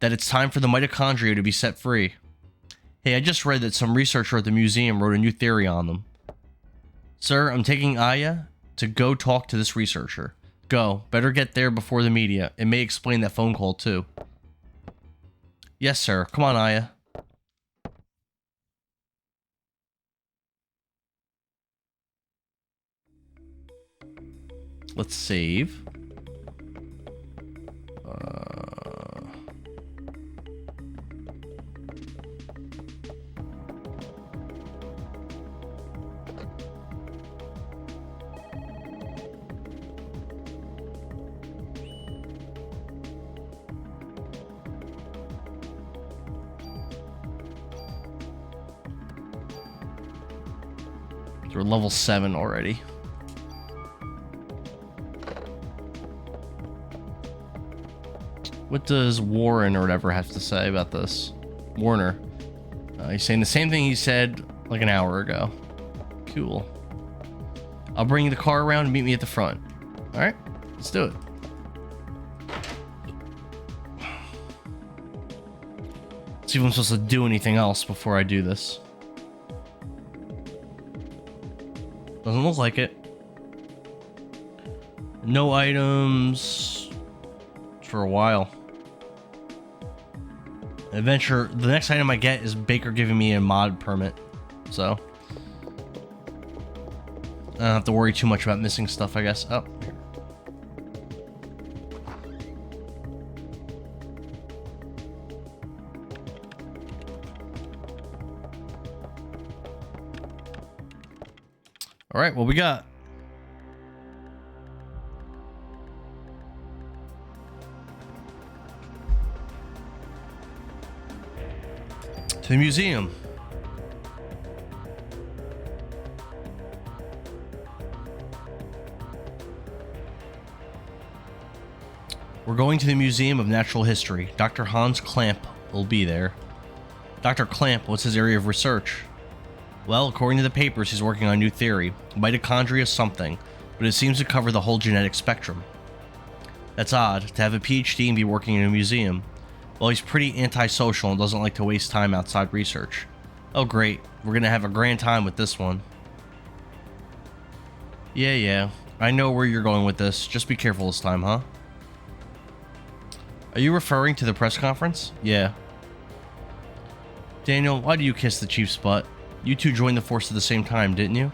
That it's time for the mitochondria to be set free. Hey, I just read that some researcher at the museum wrote a new theory on them. Sir, I'm taking Aya to go talk to this researcher. Go. Better get there before the media. It may explain that phone call, too. Yes, sir. Come on, Aya. Let's save. We're level 7 already. What does Warren or whatever have to say about this? Warner. He's saying the same thing he said like an hour ago. Cool. I'll bring you the car around and meet me at the front. Alright, let's do it. Let's see if I'm supposed to do anything else before I do this. Doesn't look like it. No items for a while. Adventure. The next item I get is Baker giving me a mod permit. So I don't have to worry too much about missing stuff, I guess. Oh. All right, what we got? To the museum. We're going to the Museum of Natural History. Dr. Hans Klamp will be there. Dr. Klamp, what's his area of research? Well, according to the papers, he's working on a new theory. Mitochondria something, but it seems to cover the whole genetic spectrum. That's odd, to have a PhD and be working in a museum. Well, he's pretty antisocial and doesn't like to waste time outside research. Oh great, we're gonna have a grand time with this one. Yeah, I know where you're going with this. Just be careful this time, huh? Are you referring to the press conference? Yeah. Daniel, why do you kiss the chief's butt? You two joined the force at the same time, didn't you?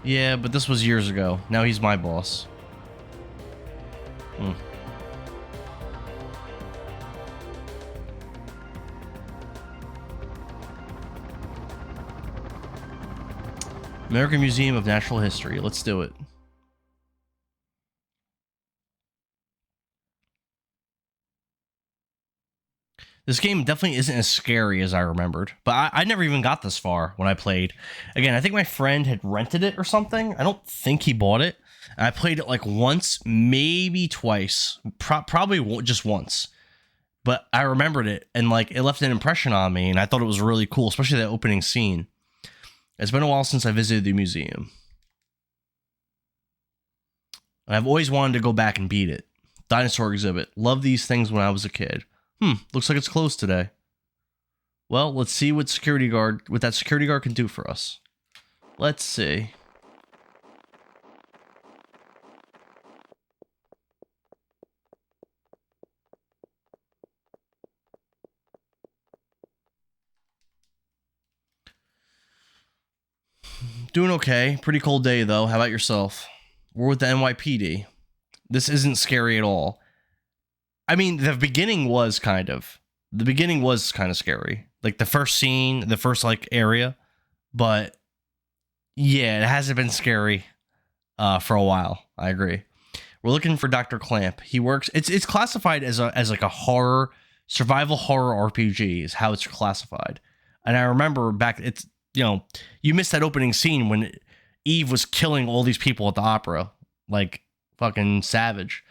Yeah, but this was years ago. Now he's my boss. American Museum of Natural History. Let's do it. This game definitely isn't as scary as I remembered, but I never even got this far when I played. Again, I think my friend had rented it or something. I don't think he bought it. I played it like once, maybe twice, probably just once. But I remembered it, and like it left an impression on me, and I thought it was really cool, especially that opening scene. It's been a while since I visited the museum. I've always wanted to go back and beat it. Dinosaur exhibit. Loved these things when I was a kid. Looks like it's closed today. Well, let's see what that security guard can do for us. Let's see. Doing okay. Pretty cold day though. How about yourself? We're with the NYPD. This isn't scary at all. I mean, the beginning was kind of scary. Like the first scene, the first like area, but yeah, it hasn't been scary for a while. I agree. We're looking for Dr. Clamp. He works. It's classified as like a horror, survival horror RPG is how it's classified. And I remember back, you missed that opening scene when Eve was killing all these people at the opera, like fucking savage.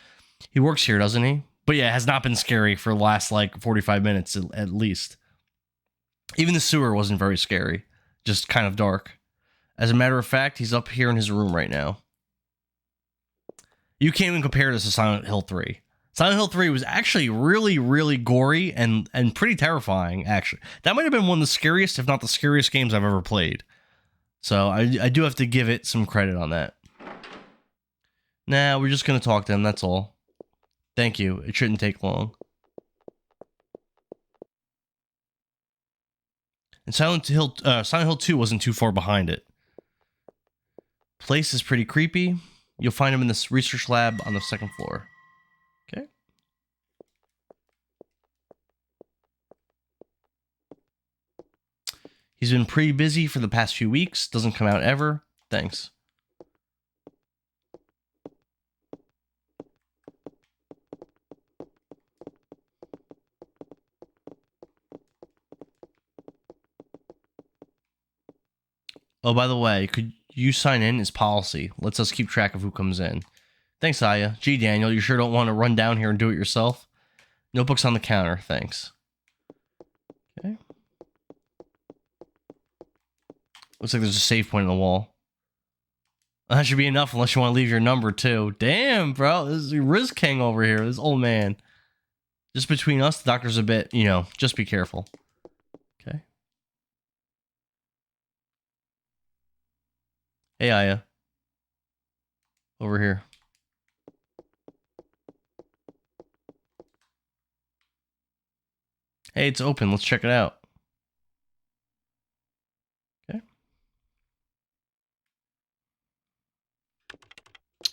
He works here, doesn't he? But yeah, it has not been scary for the last like 45 minutes at least. Even the sewer wasn't very scary, just kind of dark. As a matter of fact, he's up here in his room right now. You can't even compare this to Silent Hill 3. Silent Hill 3 was actually really, really gory and pretty terrifying, actually. That might have been one of the scariest, if not the scariest games I've ever played. So I do have to give it some credit on that. Nah, we're just going to talk to him, that's all. Thank you. It shouldn't take long. And Silent Hill 2 wasn't too far behind it. Place is pretty creepy. You'll find him in this research lab on the second floor. Okay. He's been pretty busy for the past few weeks. Doesn't come out ever. Thanks. Oh, by the way, could you sign in as policy? Lets us keep track of who comes in. Thanks, Aya. Gee, Daniel, you sure don't want to run down here and do it yourself? Notebook's on the counter. Thanks. Okay. Looks like there's a save point on the wall. That should be enough unless you want to leave your number, too. Damn, bro. This is Riz King over here. This old man. Just between us, the doctor's a bit, just be careful. Okay. Hey, Aya. Over here. Hey, it's open. Let's check it out. Okay.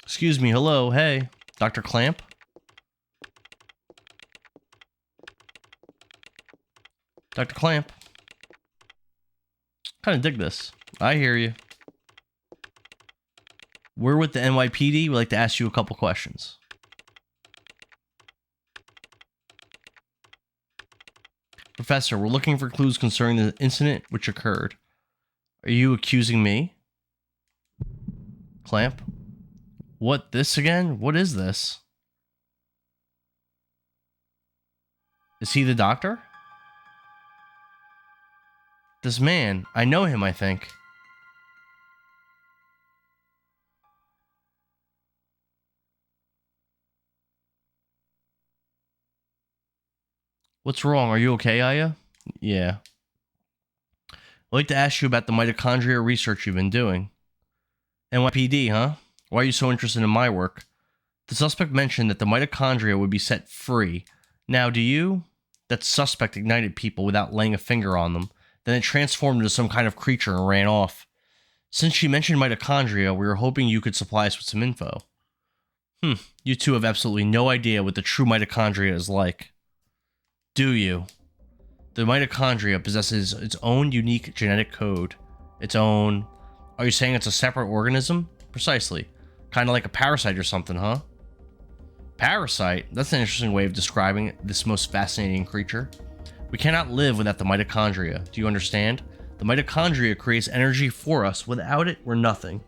Excuse me. Hello. Hey. Dr. Clamp? Dr. Clamp? Kind of dig this. I hear you. We're with the NYPD. We'd like to ask you a couple questions. Professor, we're looking for clues concerning the incident which occurred. Are you accusing me? Clamp? What, this again? What is this? Is he the doctor? This man, I know him, I think. What's wrong? Are you okay, Aya? Yeah. I'd like to ask you about the mitochondria research you've been doing. NYPD, huh? Why are you so interested in my work? The suspect mentioned that the mitochondria would be set free. Now, do you? That suspect ignited people without laying a finger on them. Then it transformed into some kind of creature and ran off. Since she mentioned mitochondria, we were hoping you could supply us with some info. You two have absolutely no idea what the true mitochondria is like. Do you? The mitochondria possesses its own unique genetic code. Its own... Are you saying it's a separate organism? Precisely. Kind of like a parasite or something, huh? Parasite? That's an interesting way of describing this most fascinating creature. We cannot live without the mitochondria. Do you understand? The mitochondria creates energy for us. Without it, we're nothing.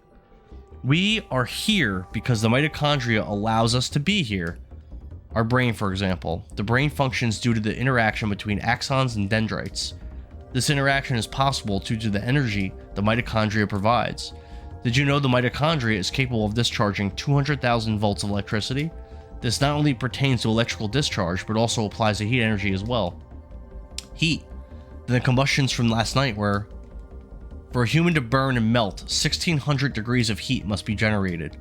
We are here because the mitochondria allows us to be here. Our brain, for example. The brain functions due to the interaction between axons and dendrites. This interaction is possible due to the energy the mitochondria provides. Did you know the mitochondria is capable of discharging 200,000 volts of electricity? This not only pertains to electrical discharge, but also applies to heat energy as well. Heat. The combustions from last night were... For a human to burn and melt, 1600 degrees of heat must be generated.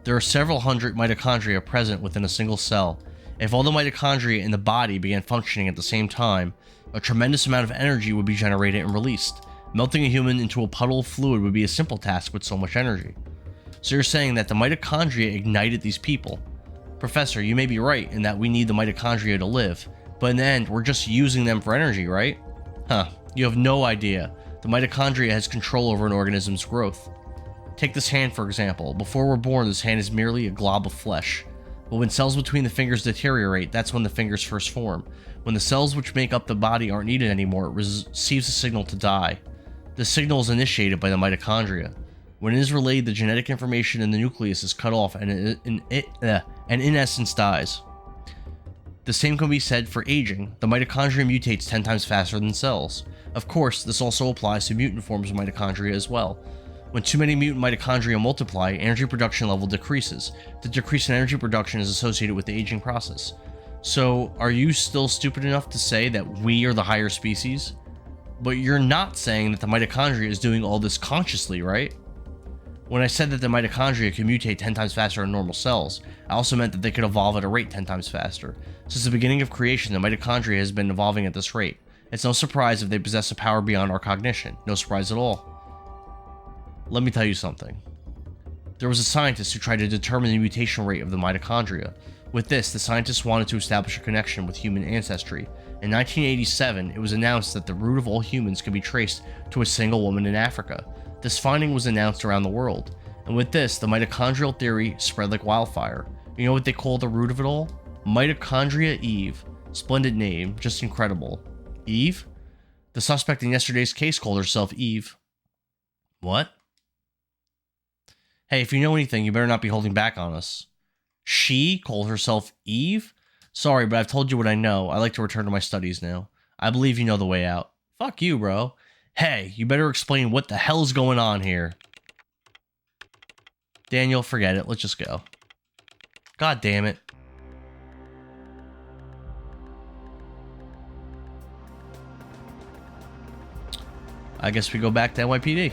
There are several hundred mitochondria present within a single cell. If all the mitochondria in the body began functioning at the same time, a tremendous amount of energy would be generated and released. Melting a human into a puddle of fluid would be a simple task with so much energy. So you're saying that the mitochondria ignited these people. Professor, you may be right in that we need the mitochondria to live, but in the end, we're just using them for energy, right? You have no idea. The mitochondria has control over an organism's growth. Take this hand, for example. Before we're born, this hand is merely a glob of flesh. But when cells between the fingers deteriorate, that's when the fingers first form. When the cells which make up the body aren't needed anymore, it receives a signal to die. This signal is initiated by the mitochondria. When it is relayed, the genetic information in the nucleus is cut off and in essence dies. The same can be said for aging. The mitochondria mutates 10 times faster than cells. Of course, this also applies to mutant forms of mitochondria as well. When too many mutant mitochondria multiply, energy production level decreases. The decrease in energy production is associated with the aging process. So, are you still stupid enough to say that we are the higher species? But you're not saying that the mitochondria is doing all this consciously, right? When I said that the mitochondria can mutate 10 times faster than normal cells, I also meant that they could evolve at a rate 10 times faster. Since the beginning of creation, the mitochondria has been evolving at this rate. It's no surprise if they possess a power beyond our cognition. No surprise at all. Let me tell you something. There was a scientist who tried to determine the mutation rate of the mitochondria. With this, the scientist wanted to establish a connection with human ancestry. In 1987, it was announced that the root of all humans could be traced to a single woman in Africa. This finding was announced around the world. And with this, the mitochondrial theory spread like wildfire. You know what they call the root of it all? Mitochondria Eve. Splendid name, just incredible. Eve? The suspect in yesterday's case called herself Eve. What? Hey, if you know anything, you better not be holding back on us. She called herself Eve? Sorry, but I've told you what I know. I like to return to my studies now. I believe you know the way out. Fuck you, bro. Hey, you better explain what the hell's going on here. Daniel, forget it. Let's just go. God damn it. I guess we go back to NYPD.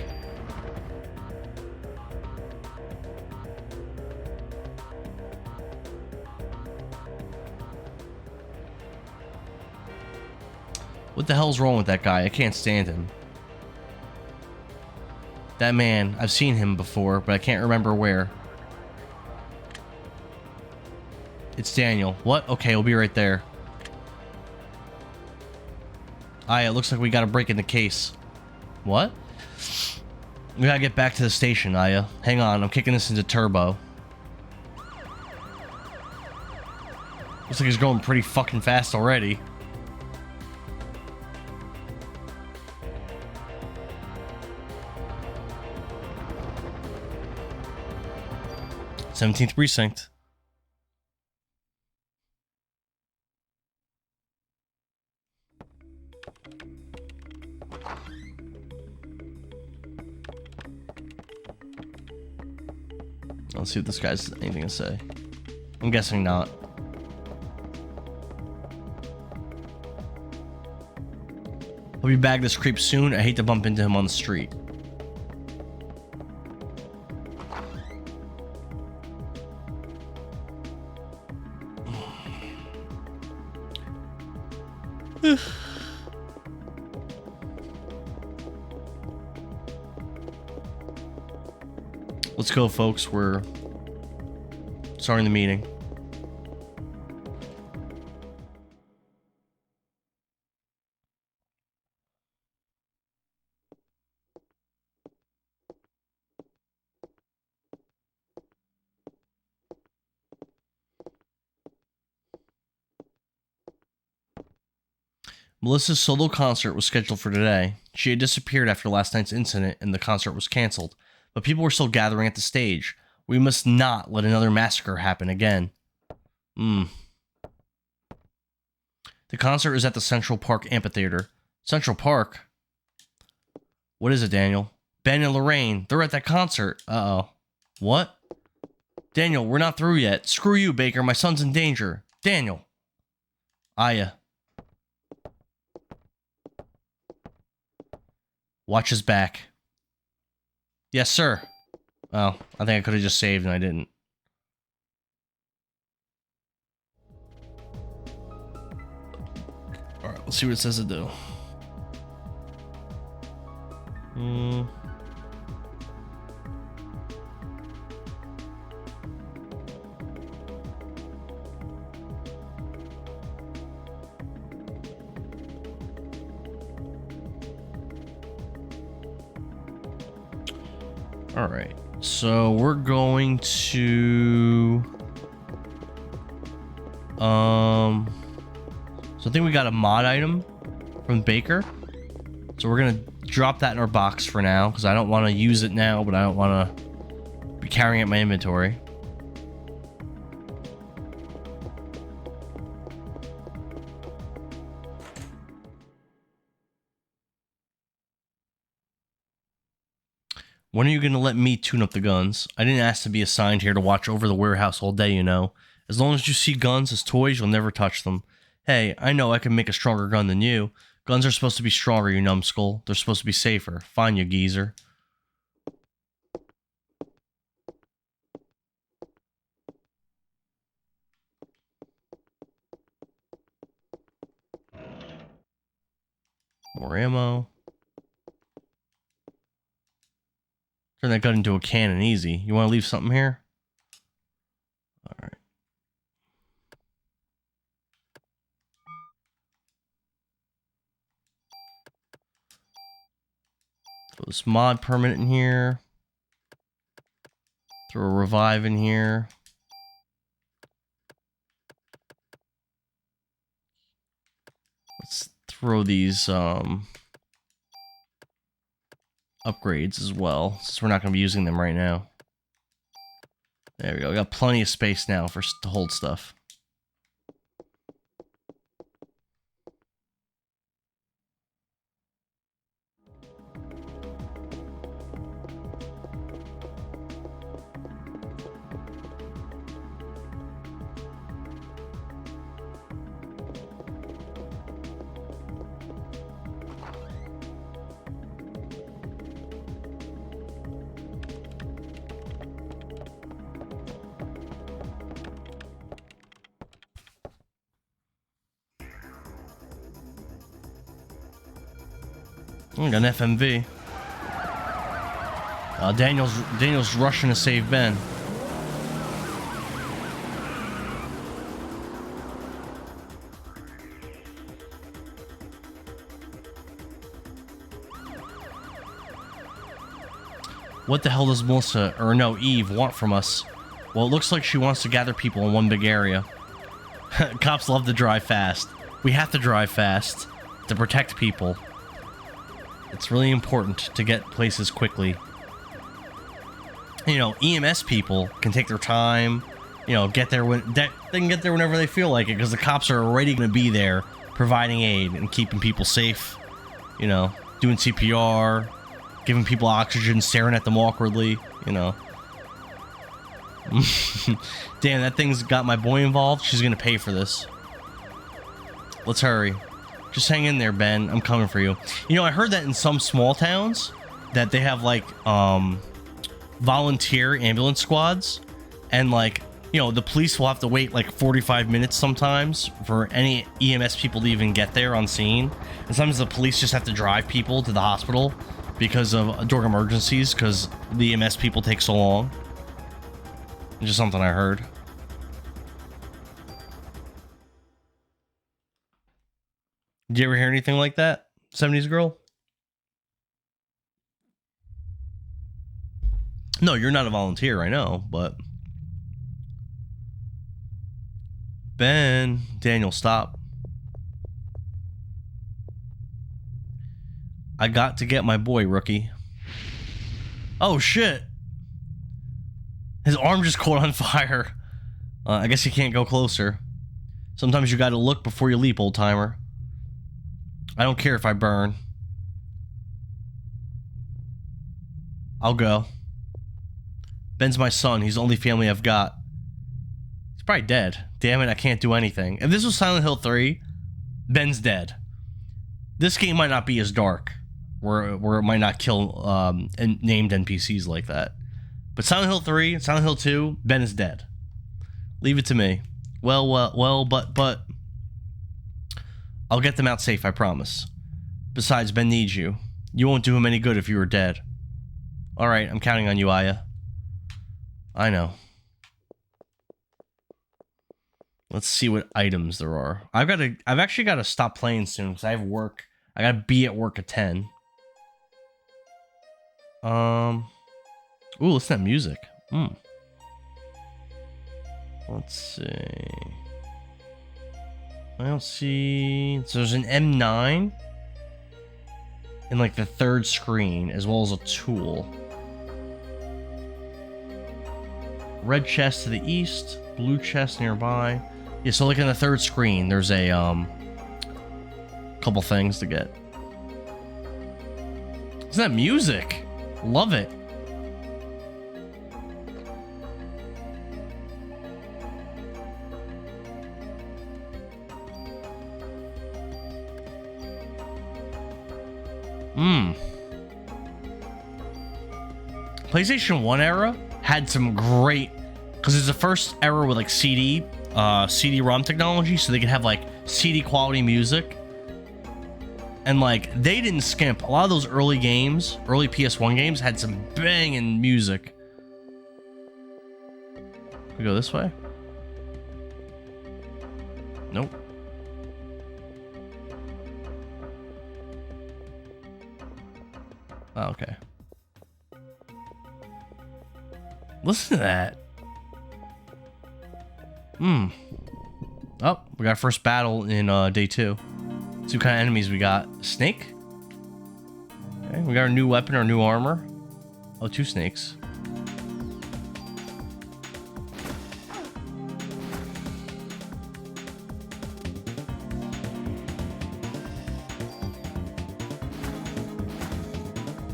What the hell's wrong with that guy? I can't stand him. That man, I've seen him before, but I can't remember where. It's Daniel. What? Okay, we'll be right there. Aya, it looks like we gotta break in the case. What? We gotta get back to the station, Aya. Hang on, I'm kicking this into turbo. Looks like he's going pretty fucking fast already. '17th precinct. Let's see if this guy's anything to say. I'm guessing not. Hope you bag this creep soon. I hate to bump into him on the street. Let's go, folks. We're starting the meeting. Melissa's solo concert was scheduled for today. She had disappeared after last night's incident and the concert was canceled, but people were still gathering at the stage. We must not let another massacre happen again. The concert is at the Central Park Amphitheater. Central Park? What is it, Daniel? Ben and Lorraine, they're at that concert. Uh-oh. What? Daniel, we're not through yet. Screw you, Baker. My son's in danger. Daniel. Aya. Watch his back. Yes, sir. Oh, I think I could have just saved and I didn't. Alright, let's see what it says to do. Alright, so we're going to... So I think we got a mod item from Baker. So we're going to drop that in our box for now, because I don't want to use it now, but I don't want to be carrying it in my inventory. When are you going to let me tune up the guns? I didn't ask to be assigned here to watch over the warehouse all day, you know. As long as you see guns as toys, you'll never touch them. Hey, I know I can make a stronger gun than you. Guns are supposed to be stronger, you numbskull. They're supposed to be safer. Fine, you geezer. More ammo. Turn that gun into a cannon easy. You want to leave something here? Alright. Throw this mod permanent in here. Throw a revive in here. Let's throw these upgrades as well, since we're not going to be using them right now. There we go. We got plenty of space now for to hold stuff. I got an FMV. Daniel's rushing to save Ben. What the hell does Melissa, or no, Eve, want from us? Well, it looks like she wants to gather people in one big area. Cops love to drive fast. We have to drive fast to protect people. It's really important to get places quickly. You know, EMS people can take their time, you know, get there when they can get there whenever they feel like it, because the cops are already going to be there providing aid and keeping people safe, you know, doing CPR, giving people oxygen, staring at them awkwardly, you know. Damn, that thing's got my boy involved. She's gonna pay for this. Let's hurry. Just hang in there, Ben. I'm coming for you. You know, I heard that in some small towns that they have like volunteer ambulance squads, and like, you know, the police will have to wait like 45 minutes sometimes for any EMS people to even get there on scene. And sometimes the police just have to drive people to the hospital because of during emergencies, because the EMS people take so long. It's just something I heard. Did you ever hear anything like that, 70s girl? No, you're not a volunteer, I know, but... Ben, Daniel, stop. I got to get my boy, rookie. Oh, shit. His arm just caught on fire. I guess you can't go closer. Sometimes you gotta look before you leap, old-timer. I don't care if I burn. I'll go. Ben's my son. He's the only family I've got. He's probably dead. Damn it, I can't do anything. If this was Silent Hill 3, Ben's dead. This game might not be as dark, where it might not kill named NPCs like that. But Silent Hill 3, Silent Hill 2, Ben is dead. Leave it to me. But I'll get them out safe, I promise. Besides, Ben needs you. You won't do him any good if you were dead. Alright, I'm counting on you, Aya. I know. Let's see what items there are. I've actually got to stop playing soon because I have work. I gotta be at work at 10. Ooh, listen to that music. Let's see. I don't see... So there's an M9 in like the third screen, as well as a tool. Red chest to the east, blue chest nearby. Yeah, so like in the third screen, there's a couple things to get. Isn't that music? Love it. PlayStation 1 era had some great, because it's the first era with like CD-ROM technology, so they could have like CD quality music. And like, they didn't skimp. A lot of those early games, early PS1 games, had some banging music. We go this way? Nope. Oh, okay. Listen to that. Oh, we got our first battle in day 2. See what kind of enemies we got. Snake? Okay, we got our new weapon, our new armor. Oh, 2 snakes.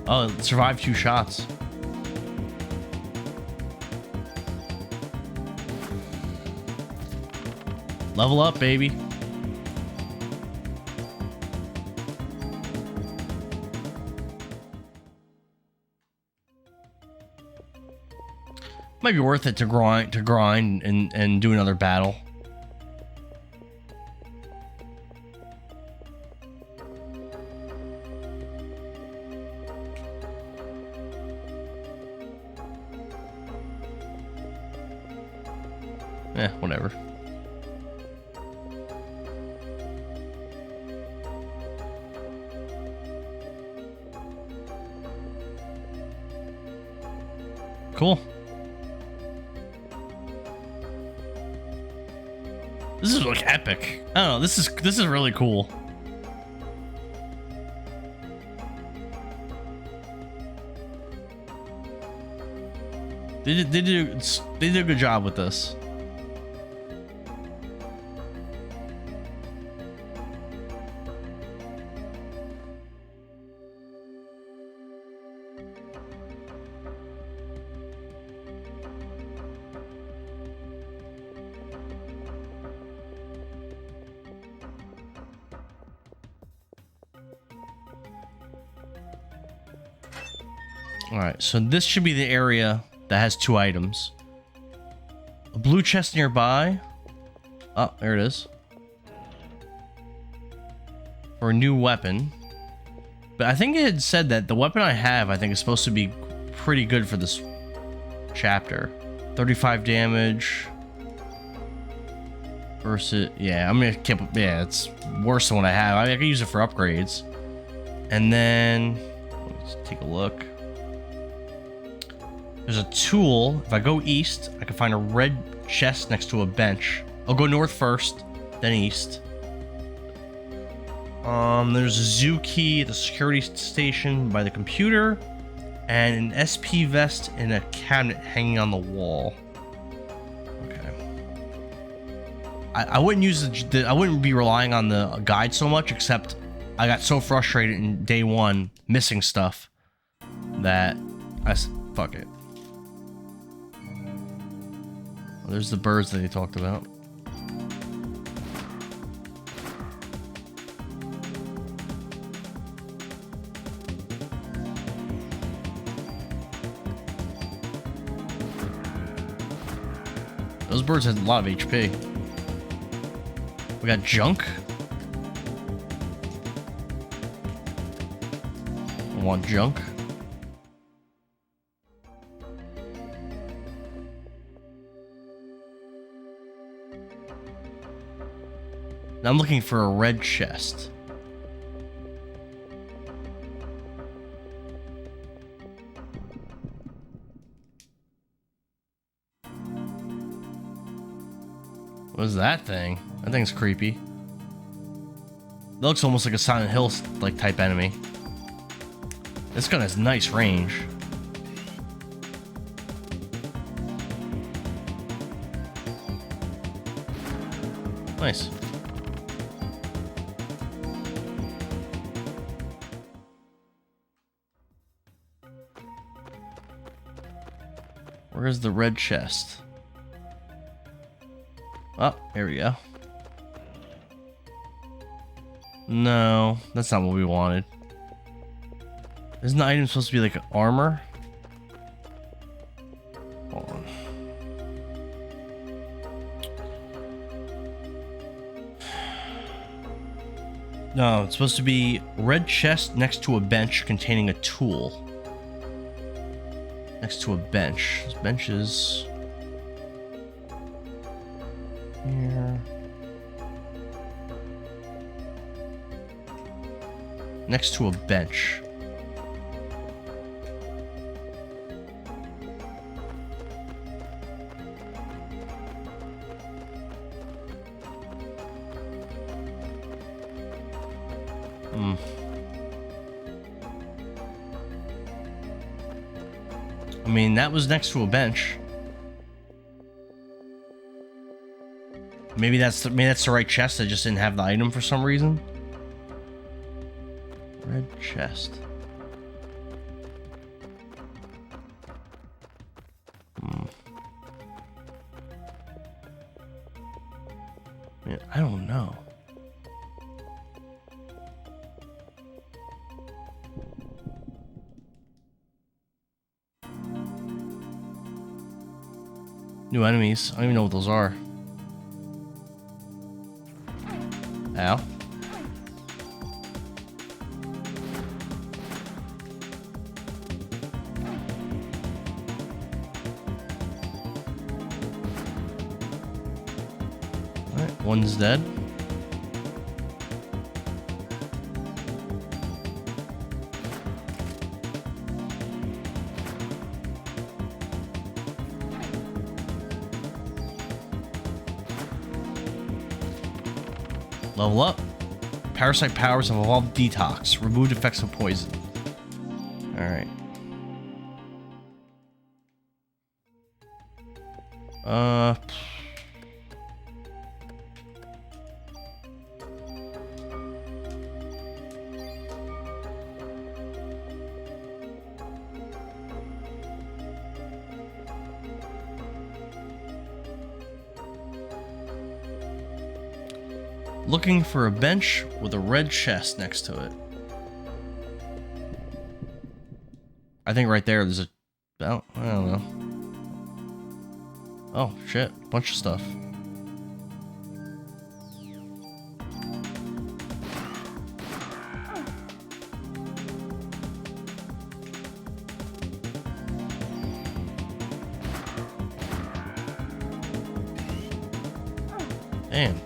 Oh, it survived 2 shots. Level up, baby. Might be worth it to grind and do another battle. Whatever. Cool. This is like epic. I don't know. This is really cool. They did a good job with this. All right, so this should be the area that has 2 items. A blue chest nearby. Oh, there it is. For a new weapon. But I think it had said that the weapon I have, I think, is supposed to be pretty good for this chapter. 35 damage. Versus, yeah, I'm gonna keep, yeah, it's worse than what I have. I mean, I can use it for upgrades. And then, let's take a look. There's a tool. If I go east, I can find a red chest next to a bench. I'll go north first, then east. There's a zoo key at the security station by the computer, and an SP vest in a cabinet hanging on the wall. Okay. I wouldn't use I wouldn't be relying on the guide so much, except I got so frustrated in day 1 missing stuff that fuck it. Well, there's the birds that he talked about. Those birds had a lot of HP. We got junk. I want junk. Now I'm looking for a red chest. What is that thing? That thing's creepy. It looks almost like a Silent Hill like type enemy. This gun has nice range. Nice. Where's the red chest? Oh, here we go. No, that's not what we wanted. Isn't the item supposed to be like armor? Hold on. No, it's supposed to be red chest next to a bench containing a tool. Next to a bench. This bench is here. Next to a bench. I mean, that was next to a bench. Maybe that's the right chest. I just didn't have the item for some reason. Red chest. Yeah, I don't know. New enemies. I don't even know what those are. Ow. One's dead. Level up. Parasite powers have evolved detox. Removed effects of poison. Alright. Looking for a bench with a red chest next to it. I think right there there's a... Oh, I don't know. Oh, shit. Bunch of stuff. Damn.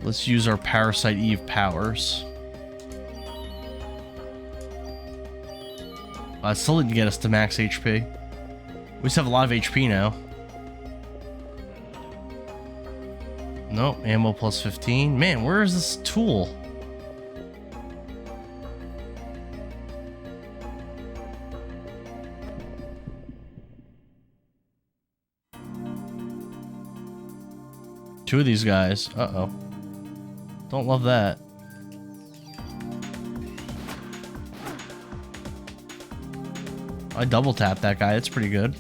Let's use our Parasite Eve powers. Still didn't get us to max HP. We just have a lot of HP now. Nope, ammo plus 15. Man, where is this tool? Two of these guys. Uh-oh. Don't love that. I double tapped that guy. That's pretty good.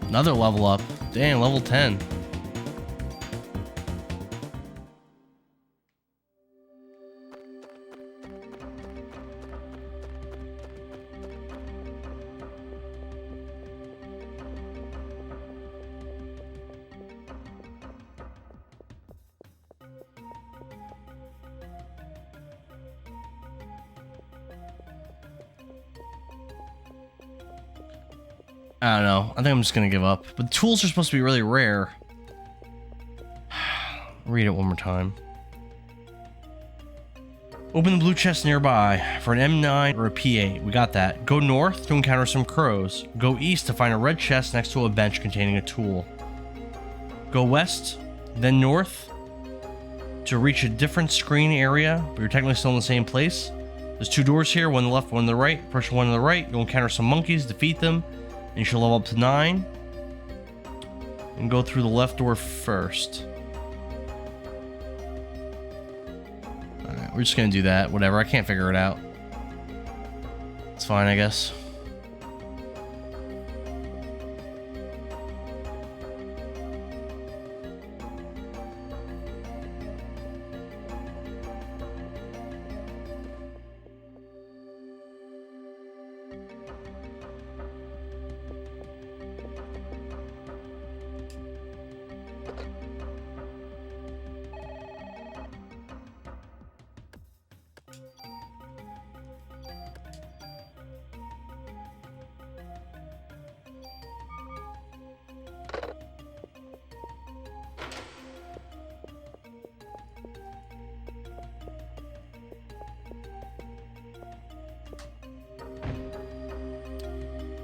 Another level up. Damn, level 10. I don't know. I think I'm just gonna give up. But the tools are supposed to be really rare. Read it one more time. Open the blue chest nearby for an M9 or a P8. We got that. Go north to encounter some crows. Go east to find a red chest next to a bench containing a tool. Go west, then north to reach a different screen area, but you're technically still in the same place. There's two doors here, one on the left, one on the right. Push one on the right, you'll encounter some monkeys, defeat them. And you should level up to 9. And go through the left door first. Alright, we're just gonna do that. Whatever, I can't figure it out. It's fine, I guess.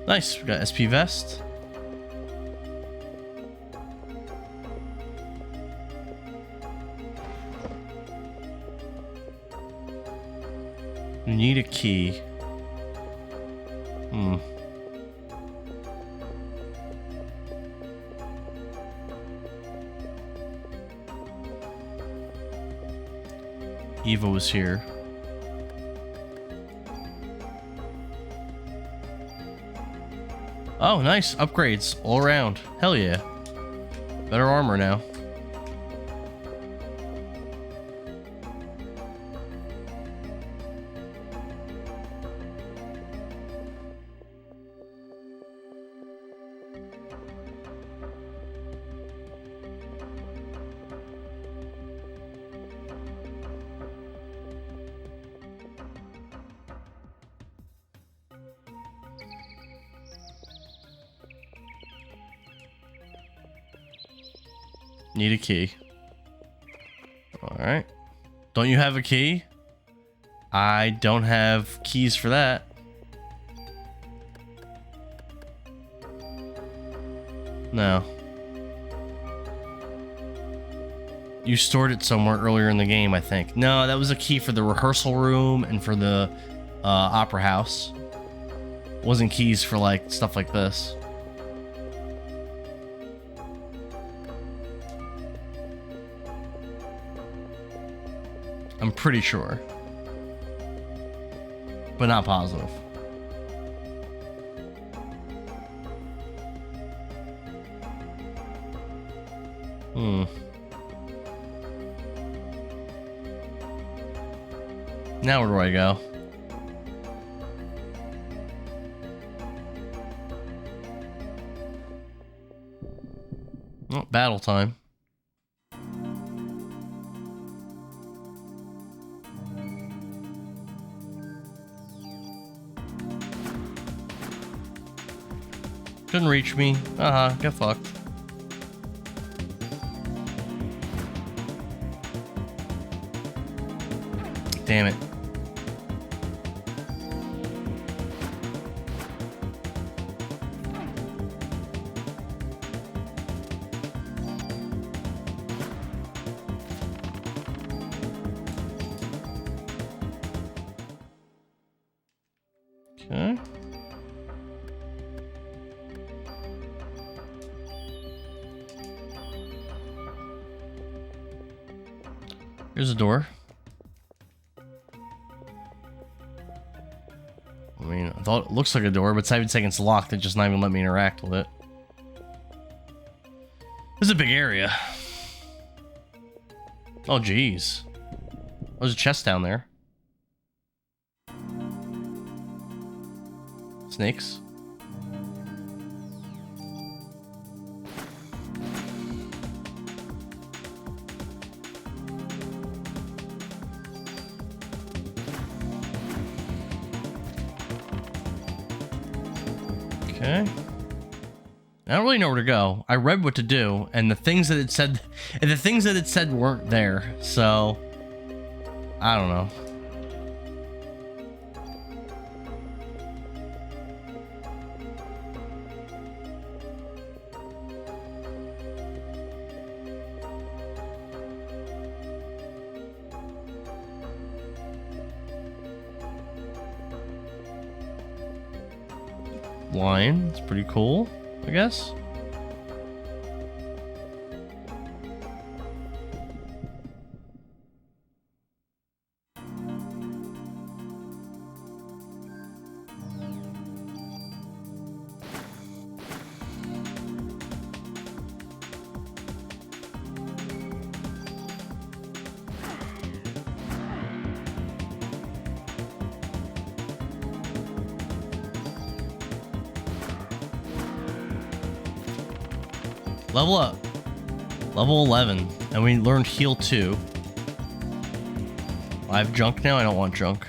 Nice, we got SP vest. You need a key. Eva was here. Oh, nice. Upgrades all around. Hell yeah. Better armor now. Need a key. Alright. Don't you have a key? I don't have keys for that. No. You stored it somewhere earlier in the game, I think. No, that was a key for the rehearsal room and for the opera house. Wasn't keys for like stuff like this. I'm pretty sure. But not positive. Now where do I go? Oh, battle time. Couldn't reach me. Get fucked. Damn it. Okay. Here's a door. I mean, I thought it looks like a door, but it's even saying it's locked. It's just not even letting me interact with it. This is a big area. Oh, geez. There's a chest down there. Snakes. Okay. I don't really know where to go. I read what to do, and the things that it said weren't there. So I don't know. Line. It's pretty cool, I guess. Level up. Level 11. And we learned heal 2. I have junk now? I don't want junk.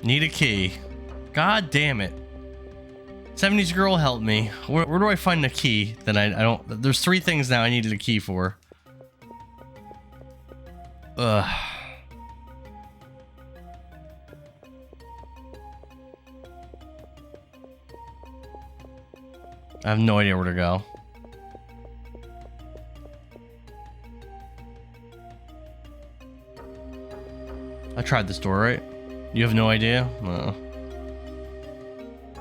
Need a key. God damn it. 70s girl, help me. Where do I find the key that I don't... There's 3 things now I needed a key for. Ugh. I have no idea where to go. tried this door, right? You have no idea? No.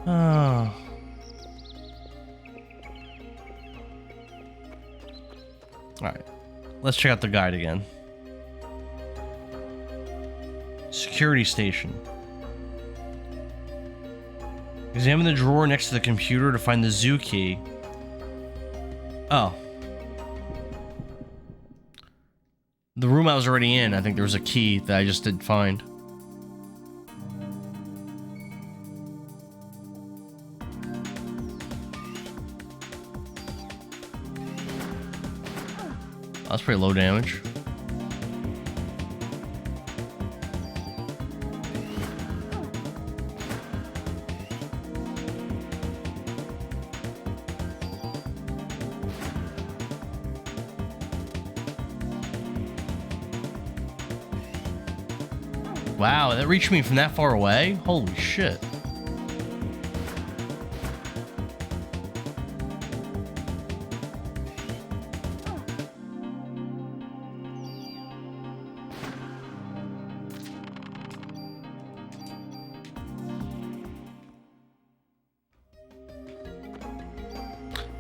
Oh. Alright. Let's check out the guide again. Security station. Examine the drawer next to the computer to find the zoo key. Oh. The room I was already in, I think there was a key that I just didn't find. That's pretty low damage. Wow, that reached me from that far away? Holy shit.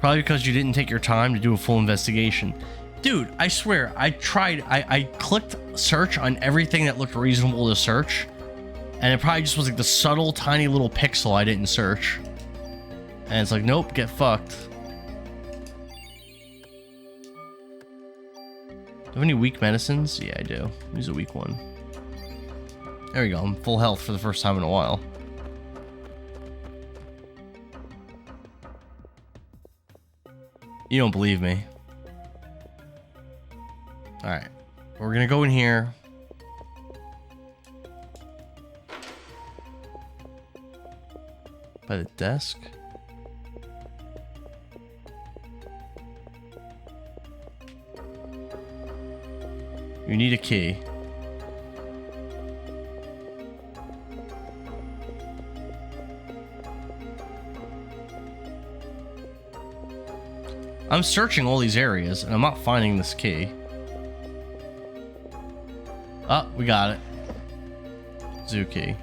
Probably because you didn't take your time to do a full investigation. Dude, I swear, I clicked search on everything that looked reasonable to search, and it probably just was like the subtle, tiny little pixel I didn't search. And it's like, nope, get fucked. Do I have any weak medicines? Yeah, I do. Use a weak one. There we go, I'm full health for the first time in a while. You don't believe me. Alright, we're gonna go in here. By the desk. You need a key. I'm searching all these areas and I'm not finding this key. Oh, we got it. Zoo key.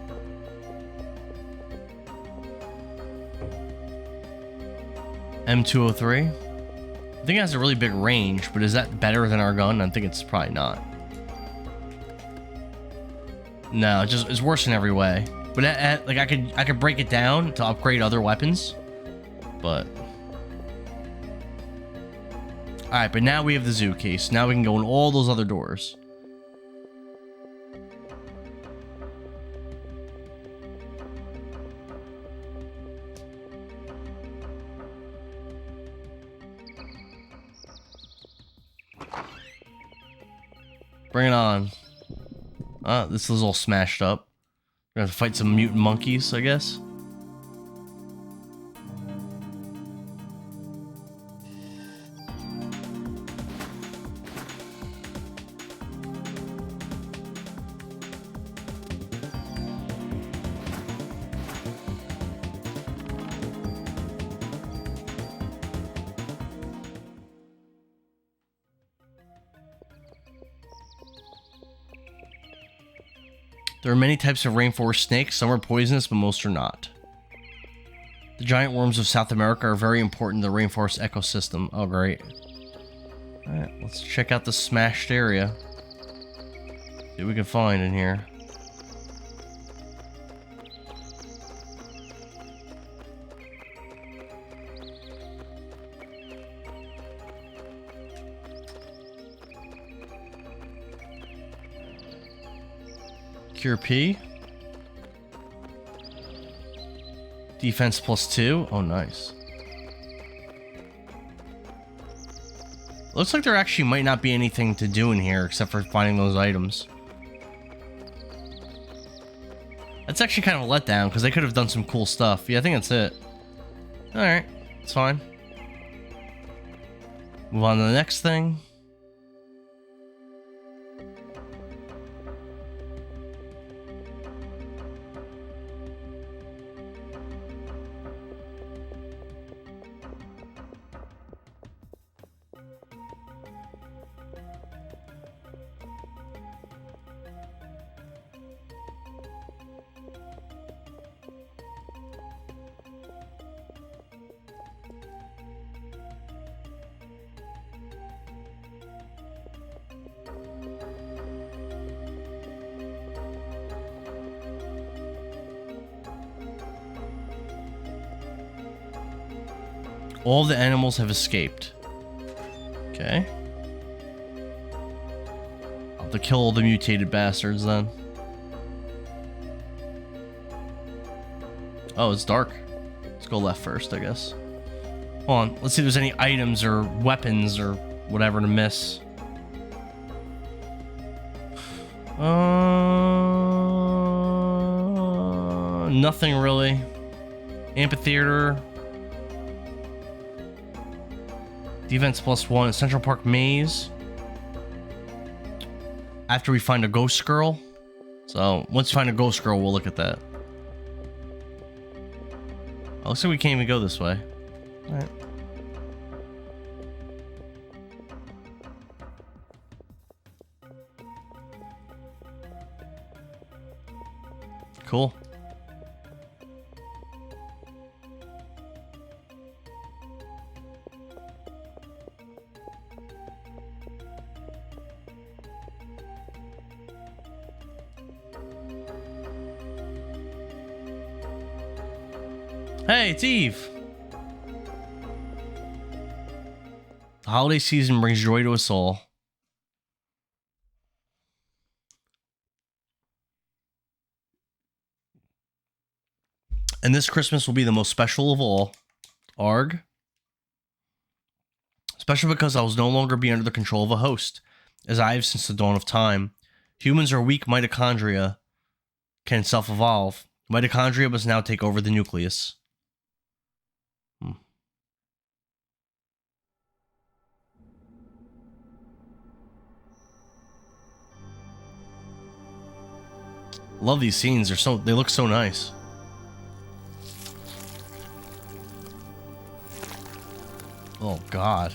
M203. I think it has a really big range, but is that better than our gun? I think it's probably not. No, it's worse in every way. But like I could break it down to upgrade other weapons, but. All right, but now we have the zoo key, so now we can go in all those other doors. Bring it on. This is all smashed up. We're gonna have to fight some mutant monkeys, I guess. There are many types of rainforest snakes. Some are poisonous, but most are not. The giant worms of South America are very important to the rainforest ecosystem. Oh, great. Alright, let's check out the smashed area. See what we can find in here. Cure P. Defense +2. Oh, nice. Looks like there actually might not be anything to do in here except for finding those items. That's actually kind of a letdown because they could have done some cool stuff. Yeah, I think that's it. Alright, it's fine. Move on to the next thing. All the animals have escaped. Okay. I'll have to kill all the mutated bastards then. Oh, it's dark. Let's go left first, I guess. Hold on. Let's see if there's any items or weapons or whatever to miss. Nothing really. Amphitheater. Defense +1. Central Park Maze. After we find a ghost girl. So, once we find a ghost girl, we'll look at that. Oh, looks like we can't even go this way. Alright. Cool. Hey, it's Eve. The holiday season brings joy to us all. And this Christmas will be the most special of all. Arg. Special because I will no longer be under the control of a host, as I have since the dawn of time. Humans are weak mitochondria, can self-evolve. Mitochondria must now take over the nucleus. Love these scenes. They look so nice. Oh god.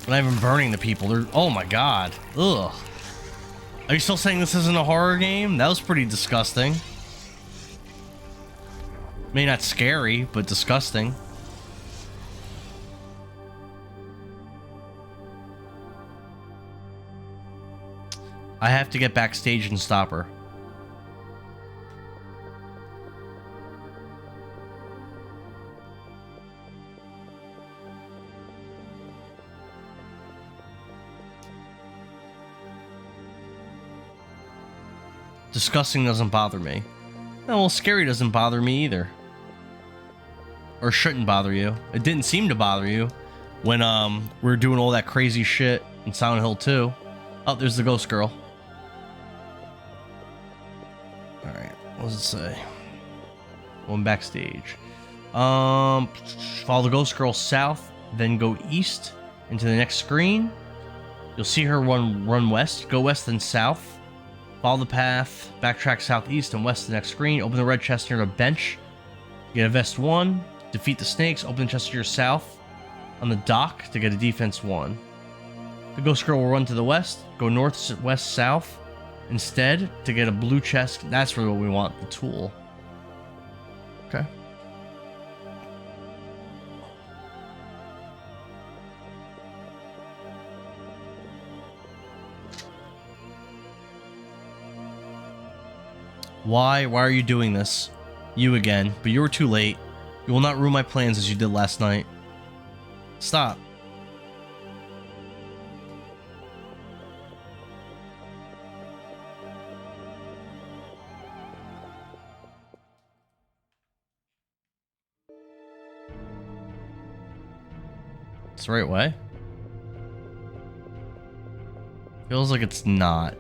We're not even burning the people. They're, oh my god. Ugh. Are you still saying this isn't a horror game? That was pretty disgusting. Maybe not scary, but disgusting. I have to get backstage and stop her. Disgusting doesn't bother me. No, well, scary doesn't bother me either. Or shouldn't bother you. It didn't seem to bother you when we were doing all that crazy shit in Silent Hill 2. Oh, there's the ghost girl. Alright, what does it say? Going backstage. Follow the ghost girl south, then go east into the next screen. You'll see her run west. Go west then south. Follow the path, backtrack southeast and west to the next screen. Open the red chest near the bench. Get a vest 1. Defeat the snakes. Open the chest to your south on the dock to get a defense 1. The ghost girl will run to the west. Go north, west, south instead to get a blue chest. That's really what we want, the tool. Okay. Why are you doing this? You again, but you were too late. You will not ruin my plans as you did last night. Stop. It's the right way. Feels like it's not.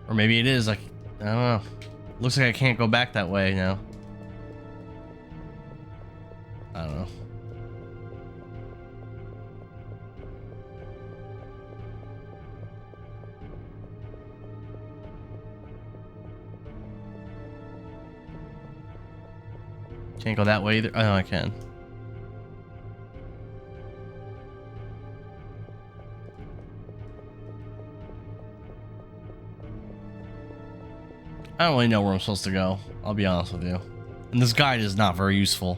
Or maybe it is, like, I don't know. Looks like I can't go back that way now. I don't know. Can't go that way either. Oh, no, I can. I don't really know where I'm supposed to go. I'll be honest with you. And this guide is not very useful.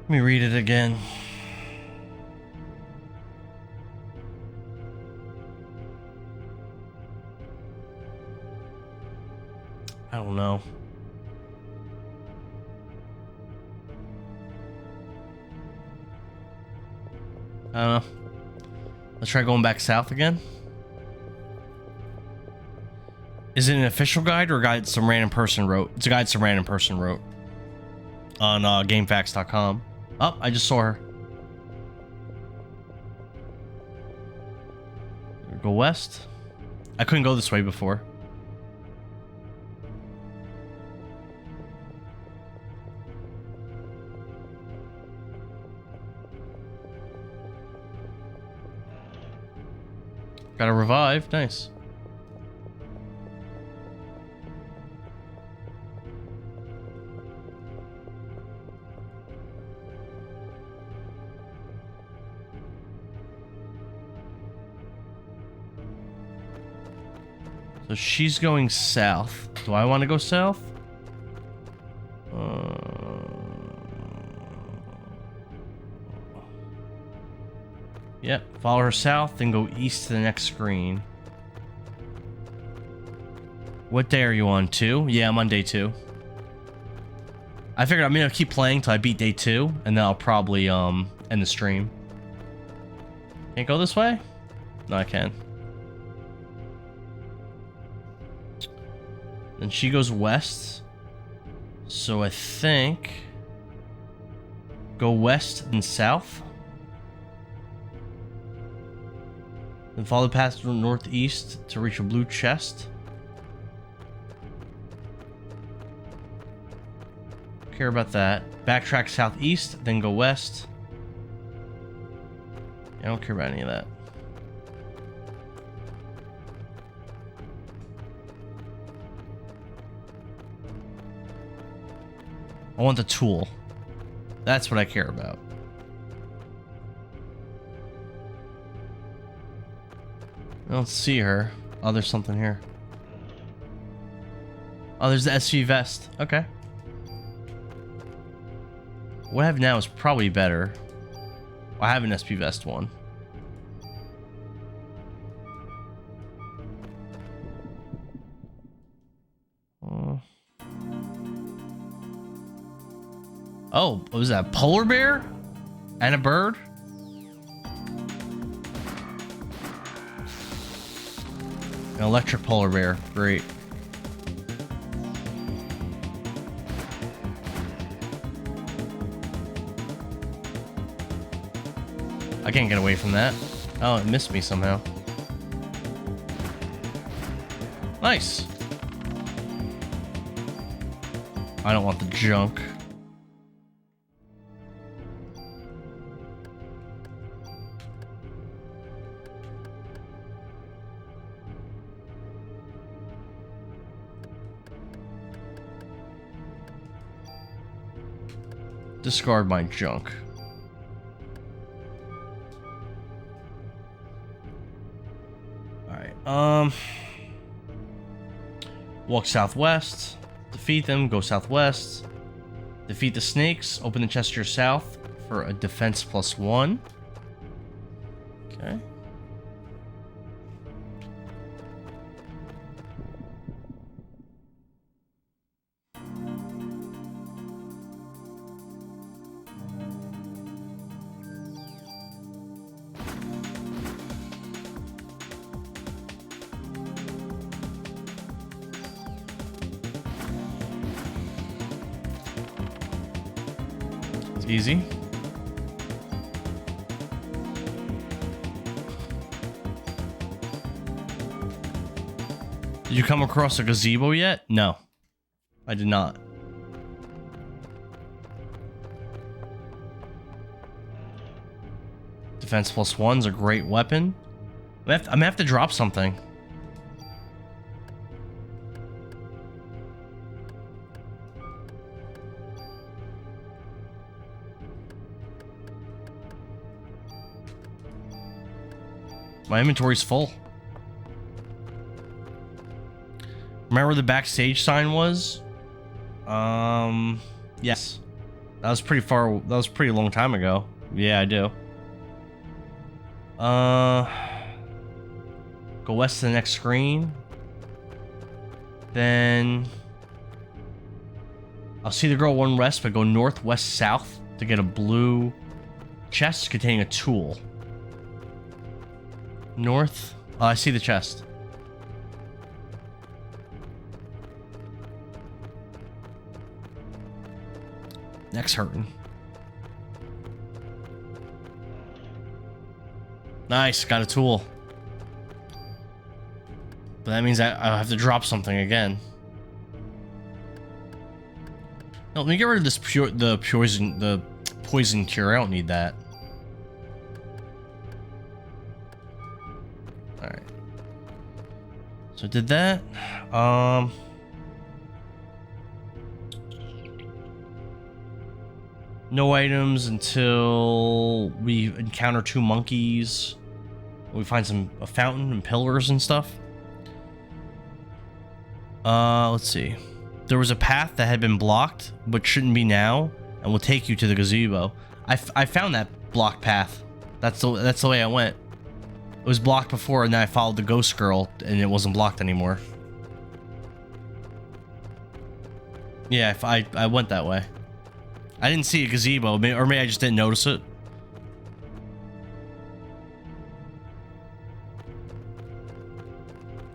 Let me read it again. I don't know. I don't know. Let's try going back south again. Is it an official guide or a guide some random person wrote? It's a guide some random person wrote on GameFAQs.com. Oh, I just saw her. Go west. I couldn't go this way before. Got a revive. Nice. So she's going south. Do I want to go south? Yep, follow her south, then go east to the next screen. What day are you on? 2? Yeah, I'm on day 2. I figured I'm gonna keep playing till I beat day 2, and then I'll probably end the stream. Can't go this way? No, I can. Then she goes west. So I think go west and south. Then follow the path to northeast to reach a blue chest. Care about that. Backtrack southeast, then go west. I don't care about any of that. I want the tool. That's what I care about. I don't see her. Oh, there's something here. Oh, there's the SV vest. Okay. What I have now is probably better. I have an SP vest one. Oh, what was that? Polar bear? And a bird? An electric polar bear. Great. I can't get away from that. Oh, it missed me somehow. Nice. I don't want the junk. Discard my junk. Alright, walk southwest, defeat them, go southwest, defeat the snakes, open the chest to your south for a defense +1. Okay. Easy. Did you come across a gazebo yet? No, I did not. Defense +1's a great weapon. I'm gonna have to drop something. My inventory's full. Remember where the backstage sign was? Yes. That was pretty far. That was a pretty long time ago. Yeah, I do. Go west to the next screen. Then I'll see the girl one west, but go northwest south to get a blue chest containing a tool. North. Oh, I see the chest. Next hurting. Nice, got a tool. But that means I have to drop something again. No, let me get rid of this the poison cure. I don't need that. All right. So I did that. No items until we encounter 2 monkeys. We find a fountain and pillars and stuff. Let's see. There was a path that had been blocked, but shouldn't be now, and will take you to the gazebo. I found that blocked path. That's the way I went. It was blocked before, and then I followed the ghost girl, and it wasn't blocked anymore. Yeah, I went that way. I didn't see a gazebo, or maybe I just didn't notice it.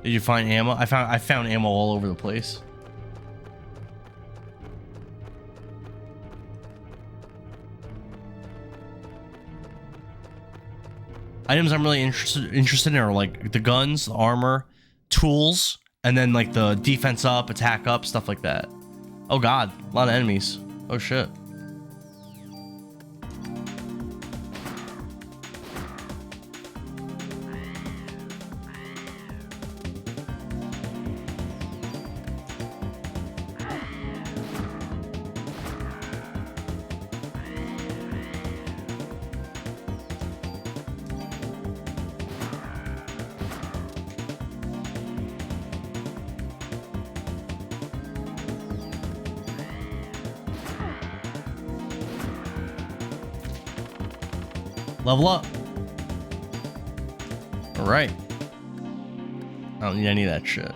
Did you find ammo? I found ammo all over the place. Items I'm really interested in are like the guns, the armor, tools, and then like the defense up, attack up, stuff like that. Oh god, a lot of enemies. Oh shit. Level up. All right. I don't need any of that shit.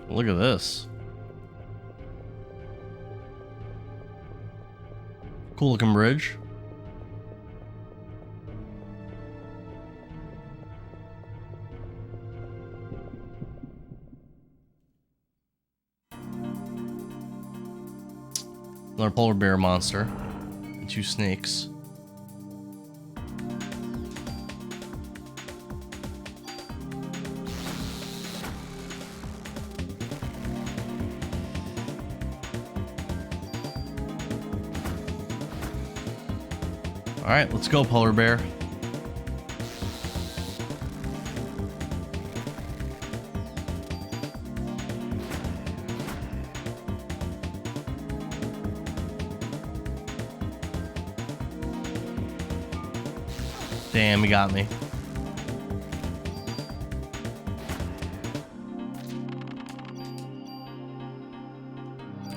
Look at this. Cool looking bridge. Another polar bear monster. And 2 snakes. Alright, let's go, polar bear. Damn, he got me.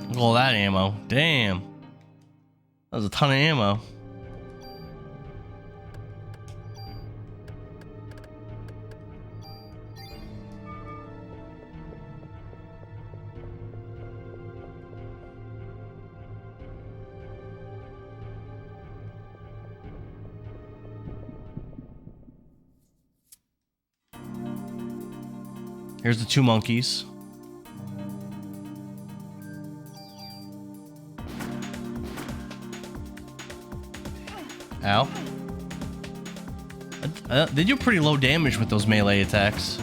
Look at all that ammo. Damn. That was a ton of ammo. Here's the 2 monkeys. Ow. They do pretty low damage with those melee attacks.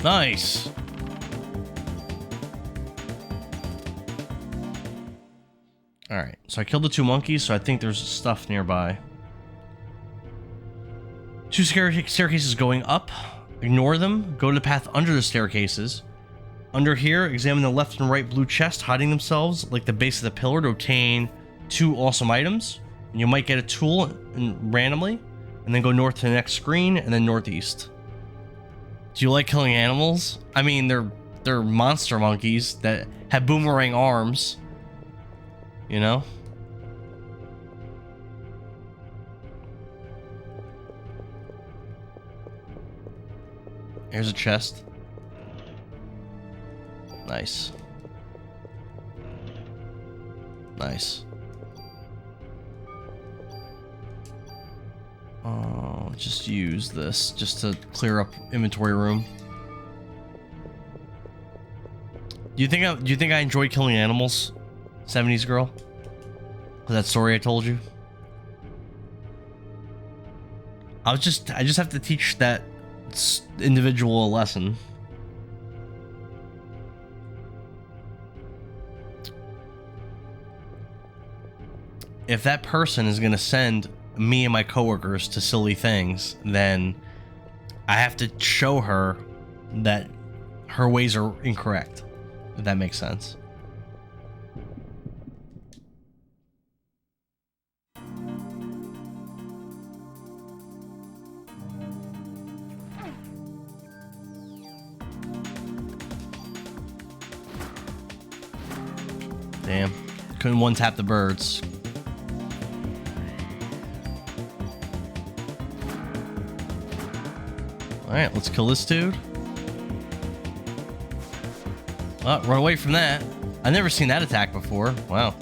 Nice. Alright, so I killed the 2 monkeys, so I think there's stuff nearby. 2 staircases going up. Ignore them. Go to the path under the staircases. Under here, examine the left and right blue chest hiding themselves like the base of the pillar to obtain 2 awesome items. And you might get a tool randomly, and then go north to the next screen, and then northeast. Do you like killing animals? I mean, they're monster monkeys that have boomerang arms. You know? Here's a chest. Nice. Nice. Oh, just use this just to clear up inventory room. Do you think I enjoy killing animals, 70s girl? That story I told you. I just have to teach that individual a lesson. If that person is gonna send me and my coworkers to silly things, then I have to show her that her ways are incorrect, if that makes sense. Damn, couldn't one-tap the birds. Alright, let's kill this dude. Oh, run away from that. I've never seen that attack before. Wow.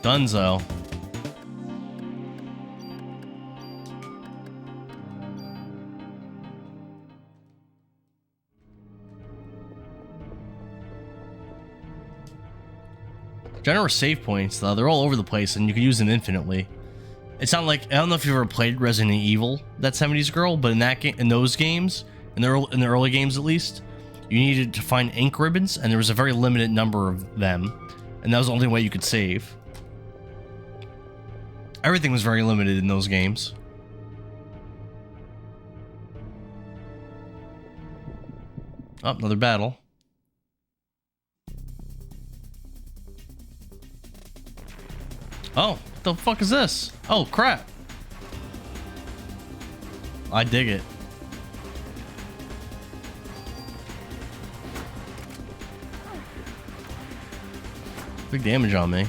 Dunzo. Generous save points, though. They're all over the place, and you can use them infinitely. It's not like, I don't know if you've ever played Resident Evil, that 70s girl, but in that game, in those games, in the early games at least, you needed to find ink ribbons, and there was a very limited number of them, and that was the only way you could save. Everything was very limited in those games. Oh, another battle. Oh, what the fuck is this? Oh, crap. I dig it. Big damage on me.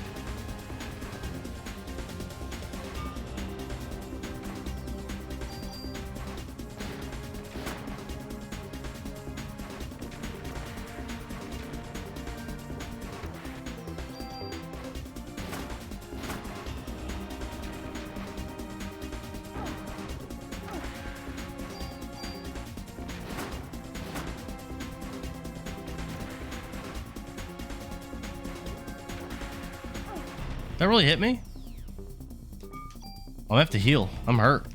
That really hit me? I have to heal. I'm hurt.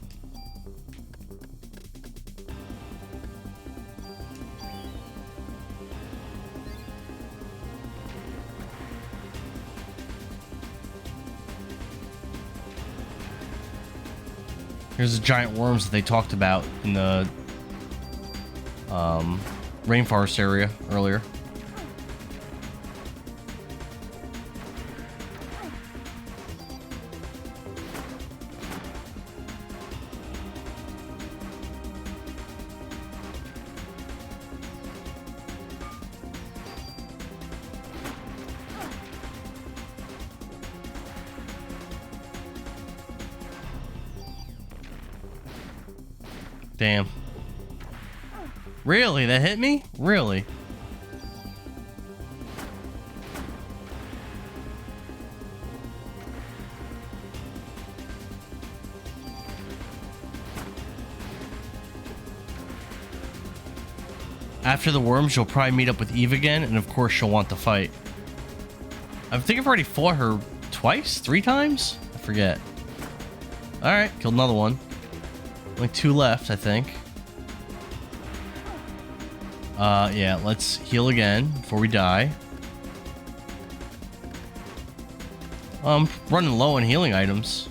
Here's the giant worms that they talked about in the rainforest area earlier. Damn. Really? That hit me? Really? After the worms, you'll probably meet up with Eve again, and of course she'll want to fight. I think I've already fought her twice? 3 times? I forget. Alright, killed another one. Only 2 left, I think. Yeah, let's heal again before we die. I'm running low on healing items.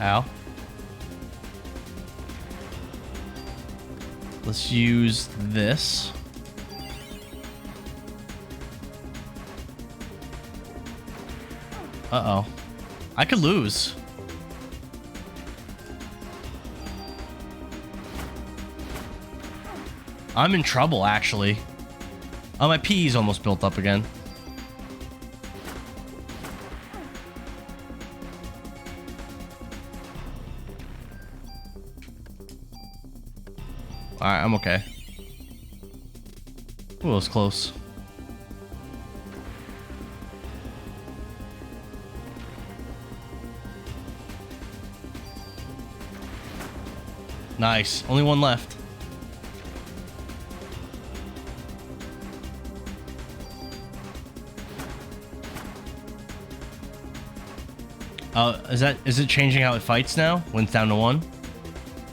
Ow. Let's use this. Uh-oh. I could lose. I'm in trouble, actually. Oh, my PE's almost built up again. Alright, I'm okay. Ooh, that was close. Nice. Only one left. Is it changing how it fights now? When it's down to 1?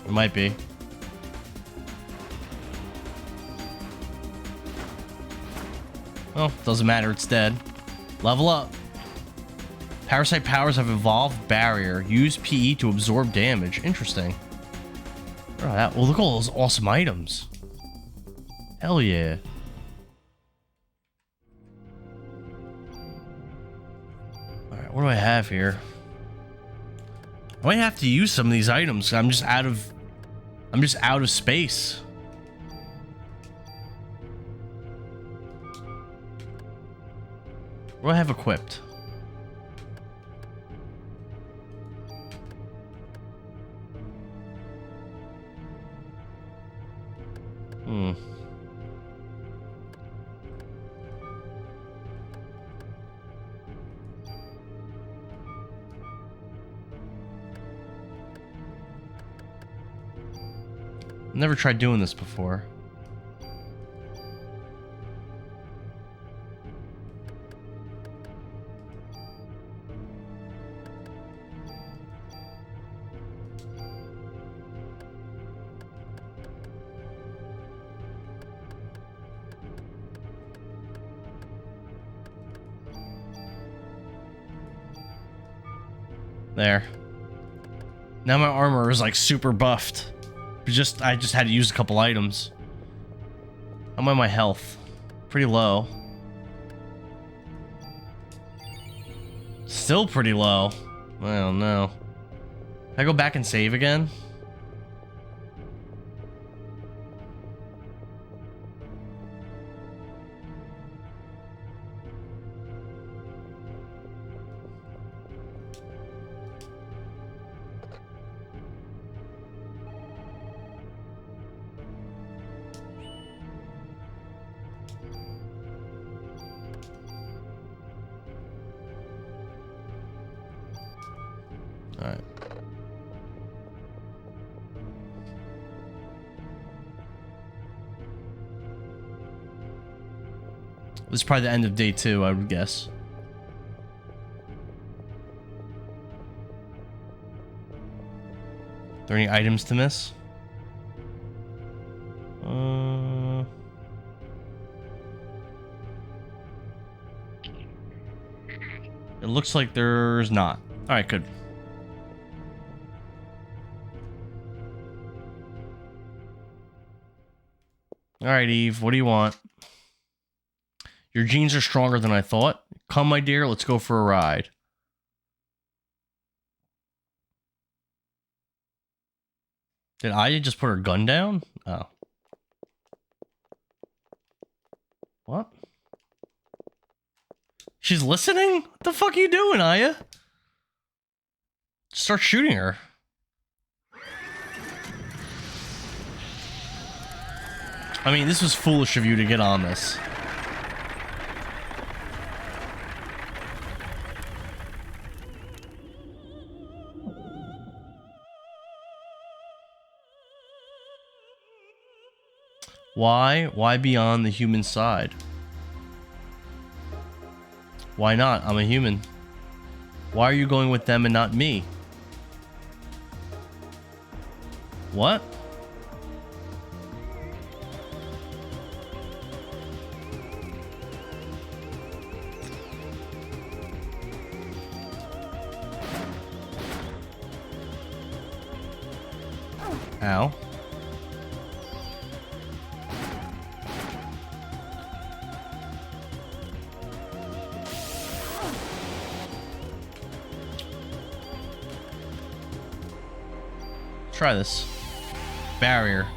It might be. Well, doesn't matter, it's dead. Level up. Parasite powers have evolved barrier. Use PE to absorb damage. Interesting. Oh, well, look at all those awesome items. Hell yeah. Alright, what do I have here? I might have to use some of these items. I'm just out of space. What do I have equipped? Never tried doing this before. There. Now my armor is like super buffed. I just had to use a couple items. How am I my health? Pretty low. Still pretty low. I don't know. Can I go back and save again? Alright. This is probably the end of day 2, I would guess. Are there any items to miss? It looks like there's not. Alright, good. Alright, Eve, what do you want? Your genes are stronger than I thought. Come, my dear, let's go for a ride. Did Aya just put her gun down? Oh. What? She's listening? What the fuck are you doing, Aya? Start shooting her. I mean, this was foolish of you to get on this. Why? Why be on the human side? Why not? I'm a human. Why are you going with them and not me? What? Ow. Try this. Barrier.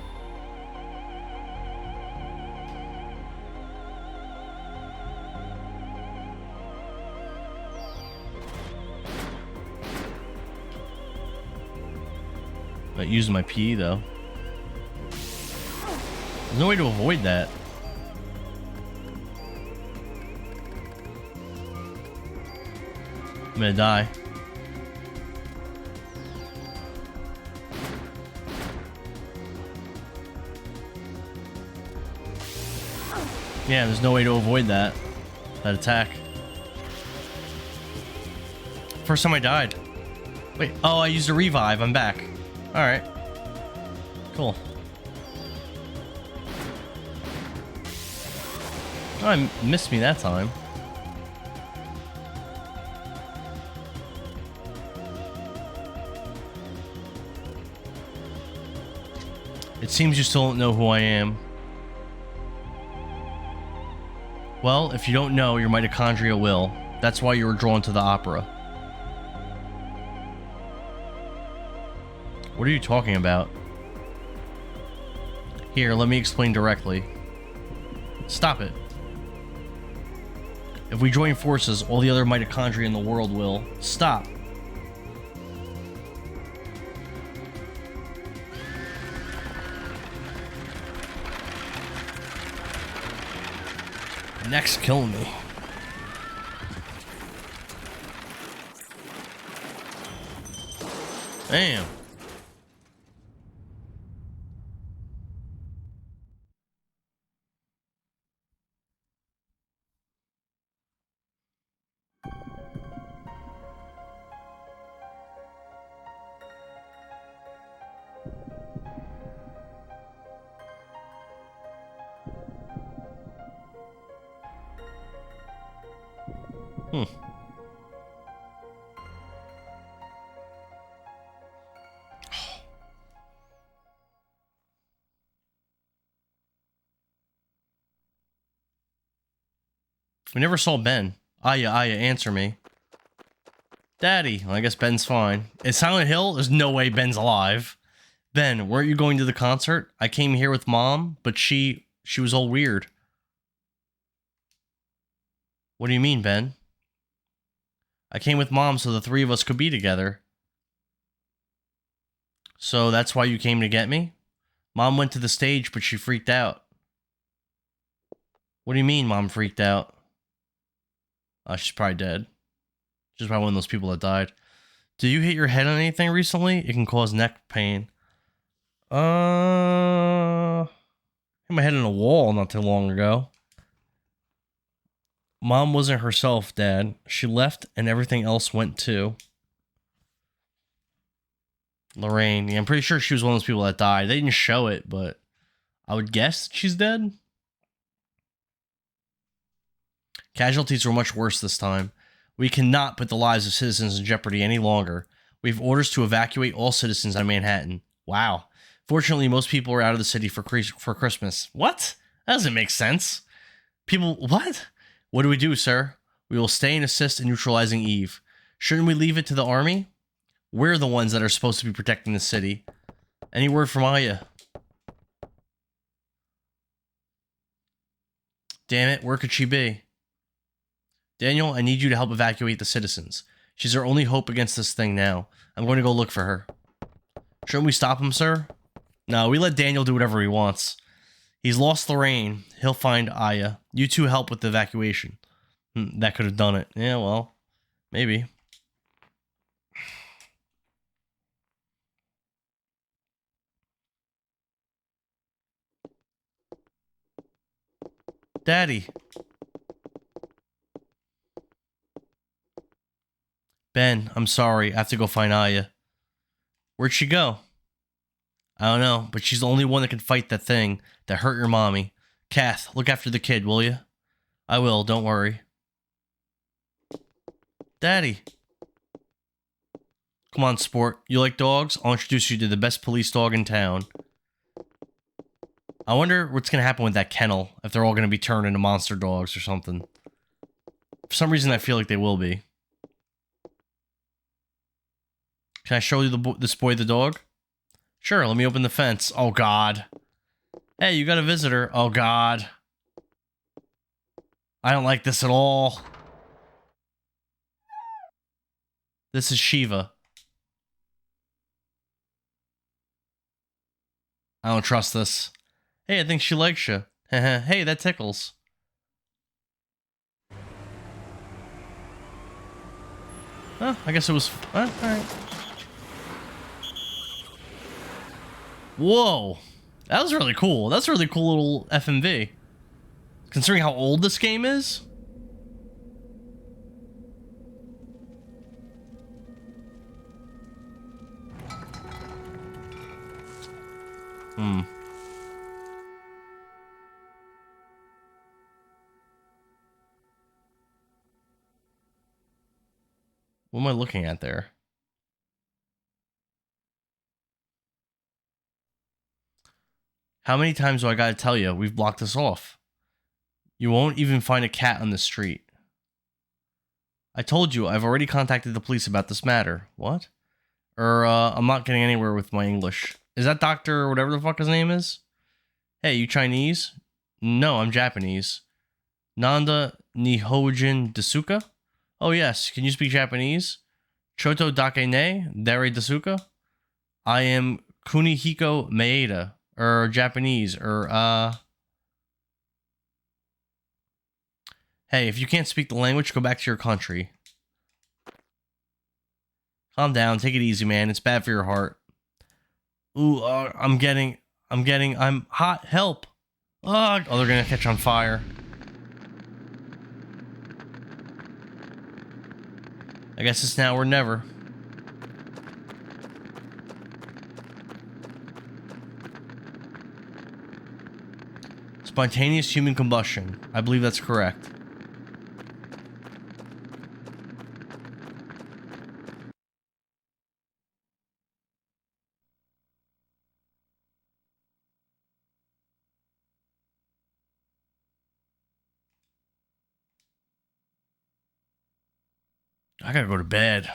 Not using my PE though. There's no way to avoid that. I'm gonna die. Yeah, there's no way to avoid that attack. First time I died. Wait, oh, I used a revive. I'm back. Alright. Cool. Oh, missed me that time. It seems you still don't know who I am. Well, if you don't know, your mitochondria will. That's why you were drawn to the opera. What are you talking about? Here, let me explain directly. Stop it. If we join forces, all the other mitochondria in the world will. Stop. Next, killing me. Damn. We never saw Ben. Aya, answer me. Daddy. Well, I guess Ben's fine. In Silent Hill, there's no way Ben's alive. Ben, weren't you going to the concert? I came here with Mom, but she was all weird. What do you mean, Ben? I came with Mom so the three of us could be together. So that's why you came to get me? Mom went to the stage, but she freaked out. What do you mean, Mom freaked out? She's probably dead. She's probably one of those people that died. Did you hit your head on anything recently? It can cause neck pain. Hit my head on a wall not too long ago. Mom wasn't herself, Dad. She left and everything else went too. Lorraine. Yeah, I'm pretty sure she was one of those people that died. They didn't show it, but I would guess she's dead. Casualties were much worse this time. We cannot put the lives of citizens in jeopardy any longer. We have orders to evacuate all citizens in Manhattan. Wow. Fortunately, most people are out of the city for Christmas. What? That doesn't make sense. People, what? What do we do, sir? We will stay and assist in neutralizing Eve. Shouldn't we leave it to the army? We're the ones that are supposed to be protecting the city. Any word from Aya? Damn it, where could she be? Daniel, I need you to help evacuate the citizens. She's our only hope against this thing now. I'm going to go look for her. Shouldn't we stop him, sir? No, we let Daniel do whatever he wants. He's lost Lorraine. He'll find Aya. You two help with the evacuation. That could have done it. Yeah, well, maybe. Daddy. Ben, I'm sorry. I have to go find Aya. Where'd she go? I don't know, but she's the only one that can fight that thing that hurt your mommy. Kath, look after the kid, will you? I will, don't worry. Daddy. Come on, sport. You like dogs? I'll introduce you to the best police dog in town. I wonder what's going to happen with that kennel, if they're all going to be turned into monster dogs or something. For some reason, I feel like they will be. Can I show you this boy the dog? Sure, let me open the fence. Oh, God. Hey, you got a visitor. Oh, God. I don't like this at all. This is Shiva. I don't trust this. Hey, I think she likes you. Hey, that tickles. Huh, I guess it was... alright. Whoa. That was really cool. That's a really cool little FMV. Considering how old this game is. What am I looking at there? How many times do I gotta tell you we've blocked this off? You won't even find a cat on the street. I told you I've already contacted the police about this matter. What? I'm not getting anywhere with my English. Is that Dr. whatever the fuck his name is? Hey, you Chinese? No, I'm Japanese. Nanda Nihojin Desuka? Oh yes, can you speak Japanese? Choto dake ne, dare desuka? I am Kunihiko Maeda, Japanese, Hey, if you can't speak the language, go back to your country. Calm down, take it easy, man. It's bad for your heart. Ooh, I'm hot, help! Oh, they're gonna catch on fire. I guess it's now or never. Spontaneous human combustion. I believe that's correct. I gotta go to bed.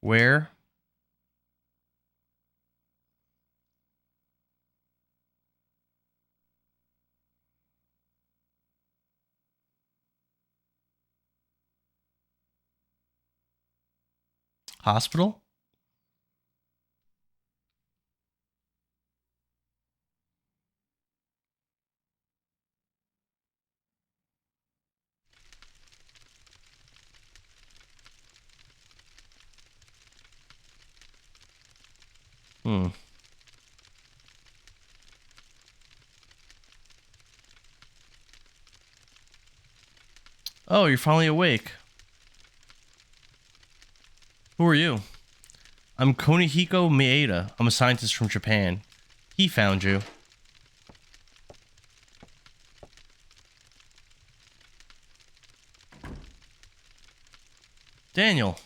Where? Hospital? Hmm. Oh, you're finally awake. Who are you? I'm Konihiko Maeda. I'm a scientist from Japan. He found you. Daniel.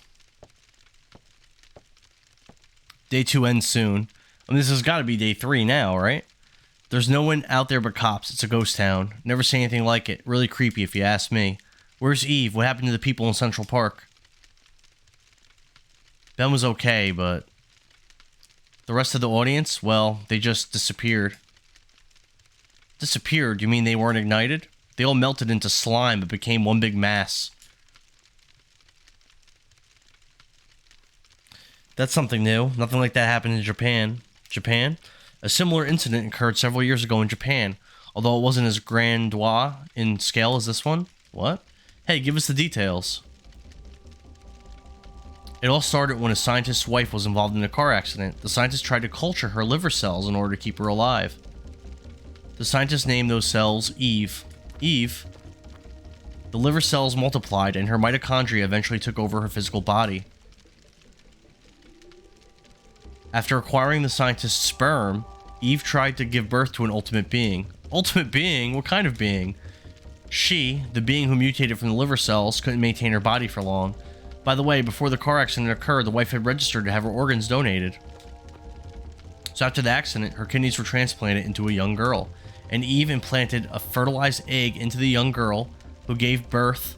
Day 2 ends soon. I mean, this has got to be day 3 now, right? There's no one out there but cops. It's a ghost town. Never seen anything like it. Really creepy if you ask me. Where's Eve? What happened to the people in Central Park? Ben was okay, but the rest of the audience, well, they just disappeared. Disappeared? You mean they weren't ignited? They all melted into slime but became one big mass. That's something new. Nothing like that happened in Japan. Japan? A similar incident occurred several years ago in Japan, although it wasn't as grandiose in scale as this one. What? Hey, give us the details. It all started when a scientist's wife was involved in a car accident. The scientist tried to culture her liver cells in order to keep her alive. The scientist named those cells Eve. Eve. The liver cells multiplied and her mitochondria eventually took over her physical body. After acquiring the scientist's sperm, Eve tried to give birth to an ultimate being. Ultimate being? What kind of being? She, the being who mutated from the liver cells, couldn't maintain her body for long. By the way, before the car accident occurred, the wife had registered to have her organs donated. So after the accident, her kidneys were transplanted into a young girl, and Eve implanted a fertilized egg into the young girl, who gave birth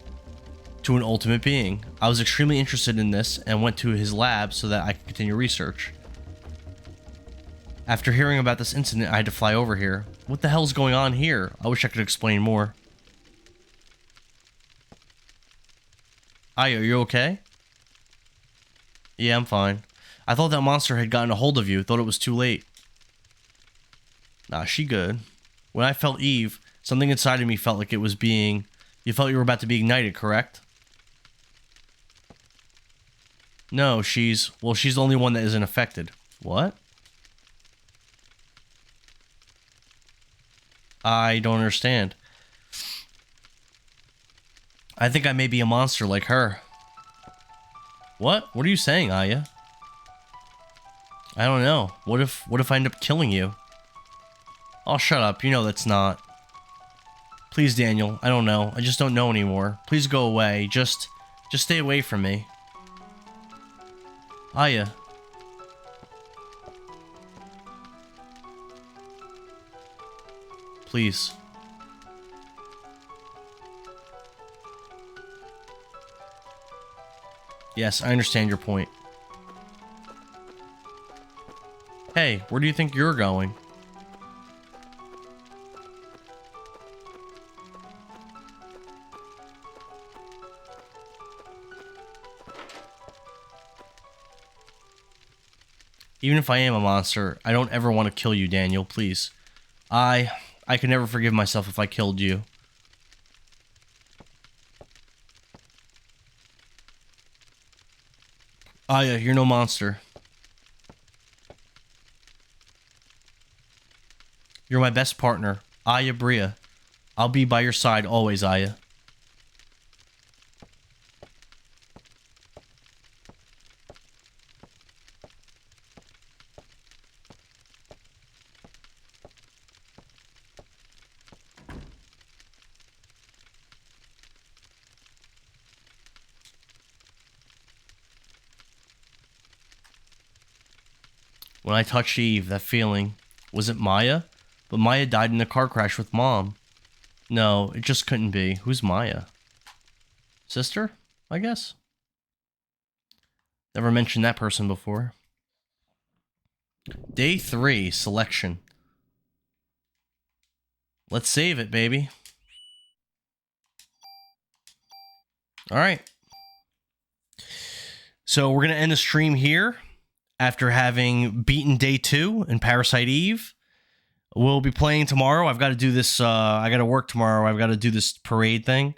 to an ultimate being. I was extremely interested in this and went to his lab so that I could continue research. After hearing about this incident, I had to fly over here. What the hell's going on here? I wish I could explain more. Aya, are you okay? Yeah, I'm fine. I thought that monster had gotten a hold of you, thought it was too late. Nah, she good. When I felt Eve, something inside of me felt like it was being... You felt you were about to be ignited, correct? No, she's the only one that isn't affected. What? I don't understand. I think I may be a monster like her. What? What are you saying, Aya? I don't know. What if I end up killing you? Oh, shut up. You know that's not. Please, Daniel. I don't know. I just don't know anymore. Please go away. Just stay away from me. Aya. Please. Yes, I understand your point. Hey, where do you think you're going? Even if I am a monster, I don't ever want to kill you, Daniel, please. I could never forgive myself if I killed you. Aya, you're no monster. You're my best partner, Aya Brea. I'll be by your side always, Aya. When I touched Eve, that feeling, was it Maya? But Maya died in a car crash with Mom. No, it just couldn't be. Who's Maya? Sister, I guess? Never mentioned that person before. Day 3, selection. Let's save it, baby. Alright. So we're going to end the stream here. After having beaten day 2 in Parasite Eve. We'll be playing tomorrow. I've got to do this, I got to work tomorrow. I've got to do this parade thing.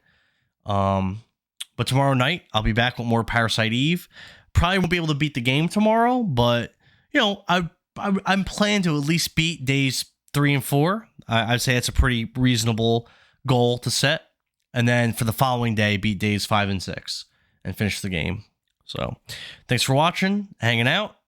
But tomorrow night, I'll be back with more Parasite Eve. Probably won't be able to beat the game tomorrow, but, you know, I'm planning to at least beat days 3 and 4. I'd say it's a pretty reasonable goal to set. And then for the following day, beat days 5 and 6 and finish the game. So, thanks for watching, hanging out.